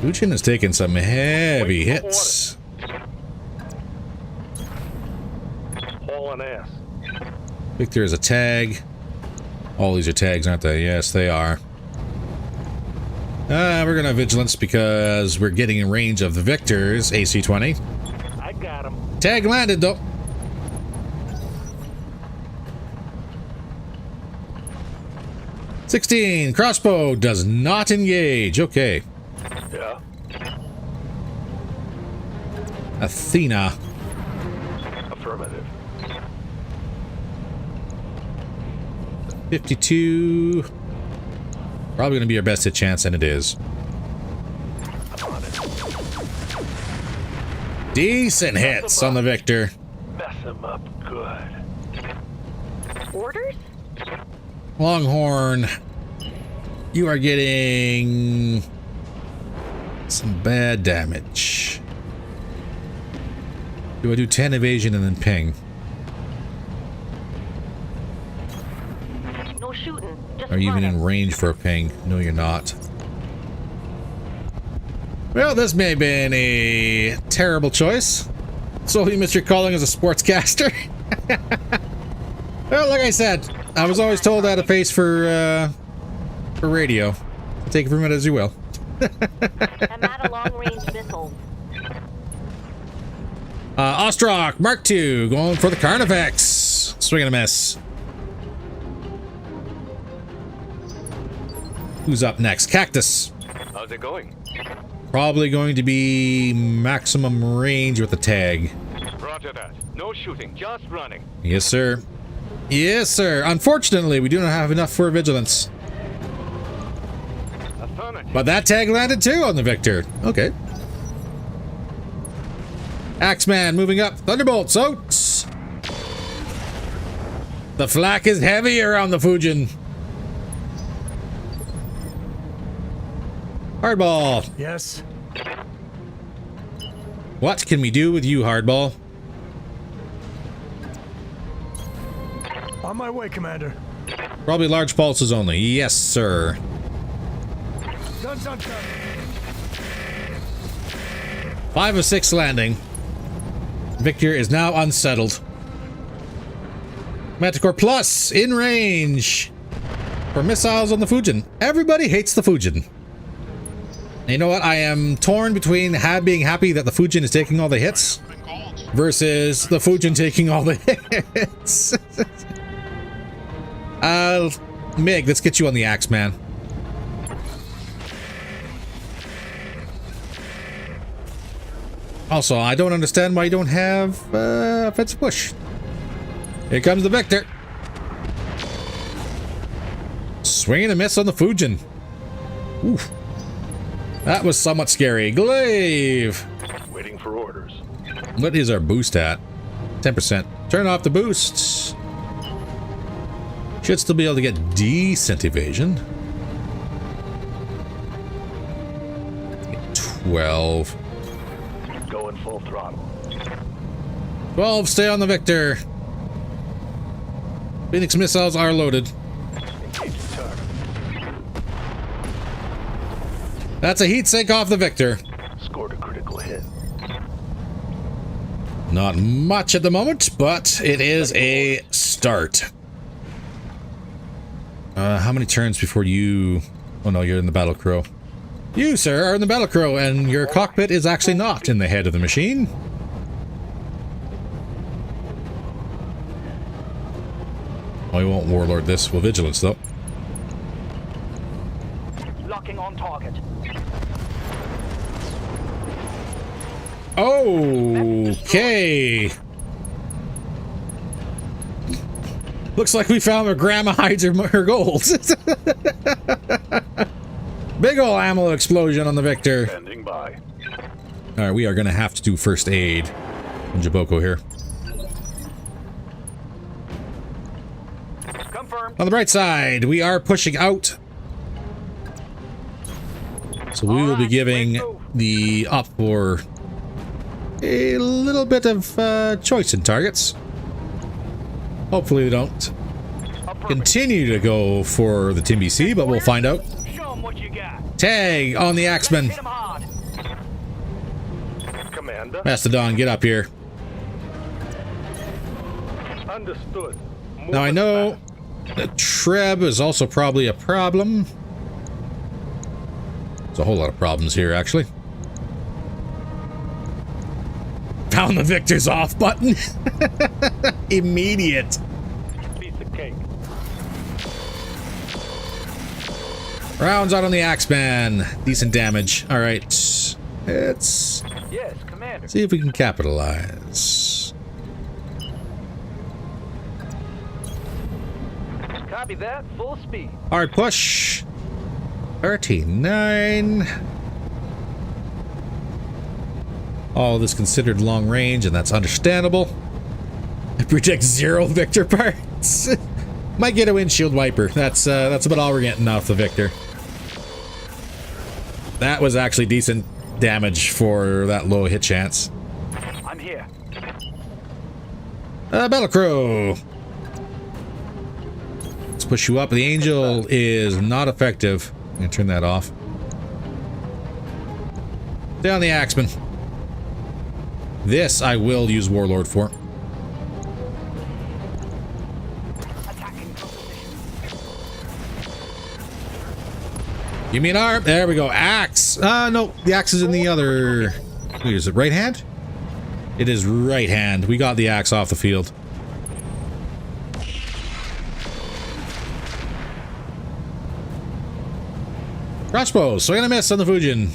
Fujin has taken some heavy hits. Haul an ass. Victor is a tag. All these are tags, aren't they? Yes, they are. We're gonna vigilance because we're getting in range of the Victor's AC-20. I got him. Tag landed though. $16. Crossbow does not engage. Okay. Yeah. Athena. Affirmative. 52. Probably gonna be our best hit chance, and it is. I'm on it. Decent hits on the Victor. Mess him up good. Orders? Longhorn, you are getting some bad damage. Do I do 10 evasion and then ping? No shooting. Just Are you even running. in range for a ping? No, you're not. Well, this may have been a terrible choice. Solely Mr. Calling as a sportscaster. Well, like I said, I was always told I had a face for radio. Take it from it as you will. I'm out of long-range missiles. Ostrock, Mark II, going for the Carnifex. Swing and a miss. Who's up next? Cactus. How's it going? Probably going to be maximum range with the tag. Roger that. No shooting, just running. Yes, sir. Yes, sir. Unfortunately, we do not have enough for vigilance. Affirmative. But that tag landed too on the Victor. Okay. Axeman moving up. Thunderbolts out. The flak is heavy around the Fujin. Hardball. Yes. What can we do with you, Hardball? On my way, Commander. Probably large pulses only. Yes, sir. Guns on target. 5 of 6 landing. Victor is now unsettled. Manticore Plus in range for missiles on the Fujin. Everybody hates the Fujin. And you know what? I am torn between being happy that the Fujin is taking all the hits versus the Fujin taking all the hits. Meg, let's get you on the axe, man. Also, I don't understand why you don't have offensive push. Here comes the Victor. Swing and a miss on the Fujin. Oof. That was somewhat scary. Glaive. Waiting for orders. What is our boost at? 10%. Turn off the boosts. Should still be able to get decent evasion. 12. Going full throttle. 12, stay on the Victor. Phoenix missiles are loaded. Engaging target. That's a heat sink off the Victor. Scored a critical hit. Not much at the moment, but it is a start. How many turns before you... Oh no, you're in the battle crow. You, sir, are in the battle crow, and your cockpit is actually not in the head of the machine. Oh, we won't warlord this. We'll vigilance, though. Locking on target. Okay. Looks like we found where Grandma hides her gold. Big ol' ammo explosion on the Victor. Standing by. Alright, we are going to have to do first aid on Jaboko here. Confirmed. On the bright side, we are pushing out. So we will be giving the op for a little bit of choice in targets. Hopefully they don't continue to go for the TBC, but we'll find out. Show 'em what you got. Tag on the Axeman. Hit 'em hard. Commander. Mastodon, get up here. Understood. Now I know fast. the Treb is also probably a problem. There's a whole lot of problems here, actually. Found the Victor's off button. Immediate. Piece of cake. Rounds out on the Axeman. Decent damage. All right. Let's Yes, Commander. see if we can capitalize. Copy that. Full speed. Hard push. 39. All this considered long range, and that's understandable. It projects 0 Victor parts. Might get a windshield wiper. That's about all we're getting off the Victor. That was actually decent damage for that low hit chance. I'm here. Battle Crow. Let's push you up. The Angel is not effective. I'm gonna turn that off. Down the Axeman. This I will use Warlord for. You mean arm? There we go. Axe. No, the axe is in the other. Wait, is it right hand? It is right hand. We got the axe off the field. Crossbows. So I'm gonna miss on the Fujin,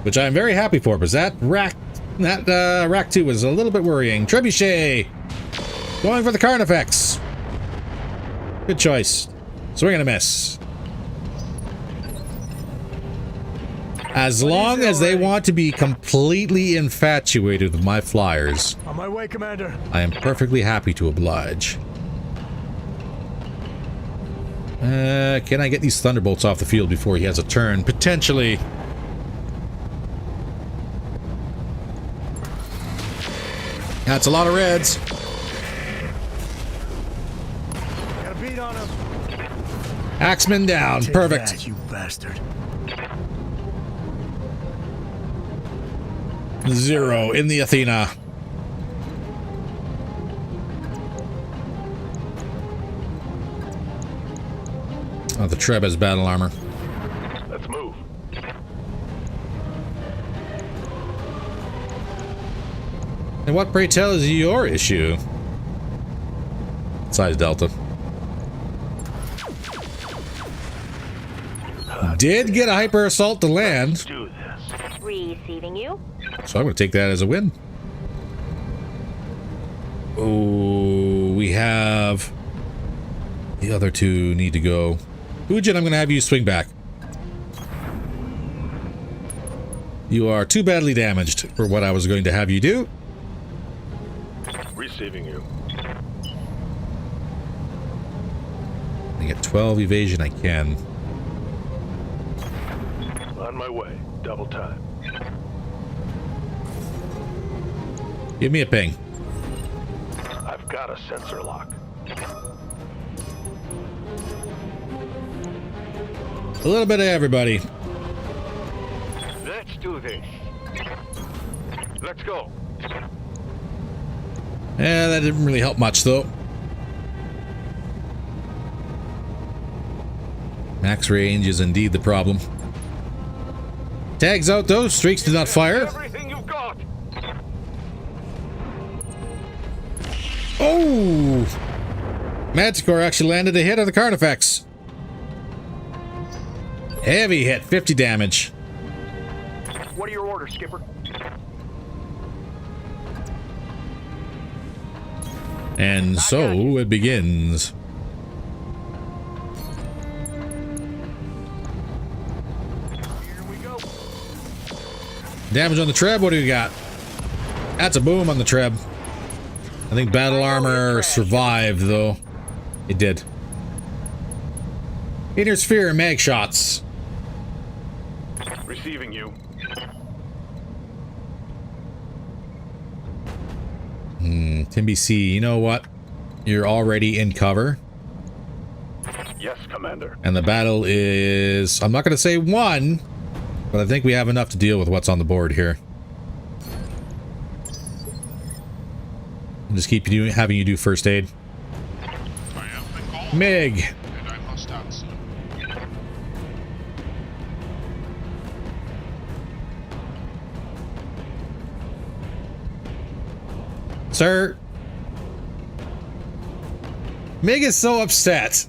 which I'm very happy for, because that rack 2 was a little bit worrying. Trebuchet going for the Carnifex. Good choice. So we're gonna miss. As long as they want to be completely infatuated with my flyers, On my way, Commander. I am perfectly happy to oblige. Can I get these Thunderbolts off the field before he has a turn? Potentially. That's a lot of reds. Got a beat on him. Axeman down. Take Perfect. that, you bastard. 0 in the Athena. Oh, the Treb has battle armor. Let's move. And what, pray tell, is your issue? Size Delta. Did get a hyper assault to land, Do this. Receiving you. so I'm going to take that as a win. Oh, we have the other two need to go. Fujin, I'm going to have you swing back. You are too badly damaged for what I was going to have you do. Receiving you. I get 12 evasion, I can. On my way. Double time. Give me a ping. I've got a sensor lock. A little bit of everybody. Let's do this. Let's go. Eh, that didn't really help much, though. Max range is indeed the problem. Tags out, though. Streaks did not fire. Everything you've got. Oh! Manticore actually landed a hit on the Carnifex. Heavy hit, 50 damage. What are your orders, Skipper? And so it begins. Here we go. Damage on the Treb, what do you got? That's a boom on the Treb. I think battle armor survived, though. It did. Inner sphere and mag shots. Receiving you. Timby C, you know what? You're already in cover. Yes, Commander. And the battle is... I'm not going to say won, but I think we have enough to deal with what's on the board here. I'll just keep having you do first aid. I have been called, Meg. and I must answer. Sir. Meg is so upset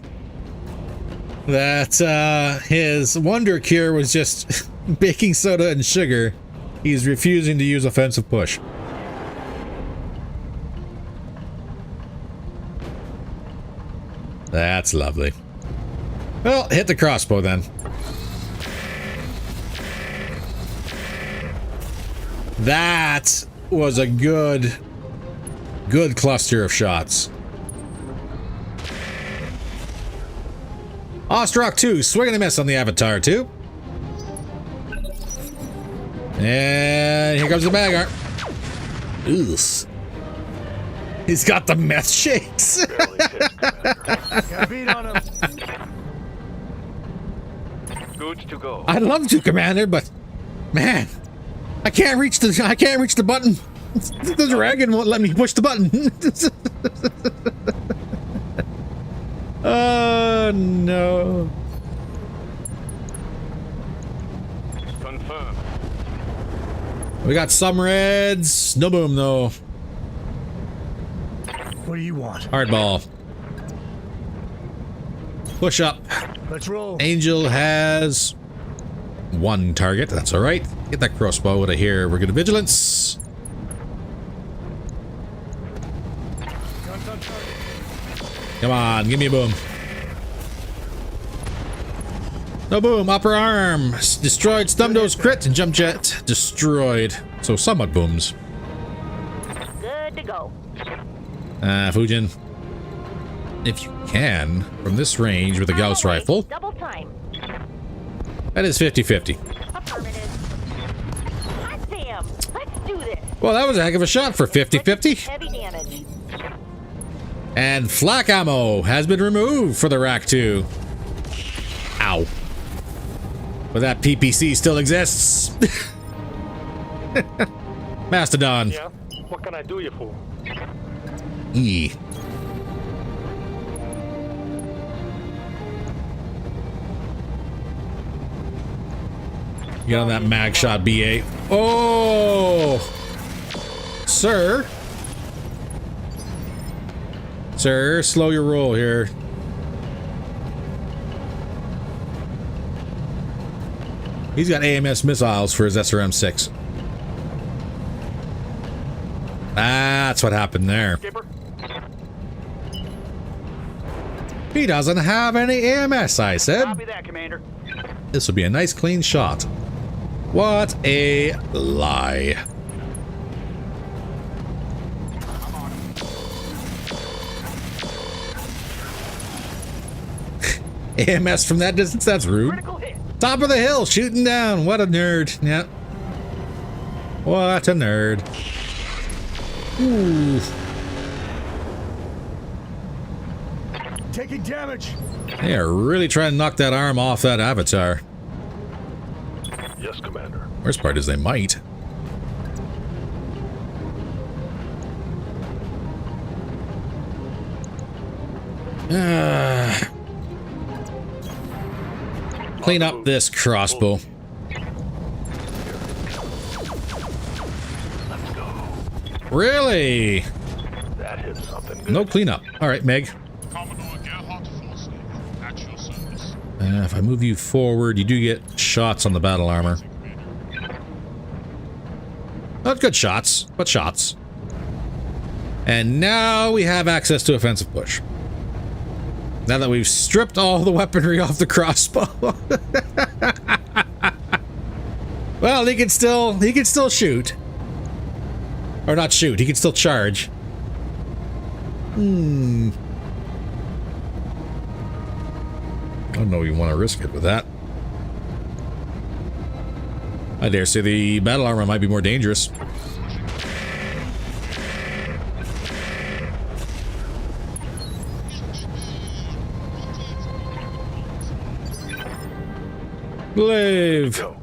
that his Wonder Cure was just baking soda and sugar. He's refusing to use offensive push. That's lovely. Well, hit the crossbow then. That was a good cluster of shots. Ostrock 2, swing and a miss on the Avatar 2. And here comes the bag art. Ugh. He's got the meth shakes. Got beat on him. Good to go. I'd love to, Commander, but man, I can't reach the button. The dragon won't let me push the button. Oh no. Confirm. We got some reds. No boom though. What do you want? Hardball. Push up. Let's roll. Angel has one target. That's all right. Get that crossbow out of here. We're good at vigilance. Come on, give me a boom. No boom. Upper arm destroyed. Stumdo's crit and jump jet destroyed. So somewhat booms. Good to go. Fujin, if you can, from this range with a Gauss rifle, Double time. that is 50-50. Affirmative. Hot damn. Let's do this. Well, that was a heck of a shot for 50-50. Heavy damage. And flak ammo has been removed for the Rack 2. Ow. But that PPC still exists. Mastodon. Yeah? What can I do you for? E. Get on that mag shot, BA. Oh! Sir. Sir, slow your roll here. He's got AMS missiles for his SRM-6. That's what happened there. Skipper? He doesn't have any AMS, I said. Copy that, Commander. This will be a nice clean shot. What a lie. AMS from that distance? That's rude. Critical hit. Top of the hill, shooting down. What a nerd. Yep. What a nerd. Ooh. Taking damage. They are really trying to knock that arm off that Avatar. Yes, Commander. Worst part is they might. Clean up this crossbow. Let's go. Really? That hit something good. No cleanup. All right, Meg. Commodore Gerhardt Forsley, at your service. If I move you forward, you do get shots on the battle armor. Not good shots, but shots. And now we have access to offensive push. Now that we've stripped all the weaponry off the crossbow. Well, he can still shoot. Or not shoot, he can still charge. I don't know if you want to risk it with that. I dare say the battle armor might be more dangerous. Glaive. Go.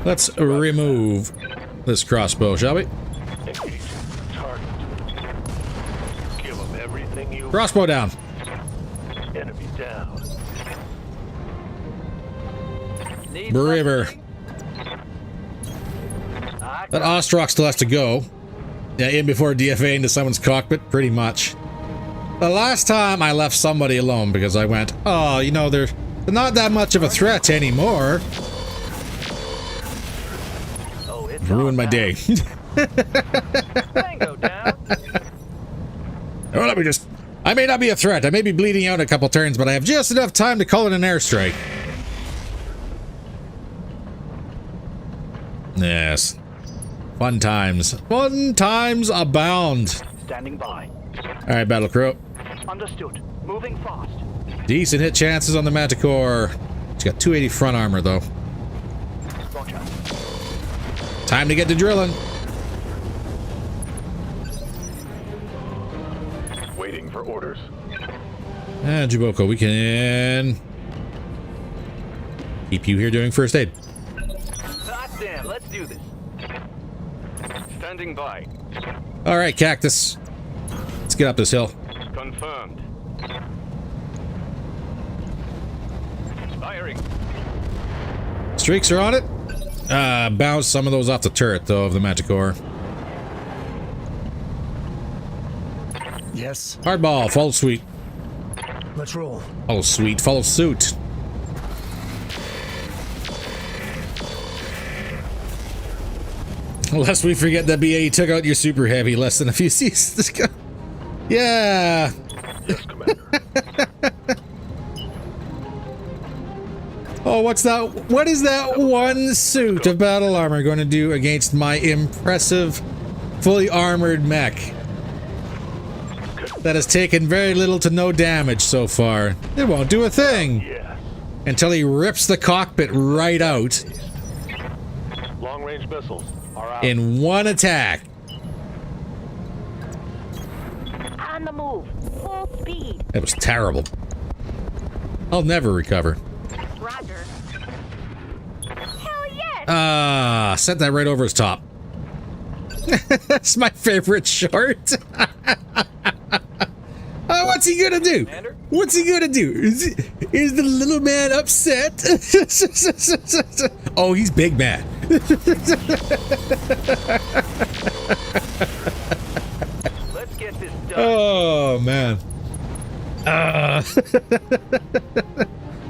Let's remove this crossbow, shall we? Engage target. Give them everything you Crossbow down. enemy down. Braver. That Ostrock still has to go. Yeah, in before DFA into someone's cockpit, pretty much. The last time I left somebody alone because I went, oh, you know, they're not that much of a threat anymore. Ruined my day. Well, let me just... I may not be a threat. I may be bleeding out a couple turns, but I have just enough time to call in an airstrike. Yes. Fun times. Fun times abound. Standing by. Alright, Battle Crow. Understood. Moving fast. Decent hit chances on the Manticore. It's got 280 front armor, though. Roger. Time to get to drilling. Waiting for orders. And Juboko, we can keep you here doing first aid. Goddamn, let's do this. Standing by. All right, Cactus. Let's get up this hill. Confirmed. Firing. Streaks are on it. Bounce some of those off the turret, though, of the Manticore. Yes. Hardball, follow suite. Let's roll. Follow suite, follow suit. Lest we forget that BA took out your super heavy less than a few seasons ago. Yeah. Yes, Commander. Oh, what's that? What is that one suit of battle armor going to do against my impressive, fully armored mech that has taken very little to no damage so far? It won't do a thing until he rips the cockpit right out Long-range missiles are out. in one attack. On the move. Full speed. That was terrible. I'll never recover. Roger. Hell yes! Set that right over his top. That's my favorite short. What's he gonna do? What's he gonna do? Is the little man upset? Oh, he's big man. Let's get this done. Oh, man.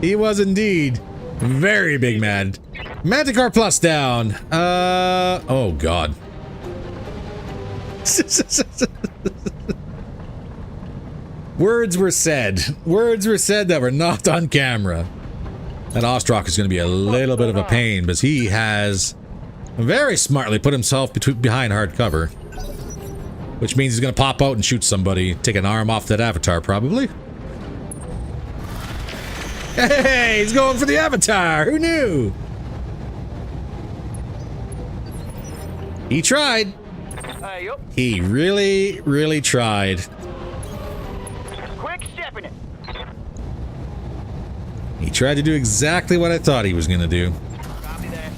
He was indeed very big mad. Manticore plus down. Oh, God. Words were said. Words were said that were not on camera. That Ostrock is going to be a little bit of a pain, because he has very smartly put himself behind hard cover. Which means he's going to pop out and shoot somebody, take an arm off that avatar, probably. Hey, he's going for the avatar. Who knew? He tried. He really, really tried. Quick stepping it. He tried to do exactly what I thought he was going to do. Copy that.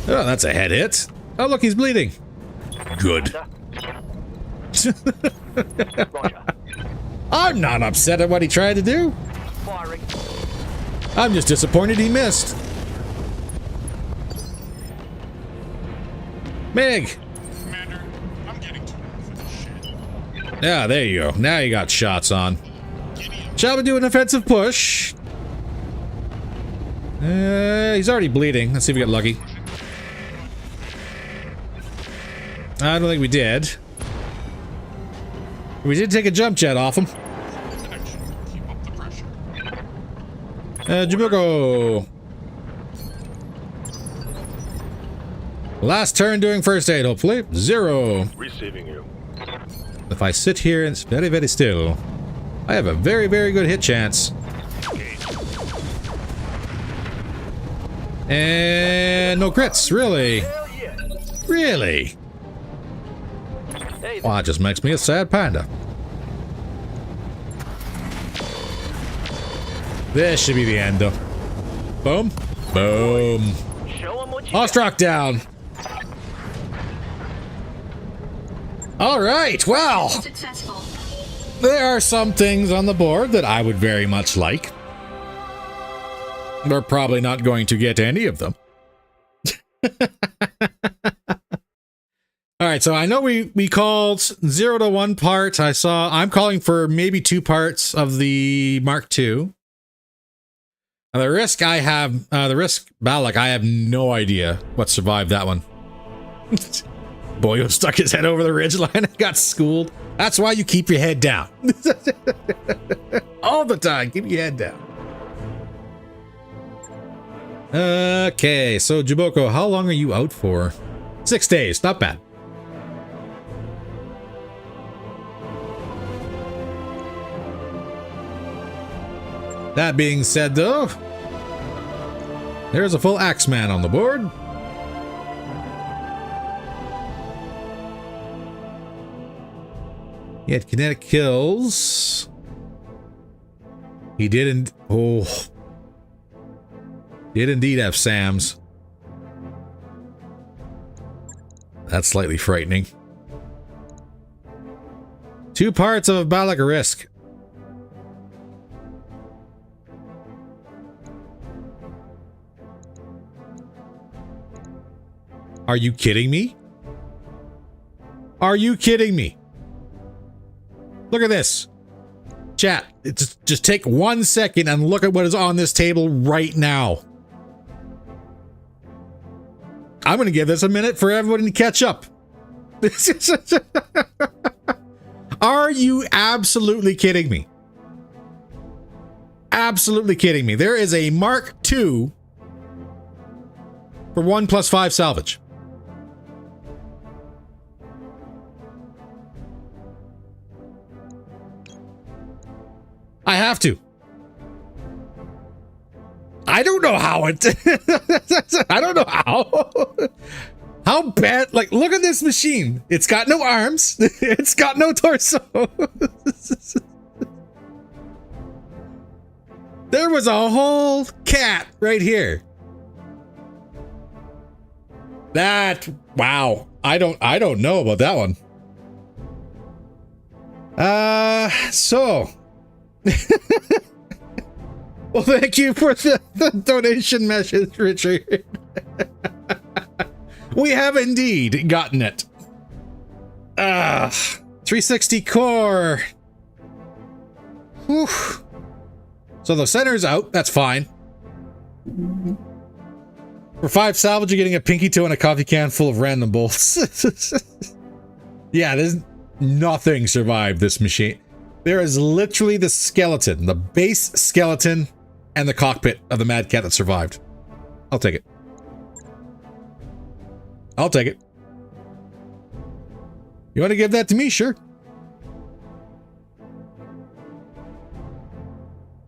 Oh, that's a head hit. Oh, look, he's bleeding. Good. Roger. I'm not upset at what he tried to do. Firing. I'm just disappointed he missed. Mig. Commander, I'm getting too old for this shit. Yeah, there you go. Now you got shots on. Shall we do an offensive push? He's already bleeding. Let's see if we get lucky. I don't think we did. We did take a jump jet off him. Keep up the pressure. Jabuko. Last turn doing first aid, hopefully. 0. Receiving you. If I sit here and it's very, very still, I have a very, very good hit chance. And no crits, really? Really? Well, that just makes me a sad panda. This should be the end, though. Boom. Boom. Ostrock down. All right, well, there are some things on the board that I would very much like. We're probably not going to get any of them. All right, so I know we called 0 to 1 part. I'm calling for maybe 2 parts of the Mark II. The risk BattleTech, I have no idea what survived that one. Boyo stuck his head over the ridgeline and got schooled. That's why you keep your head down. All the time, keep your head down. Okay, so Jaboko, how long are you out for? 6 days, not bad. That being said, though, there's a full Axeman on the board. He had kinetic kills. He didn't. Oh. Did indeed have SAMs. That's slightly frightening. 2 parts of BattleTech risk. Are you kidding me? Are you kidding me? Look at this. Chat, just take 1 second and look at what is on this table right now. I'm going to give this a minute for everyone to catch up. Are you absolutely kidding me? Absolutely kidding me. There is a Mark II for 1+5 salvage. I have to. I don't know how it. I don't know how. How bad? Like, look at this machine. It's got no arms. It's got no torso. There was a whole cat right here. That, wow. I don't know about that one. So. Well, thank you for the donation message, Richard. We have indeed gotten it. 360 core. Whew. So the center's out. That's fine. For 5 salvage, you're getting a pinky toe and a coffee can full of random bolts. Yeah, there's nothing survived this machine. There is literally the skeleton, the base skeleton, and the cockpit of the Mad Cat that survived. I'll take it. I'll take it. You want to give that to me? Sure.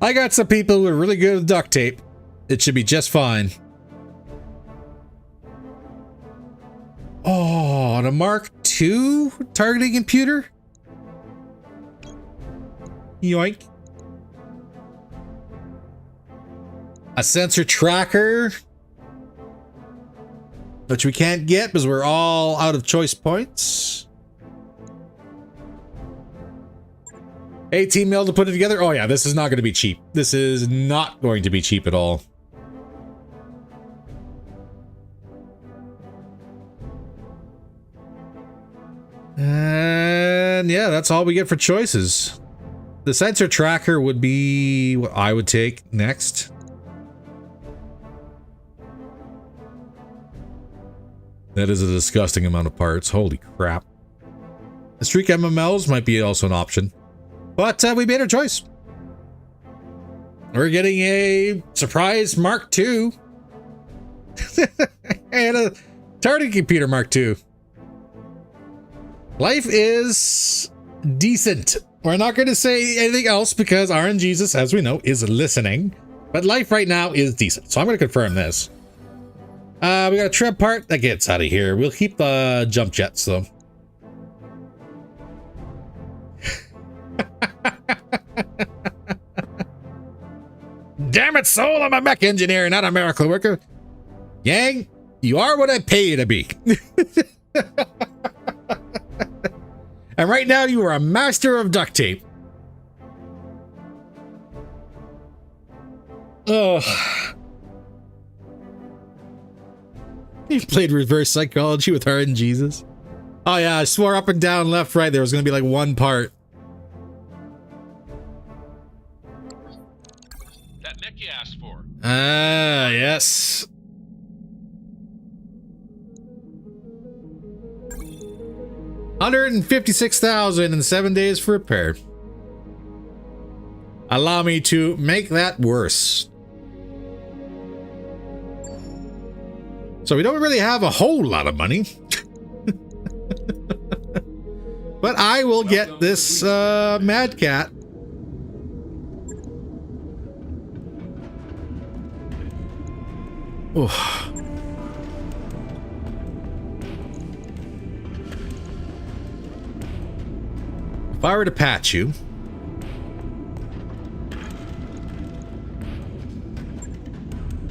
I got some people who are really good with duct tape. It should be just fine. Oh, and a Mark II targeting computer? Yoink. A sensor tracker, which we can't get because we're all out of choice points. 18 mil to put it together. Oh yeah, this is not going to be cheap. This is not going to be cheap at all. And yeah, that's all we get for choices. The sensor tracker would be what I would take next. That is a disgusting amount of parts. Holy crap. The streak MMLs might be also an option. But we made our choice. We're getting a surprise Mark II. And a targeting computer Mark II. Life is decent. We're not going to say anything else because RNGesus, as we know, is listening. But life right now is decent. So I'm going to confirm this. We got a tread part that gets out of here. We'll keep the jump jets though. Damn it, Soul! I'm a mech engineer, not a miracle worker. Yang, you are what I pay you to be. And right now, you are a master of duct tape. You played reverse psychology with Hard and Jesus. Oh yeah, I swore up and down, left, right. There was gonna be like one part. That mech you asked for. Ah, yes. $156,000 in 7 days for repair. Allow me to make that worse. So we don't really have a whole lot of money. But I will get this Mad Cat. Oh. If I were to patch you,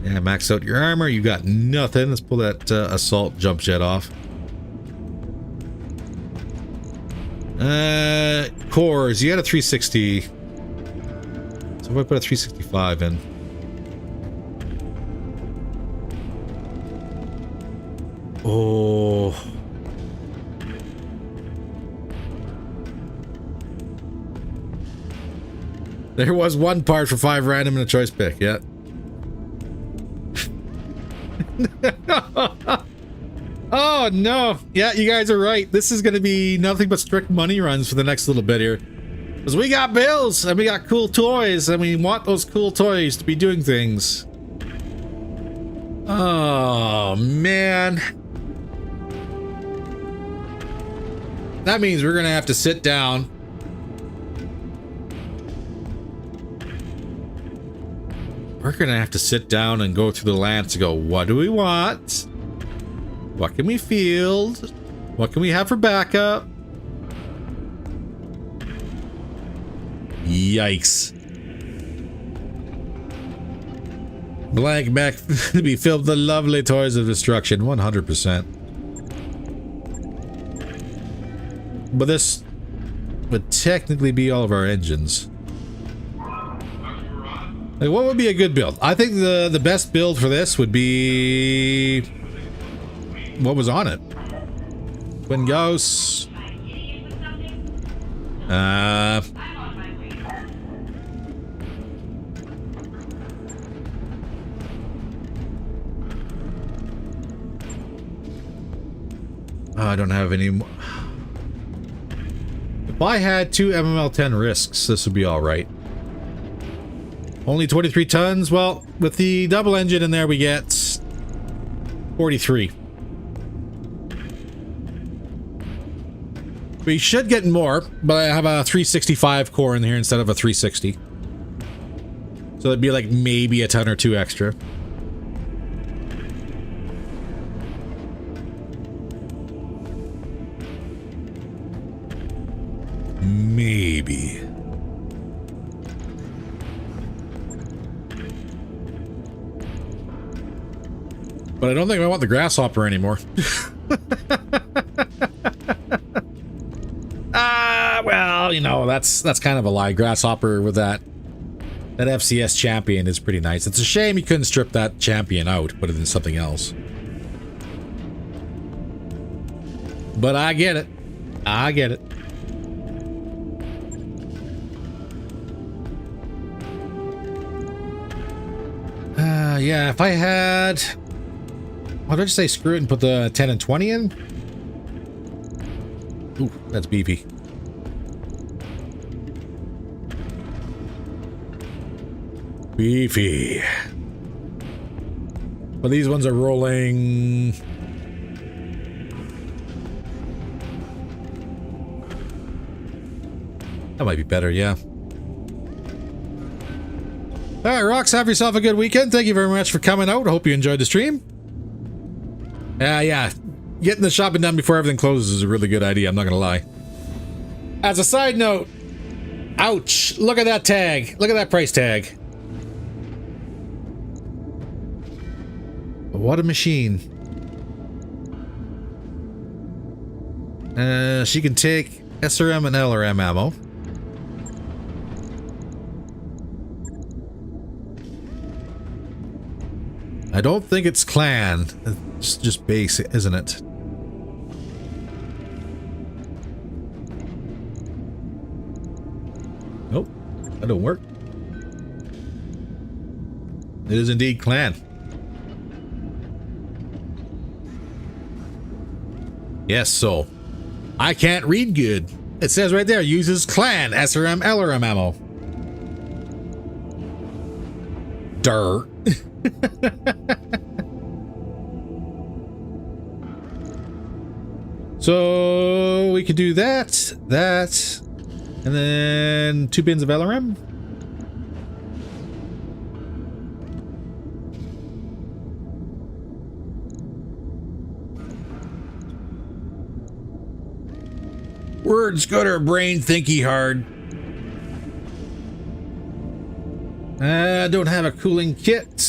yeah, max out your armor. You got nothing. Let's pull that assault jump jet off. Cores. You had a 360. So if I put a 365 in. Oh. There was one part for 5 random and a choice pick, yeah. Oh no. Yeah, you guys are right. This is going to be nothing but strict money runs for the next little bit here. Because we got bills and we got cool toys and we want those cool toys to be doing things. Oh man. That means we're going to have to sit down. We're going to have to sit down and go through the lands and go, what do we want? What can we field? What can we have for backup? Yikes. Blank Mech to be filled with the lovely toys of destruction. 100%. But this would technically be all of our engines. Like, what would be a good build? I think the best build for this would be... what was on it? Twin Ghosts. I don't have any more. If I had 2 MML-10 risks, this would be all right. Only 23 tons. Well, with the double engine in there, we get 43. We should get more, but I have a 365 core in here instead of a 360. So that'd be like maybe a ton or 2 extra. Maybe. But I don't think I want the grasshopper anymore. Well, you know, that's kind of a lie. Grasshopper with that FCS champion is pretty nice. It's a shame you couldn't strip that champion out, put it in something else. But I get it. I get it. Yeah, if I had... Why did I just say screw it and put the 10 and 20 in? Ooh, that's beefy. Beefy. But these ones are rolling... That might be better, yeah. Alright, Rocks, have yourself a good weekend. Thank you very much for coming out. I hope you enjoyed the stream. Yeah. Getting the shopping done before everything closes is a really good idea, I'm not gonna lie. As a side note, ouch, look at that tag. Look at that price tag. What a machine. She can take SRM and LRM ammo. I don't think it's clan. It's just base, isn't it? Nope, that don't work. It is indeed clan. Yes, so I can't read good. It says right there, uses clan SRM LRM ammo. Durr. So we could do that, and then 2 bins of LRM. Words go to her brain thinky hard. I don't have a cooling kit.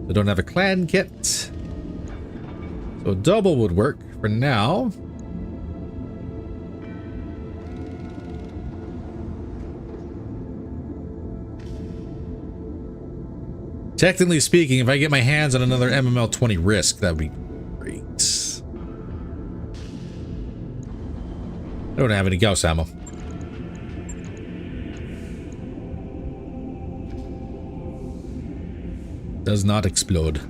I don't have a clan kit. So double would work for now. Technically speaking, if I get my hands on another MML 20 Risk, that would be great. I don't have any Gauss ammo. Does not explode.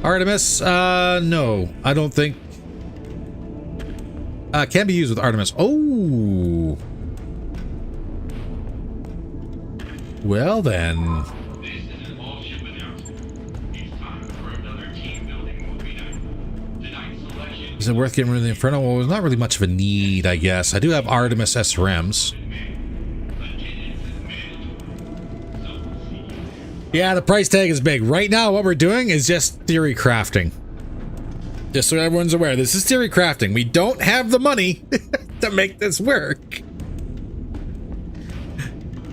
Artemis, no, I don't think. Can be used with Artemis. Oh. Well then. Is it worth getting rid of the Inferno? Well, there's not really much of a need, I guess. I do have Artemis SRMs. Yeah, the price tag is big. Right now, what we're doing is just theory crafting. Just so everyone's aware, this is theory crafting. We don't have the money to make this work.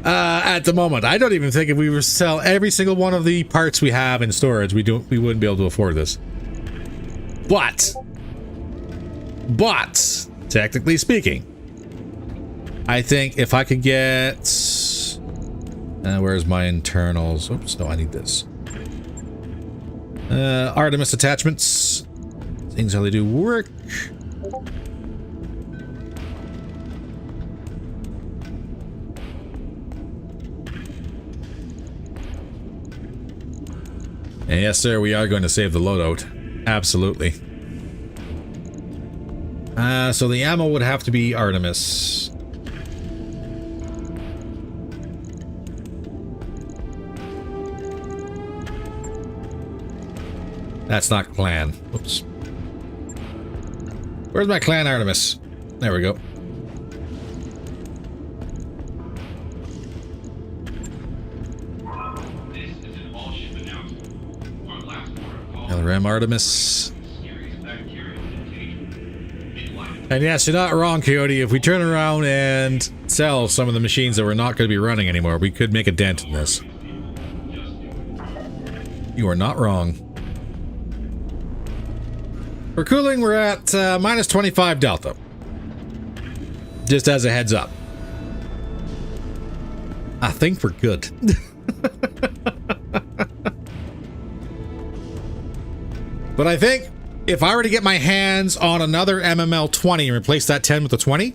At the moment, I don't even think if we were to sell every single one of the parts we have in storage, we wouldn't be able to afford this. But, technically speaking, I think if I could get, where's my internals? Oops, no, I need this. Artemis attachments, things how they do work. And yes, sir, we are going to save the loadout. Absolutely. So the ammo would have to be Artemis. That's not clan. Oops. Where's my clan Artemis? There we go. LRM Artemis. And yes, you're not wrong, Coyote. If we turn around and sell some of the machines that we're not going to be running anymore, we could make a dent in this. You are not wrong. For cooling, we're at minus 25 Delta. Just as a heads up. I think we're good. But I think if I were to get my hands on another MML 20 and replace that 10 with the 20,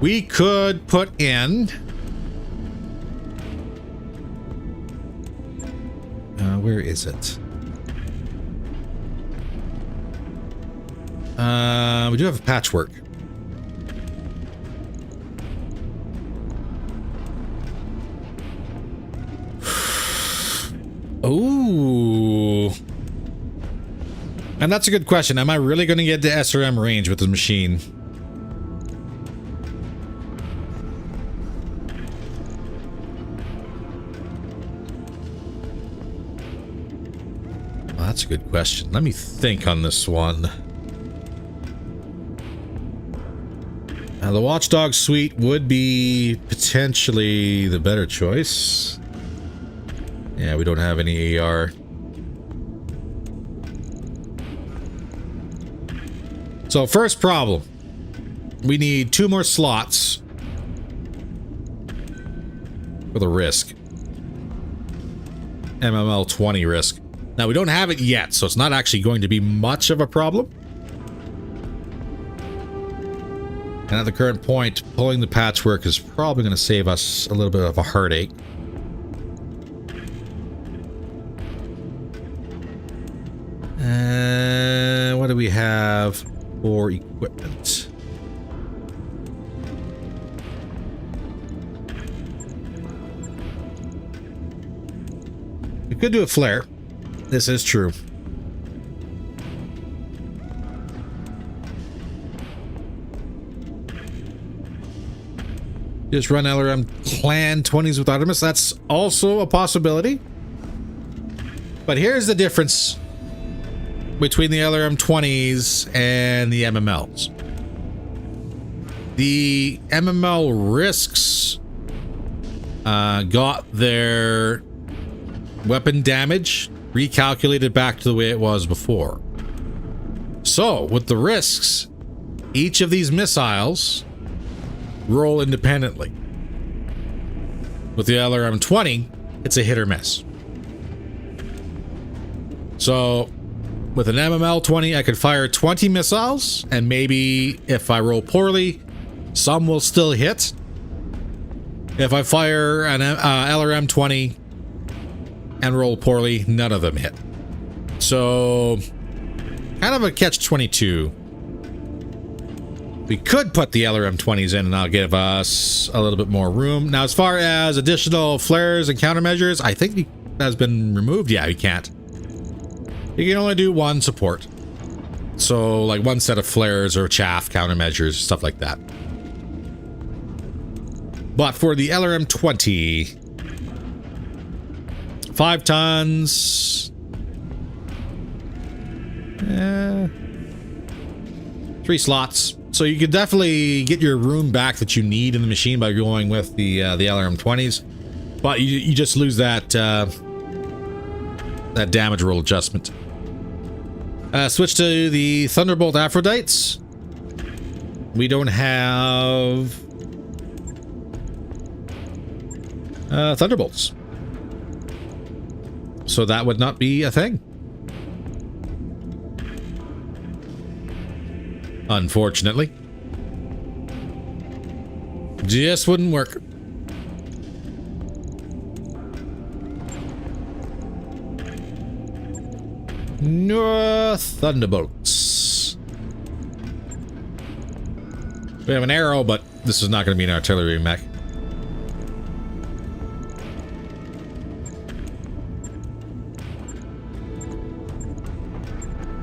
we could put in... where is it? We do have a patchwork. Ooh. And that's a good question. Am I really going to get the SRM range with the machine? Well, that's a good question. Let me think on this one. Now, the Watchdog Suite would be potentially the better choice. Yeah, we don't have any AR. So first problem, we need 2 more slots for the risk. MML 20 risk. Now we don't have it yet, so it's not actually going to be much of a problem. And at the current point, pulling the patchwork is probably going to save us a little bit of a heartache. What do we have for equipment? We could do a flare. This is true. Just run LRM Clan 20s with Artemis. That's also a possibility. But here's the difference between the LRM 20s and the MMLs. The MML risks got their weapon damage recalculated back to the way it was before. So with the risks, each of these missiles roll independently. With the LRM 20, it's a hit or miss. So with an MML 20, I could fire 20 missiles, and maybe if I roll poorly, some will still hit. If I fire an LRM 20 and roll poorly, none of them hit. So kind of a catch-22. We could put the LRM 20s in and that'll give us a little bit more room. Now, as far as additional flares and countermeasures, I think that's been removed. Yeah, you can't. You can only do 1 support. So, like 1 set of flares or chaff countermeasures, stuff like that. But for the LRM 20, 5 tons. 3 slots. So you could definitely get your room back that you need in the machine by going with the LRM 20s, but you just lose that that damage roll adjustment. Switch to the Thunderbolt Aphrodites. We don't have Thunderbolts, so that would not be a thing. Unfortunately. Just wouldn't work. No Thunderbolts. We have an arrow, but this is not going to be an artillery mech.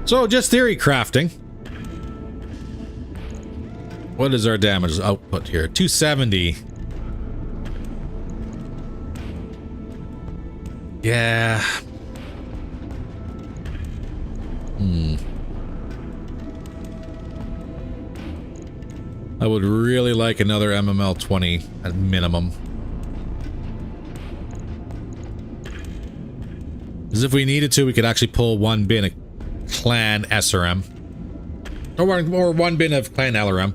So just theory crafting. What is our damage output here? 270. Yeah. I would really like another MML 20 at minimum. Because if we needed to, we could actually pull 1 bin of Clan SRM. Or 1 bin of Clan LRM.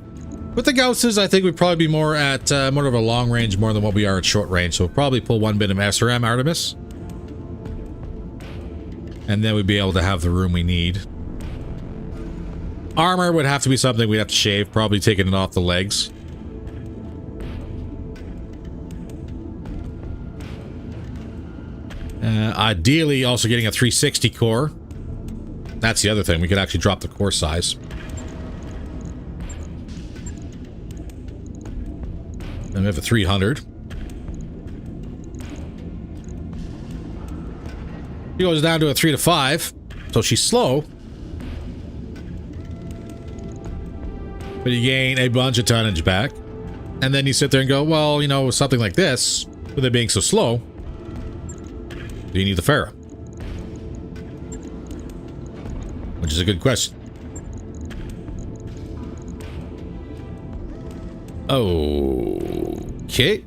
With the Gausses, I think we'd probably be more at more of a long range more than what we are at short range. So we'll probably pull 1 bin of SRM Artemis. And then we'd be able to have the room we need. Armor would have to be something we'd have to shave, probably taking it off the legs. Ideally, also getting a 360 core. That's the other thing. We could actually drop the core size. And we have a 300. She goes down to a 3 to 5, so she's slow. But you gain a bunch of tonnage back. And then you sit there and go, well, you know, something like this, with it being so slow, do you need the Pharaoh? Which is a good question. Okay.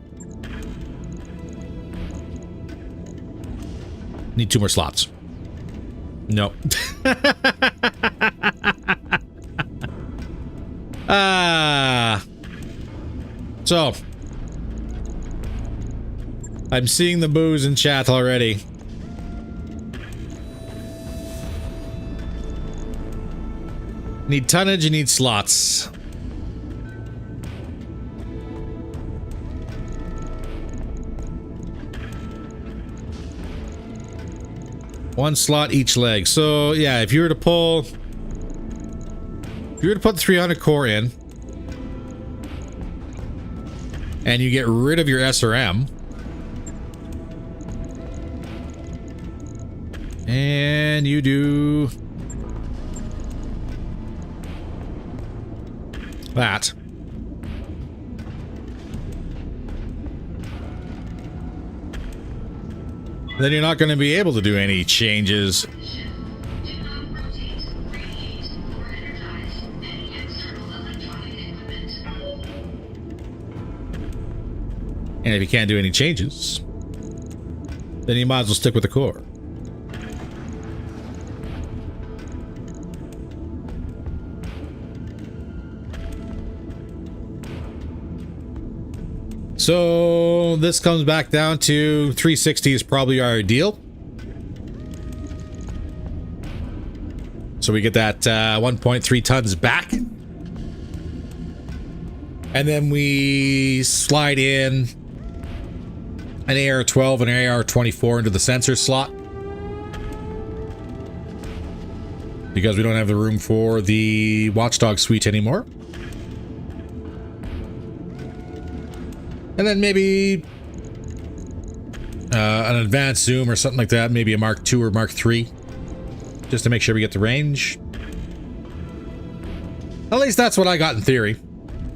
Need 2 more slots. No. So, I'm seeing the boos in chat already. Need tonnage, you need slots. One slot each leg. So yeah, if you were to put the 300 core in and you get rid of your SRM and you do that, then you're not going to be able to do any changes. And if you can't do any changes, then you might as well stick with the core. So this comes back down to 360 is probably our ideal. So we get that 1.3 tons back. And then we slide in an AR-12 and an AR-24 into the sensor slot. Because we don't have the room for the Watchdog suite anymore. And then maybe an advanced zoom or something like that. Maybe a Mark II or Mark III. Just to make sure we get the range. At least that's what I got in theory.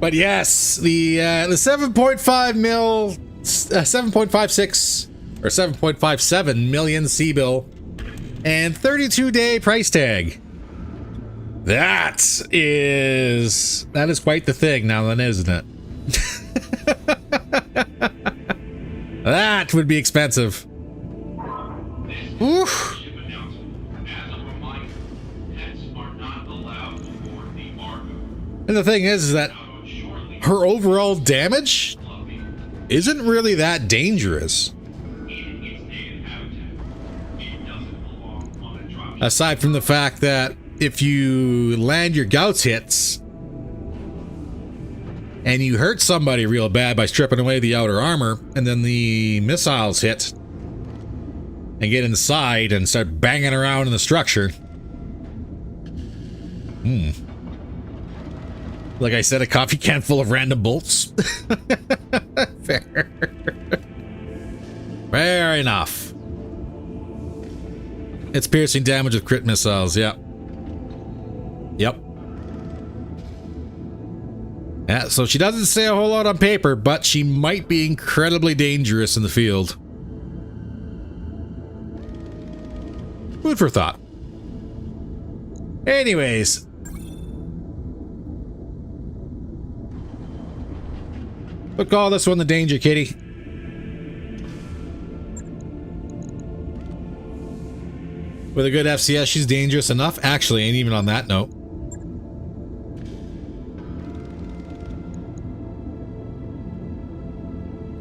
But yes, the 7.5 mil, 7.56 or 7.57 million C-bill and 32-day price tag. That is quite the thing now then, isn't it? That would be expensive. Oof. And the thing is that her overall damage isn't really that dangerous. Aside from the fact that if you land your Gauss hits and you hurt somebody real bad by stripping away the outer armor, and then the missiles hit and get inside and start banging around in the structure. Like I said, a coffee can full of random bolts. Fair. Fair enough. It's piercing damage with crit missiles, yep. Yep. Yeah, so she doesn't say a whole lot on paper, but she might be incredibly dangerous in the field. Food for thought. Anyways. We'll call this one the Danger Kitty. With a good FCS, she's dangerous enough. Actually, and even on that note.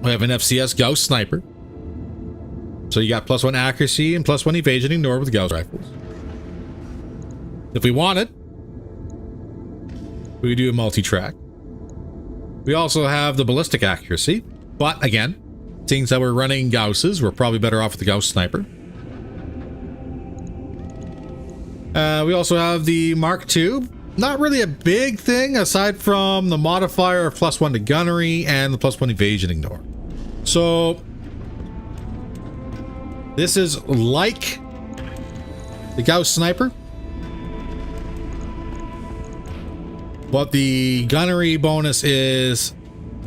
We have an FCS Gauss sniper. So you got +1 accuracy and +1 evasion ignore with Gauss rifles. If we wanted, we could do a multi-track. We also have the ballistic accuracy, but again, seeing as how we're running Gausses, we're probably better off with the Gauss sniper. We also have the Mark II. Not really a big thing aside from the modifier of +1 to gunnery and the +1 evasion ignore. So this is like the Gauss sniper, but the gunnery bonus is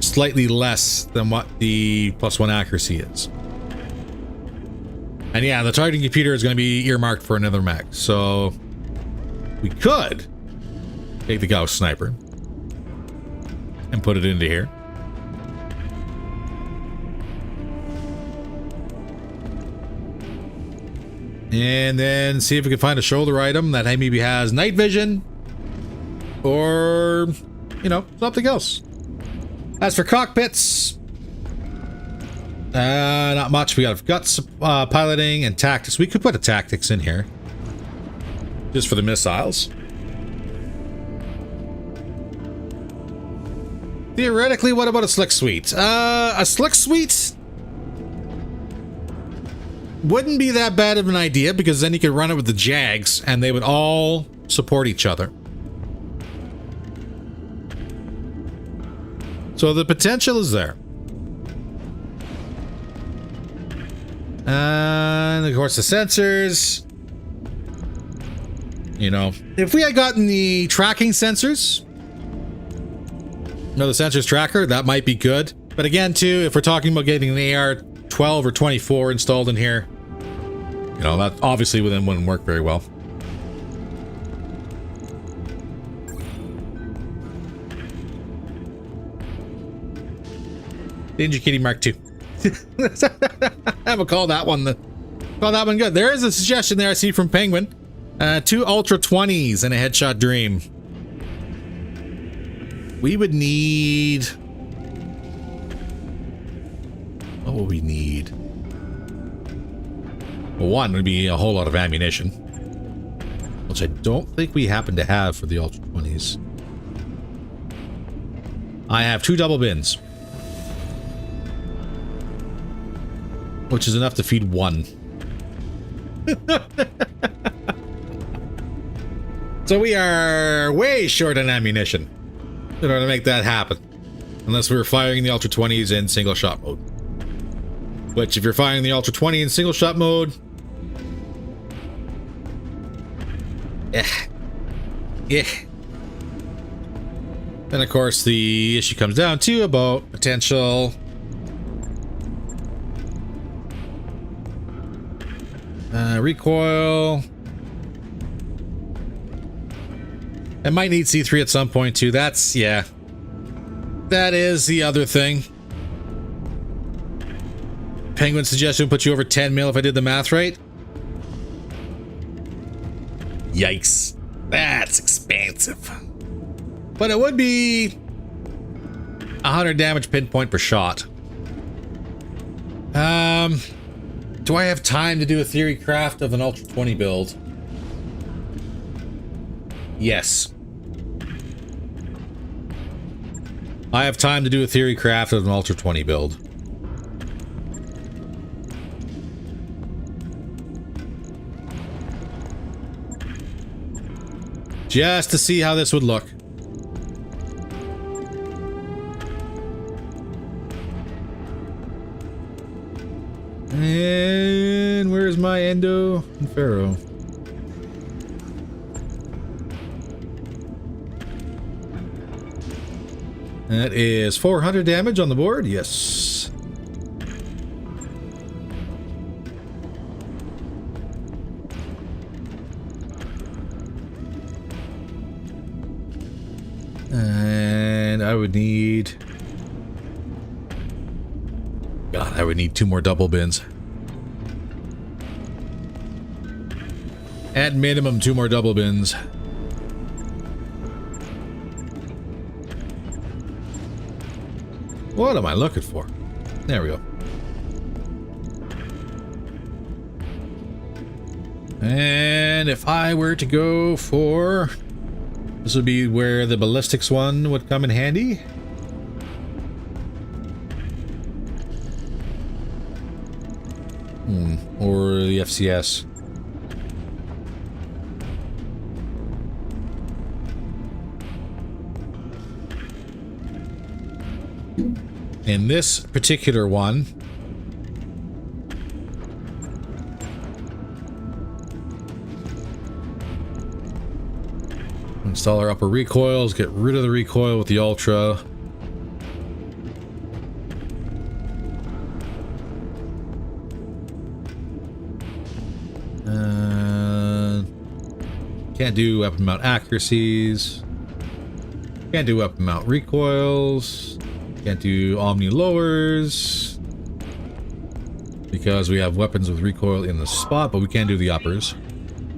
slightly less than what the +1 accuracy is. And yeah, the targeting computer is going to be earmarked for another mech. So we could take the Gauss sniper and put it into here. And then see if we can find a shoulder item that maybe has night vision or, you know, something else. As for cockpits, not much. We got guts, piloting, and tactics. We could put a tactics in here, just for the missiles. Theoretically, what about a slick suite? A slick suite wouldn't be that bad of an idea, because then you could run it with the Jags, and they would all support each other. So the potential is there. And of course the sensors. You know, if we had gotten the tracking sensors, the sensors tracker, that might be good. But again, too, if we're talking about getting an AR-12 or 24 installed in here, you know, that obviously wouldn't work very well. Danger Kitty Mark II. I'm gonna call that one good. There is a suggestion there I see from Penguin. 2 Ultra 20s and a Headshot Dream. We would need... What would we need? Well, one would be a whole lot of ammunition, which I don't think we happen to have for the Ultra 20s. I have 2 double bins, which is enough to feed 1. So we are way short on ammunition in order to make that happen. Unless we were firing the Ultra 20s in single shot mode. Which, if you're firing the Ultra 20 in single shot mode... Yeah. Then, of course, the issue comes down to about potential... recoil. I might need C3 at some point too. That's, yeah. That is the other thing. Penguin suggestion would put you over 10 mil if I did the math right. Yikes. That's expensive. But it would be 100 damage pinpoint per shot. Do I have time to do a theory craft of an Ultra 20 build? Yes. I have time to do a theory craft of an Ultra 20 build. Just to see how this would look. And where's my Endo and Pharaoh? That is 400 damage on the board. Yes. And I would need... God, I would need 2 more double bins. At minimum, 2 more double bins. What am I looking for? There we go. And if I were to go for... This would be where the ballistics one would come in handy. Or the FCS. In this particular one, install our upper recoils, get rid of the recoil with the Ultra. Can't do weapon mount accuracies. Can't do weapon mount recoils. Can't do Omni lowers. Because we have weapons with recoil in the spot, but we can do the uppers.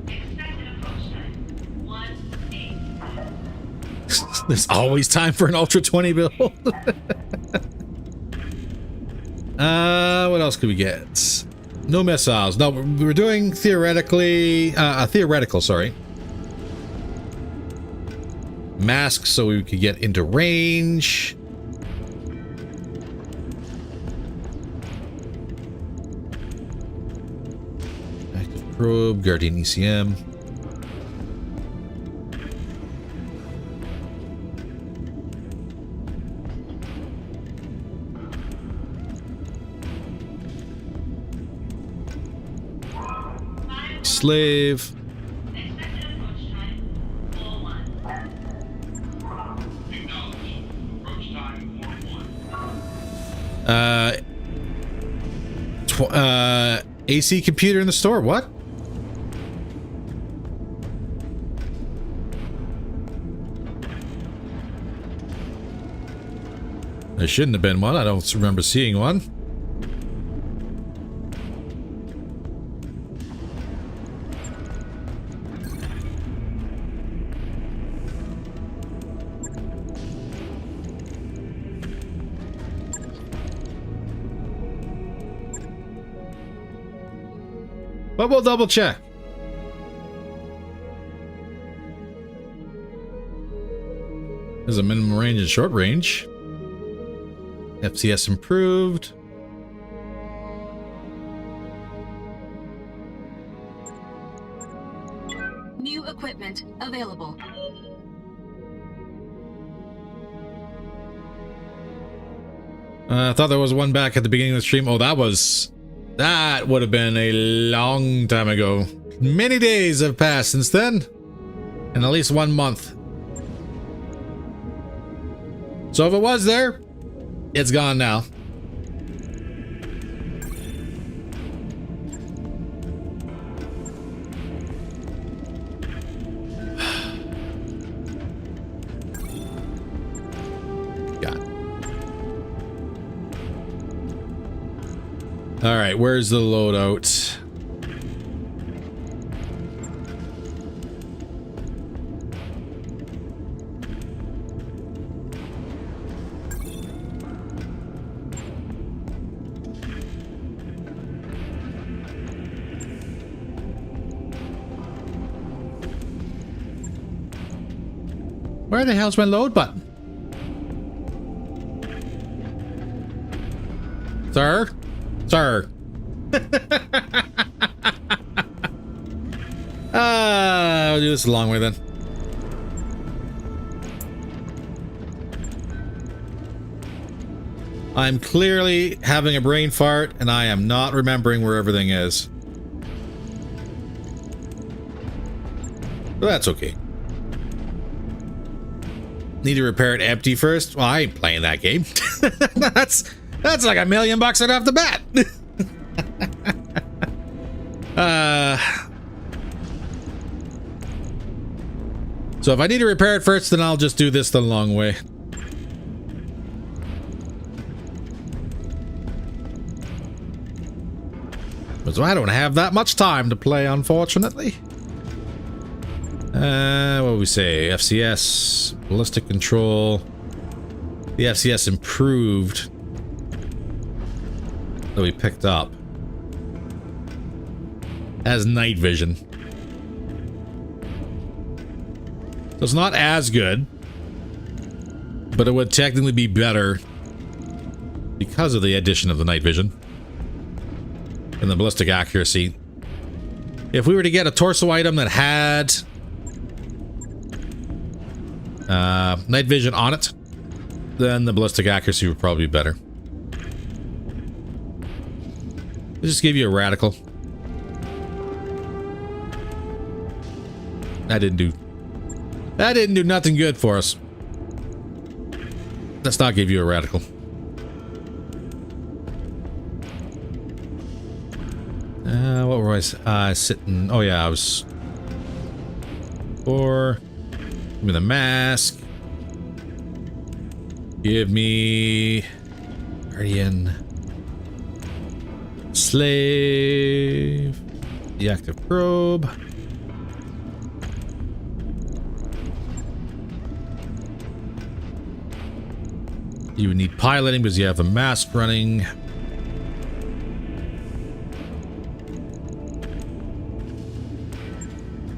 Expected approach time, 1-8. There's always time for an Ultra 20 build. What else could we get? No missiles. No, we're doing theoretical, sorry. Masks so we could get into range. Active probe, Guardian ECM. Slave. Expected approach time, 4-1. Acknowledged. Approach time 4-1. AC computer in the store. What? There shouldn't have been one. I don't remember seeing one. But we'll double check. There's a minimum range and short range. FCS improved. New equipment available. I thought there was one back at the beginning of the stream. Oh, that would have been a long time ago. Many days have passed since then. And at least 1 month. So if it was there, it's gone now. All right, where's the loadout? Where the hell's my load button? Sir? Sir. I'll do this the long way then. I'm clearly having a brain fart and I am not remembering where everything is. But that's okay. Need to repair it empty first? Well, I ain't playing that game. That's like $1 million right off the bat. So if I need to repair it first, then I'll just do this the long way. But so I don't have that much time to play, unfortunately. What would we say? FCS, ballistic control. The FCS improved. That we picked up. Has night vision. So it's not as good, but it would technically be better because of the addition of the night vision and the ballistic accuracy. If we were to get a torso item that had night vision on it, then the ballistic accuracy would probably be better. Let's just give you a radical. That didn't do nothing good for us. Let's not give you a radical. What were I sitting? Oh yeah, I was. Or give me the mask. Give me Guardian. Slave. The active probe. You would need piloting because you have a mask running.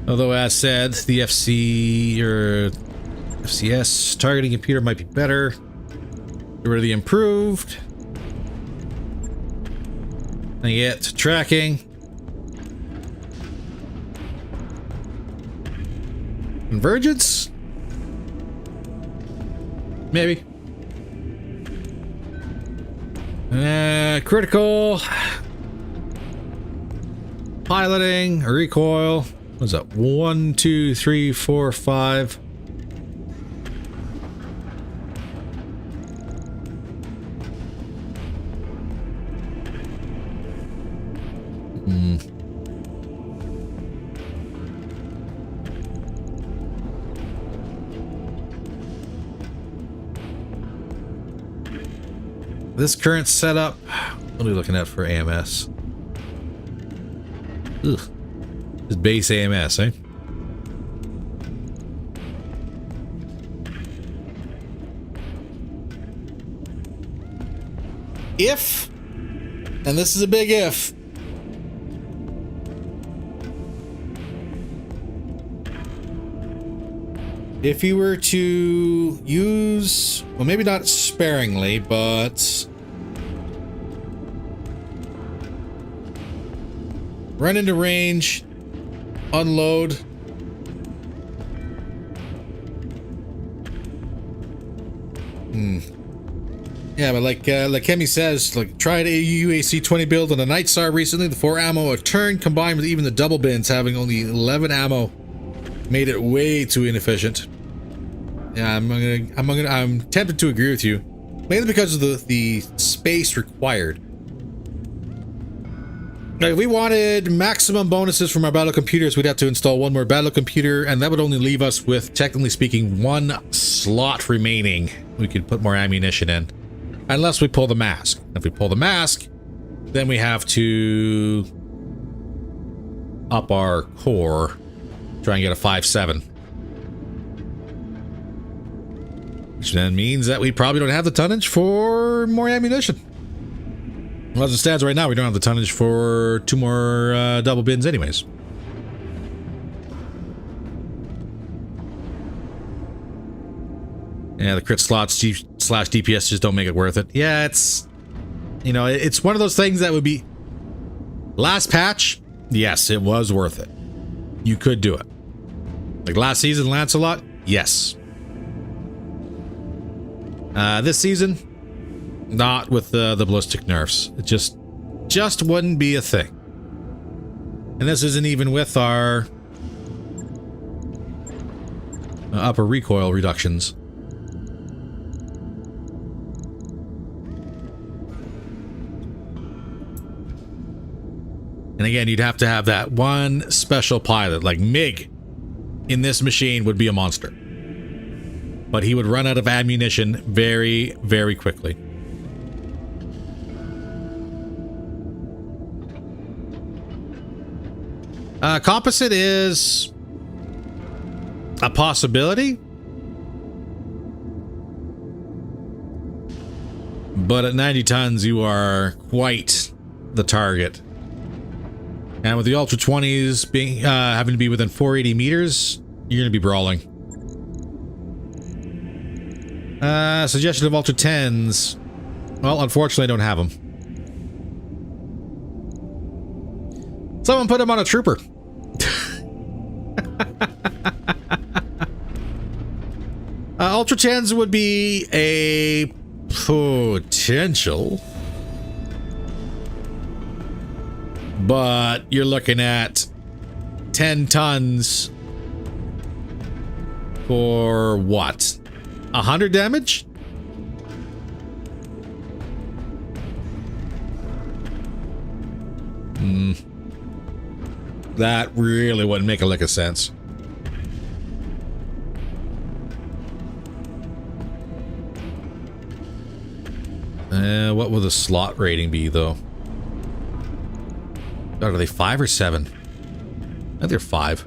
Although, as said, the FC or FCS targeting computer might be better. Get rid of the improved. And get tracking. Convergence? Maybe. Critical. Piloting, recoil. What's that? 1, 2, 3, 4, 5. This current setup, what are we looking at for AMS? Ugh. Just base AMS, eh? If, and this is a big if, if you were to use, well, maybe not sparingly, but run into range, unload. Yeah, but like Kemi says, like tried a UAC 20 build on a Night Star recently. The 4 ammo a turn combined with even the double bins having only 11 ammo made it way too inefficient. Yeah, I'm tempted to agree with you, mainly because of the space required. Like, if we wanted maximum bonuses from our battle computers, we'd have to install one more battle computer, and that would only leave us with, technically speaking, 1 slot remaining we could put more ammunition in. Unless we pull the mask. If we pull the mask, then we have to up our core, try and get a 5.7. Which then means that we probably don't have the tonnage for more ammunition. Well, as it stands right now, we don't have the tonnage for 2 more double bins anyways. Yeah, the crit slots slash DPS just don't make it worth it. Yeah, it's, you know, it's one of those things that would be, last patch, yes, it was worth it. You could do it. Like last season, Lancelot, yes. This season, not with the ballistic nerfs. It just wouldn't be a thing. And this isn't even with our upper recoil reductions. And again, you'd have to have that one special pilot, like MiG in this machine would be a monster. But he would run out of ammunition very, very quickly. Composite is a possibility. But at 90 tons, you are quite the target. And with the Ultra 20s being having to be within 480 meters, you're going to be brawling. Suggestion of Ultra 10s. Well, unfortunately, I don't have them. Someone put him on a trooper. Ultra 10s would be a potential. But you're looking at 10 tons for what? 100 damage? That really wouldn't make a lick of sense. What will the slot rating be, though? God, are they 5 or 7? I think they're 5.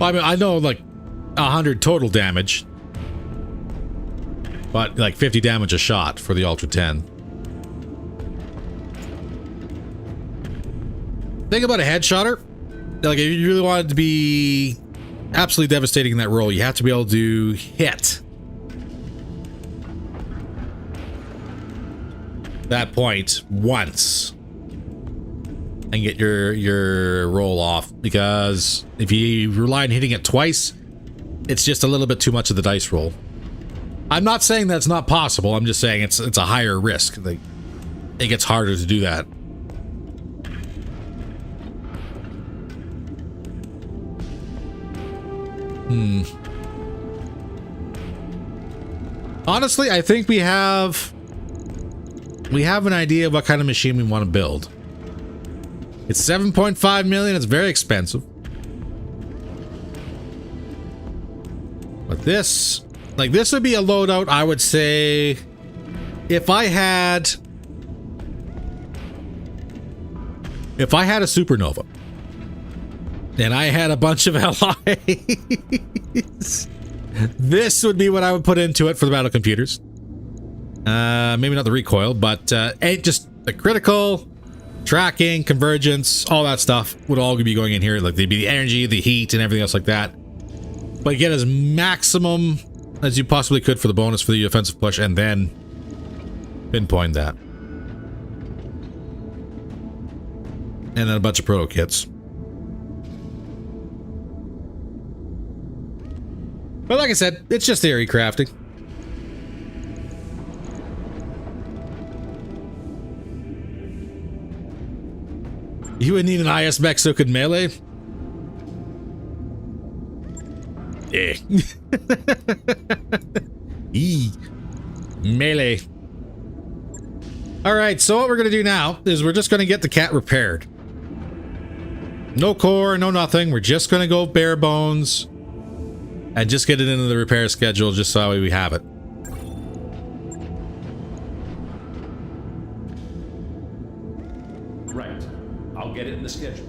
Well, I mean, I know, like, 100 total damage, but like 50 damage a shot for the Ultra 10. Think about a headshotter. Like, if you really wanted to be absolutely devastating in that role, you have to be able to hit that point once and get your roll off, because if you rely on hitting it twice, it's just a little bit too much of the dice roll. I'm not saying that's not possible. I'm just saying it's a higher risk. Like, it gets harder to do that. Honestly, I think we have an idea of what kind of machine we want to build. It's 7.5 million. It's very expensive. But this, like, this would be a loadout, I would say, if I had a supernova and I had a bunch of LIs, this would be what I would put into it for the battle computers. Maybe not the recoil, but just the critical, tracking, convergence, all that stuff would all be going in here. Like, they'd be the energy, the heat, and everything else like that. But get as maximum as you possibly could for the bonus for the offensive push, and then pinpoint that. And then a bunch of proto kits. But like I said, it's just theory crafting. You would need an IS mech so it could melee? Yeah. Melee. Alright, so what we're going to do now is we're just going to get the cat repaired. No core, no nothing. We're just going to go bare bones and just get it into the repair schedule just so we have it. Right. I'll get it in the schedule.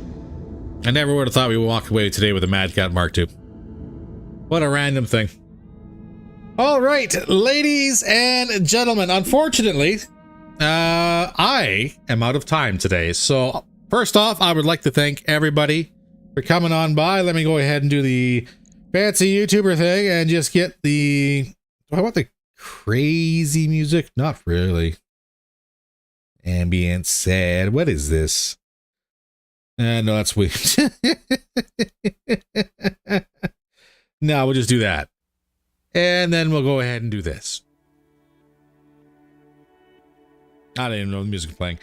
I never would have thought we would walk away today with a Mad Cat Mark II. What a random thing. All right, ladies and gentlemen, unfortunately, I am out of time today. So first off, I would like to thank everybody for coming on by. Let me go ahead and do the fancy YouTuber thing and just get the... Do I want the crazy music? Not really. Ambient, sad. What is this? No, that's weird. No, we'll just do that. And then we'll go ahead and do this. I don't even know the music playing.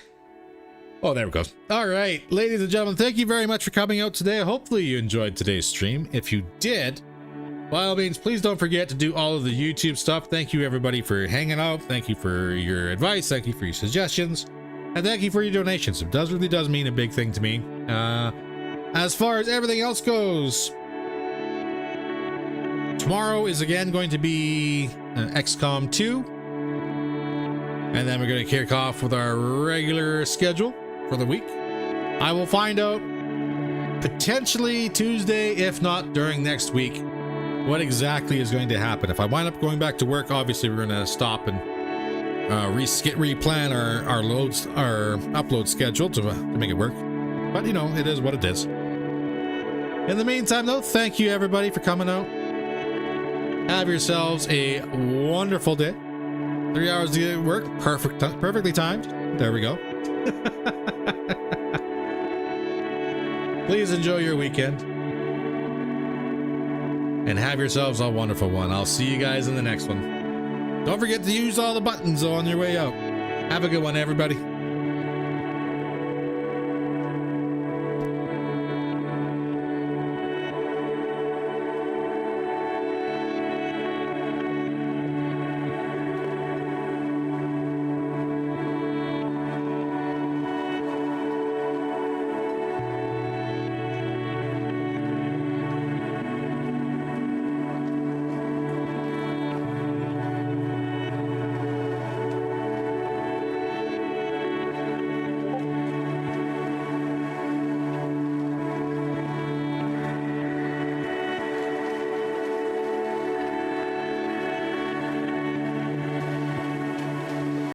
Oh, there we go. All right, ladies and gentlemen, thank you very much for coming out today. Hopefully you enjoyed today's stream. If you did, by all means, please don't forget to do all of the YouTube stuff. Thank you, everybody, for hanging out. Thank you for your advice. Thank you for your suggestions. And thank you for your donations. It really does mean a big thing to me. As far as everything else goes, tomorrow is again going to be XCOM 2. And then we're going to kick off with our regular schedule for the week. I will find out potentially Tuesday, if not during next week, what exactly is going to happen. If I wind up going back to work, obviously we're going to stop and replan our upload schedule to make it work. But you know, it is what it is. In the meantime, though, thank you everybody for coming out. Have yourselves a wonderful day. 3 hours to get work, perfectly timed. There we go. Please enjoy your weekend and have yourselves a wonderful one. I'll see you guys in the next one. Don't forget to use all the buttons on your way out. Have a good one, everybody.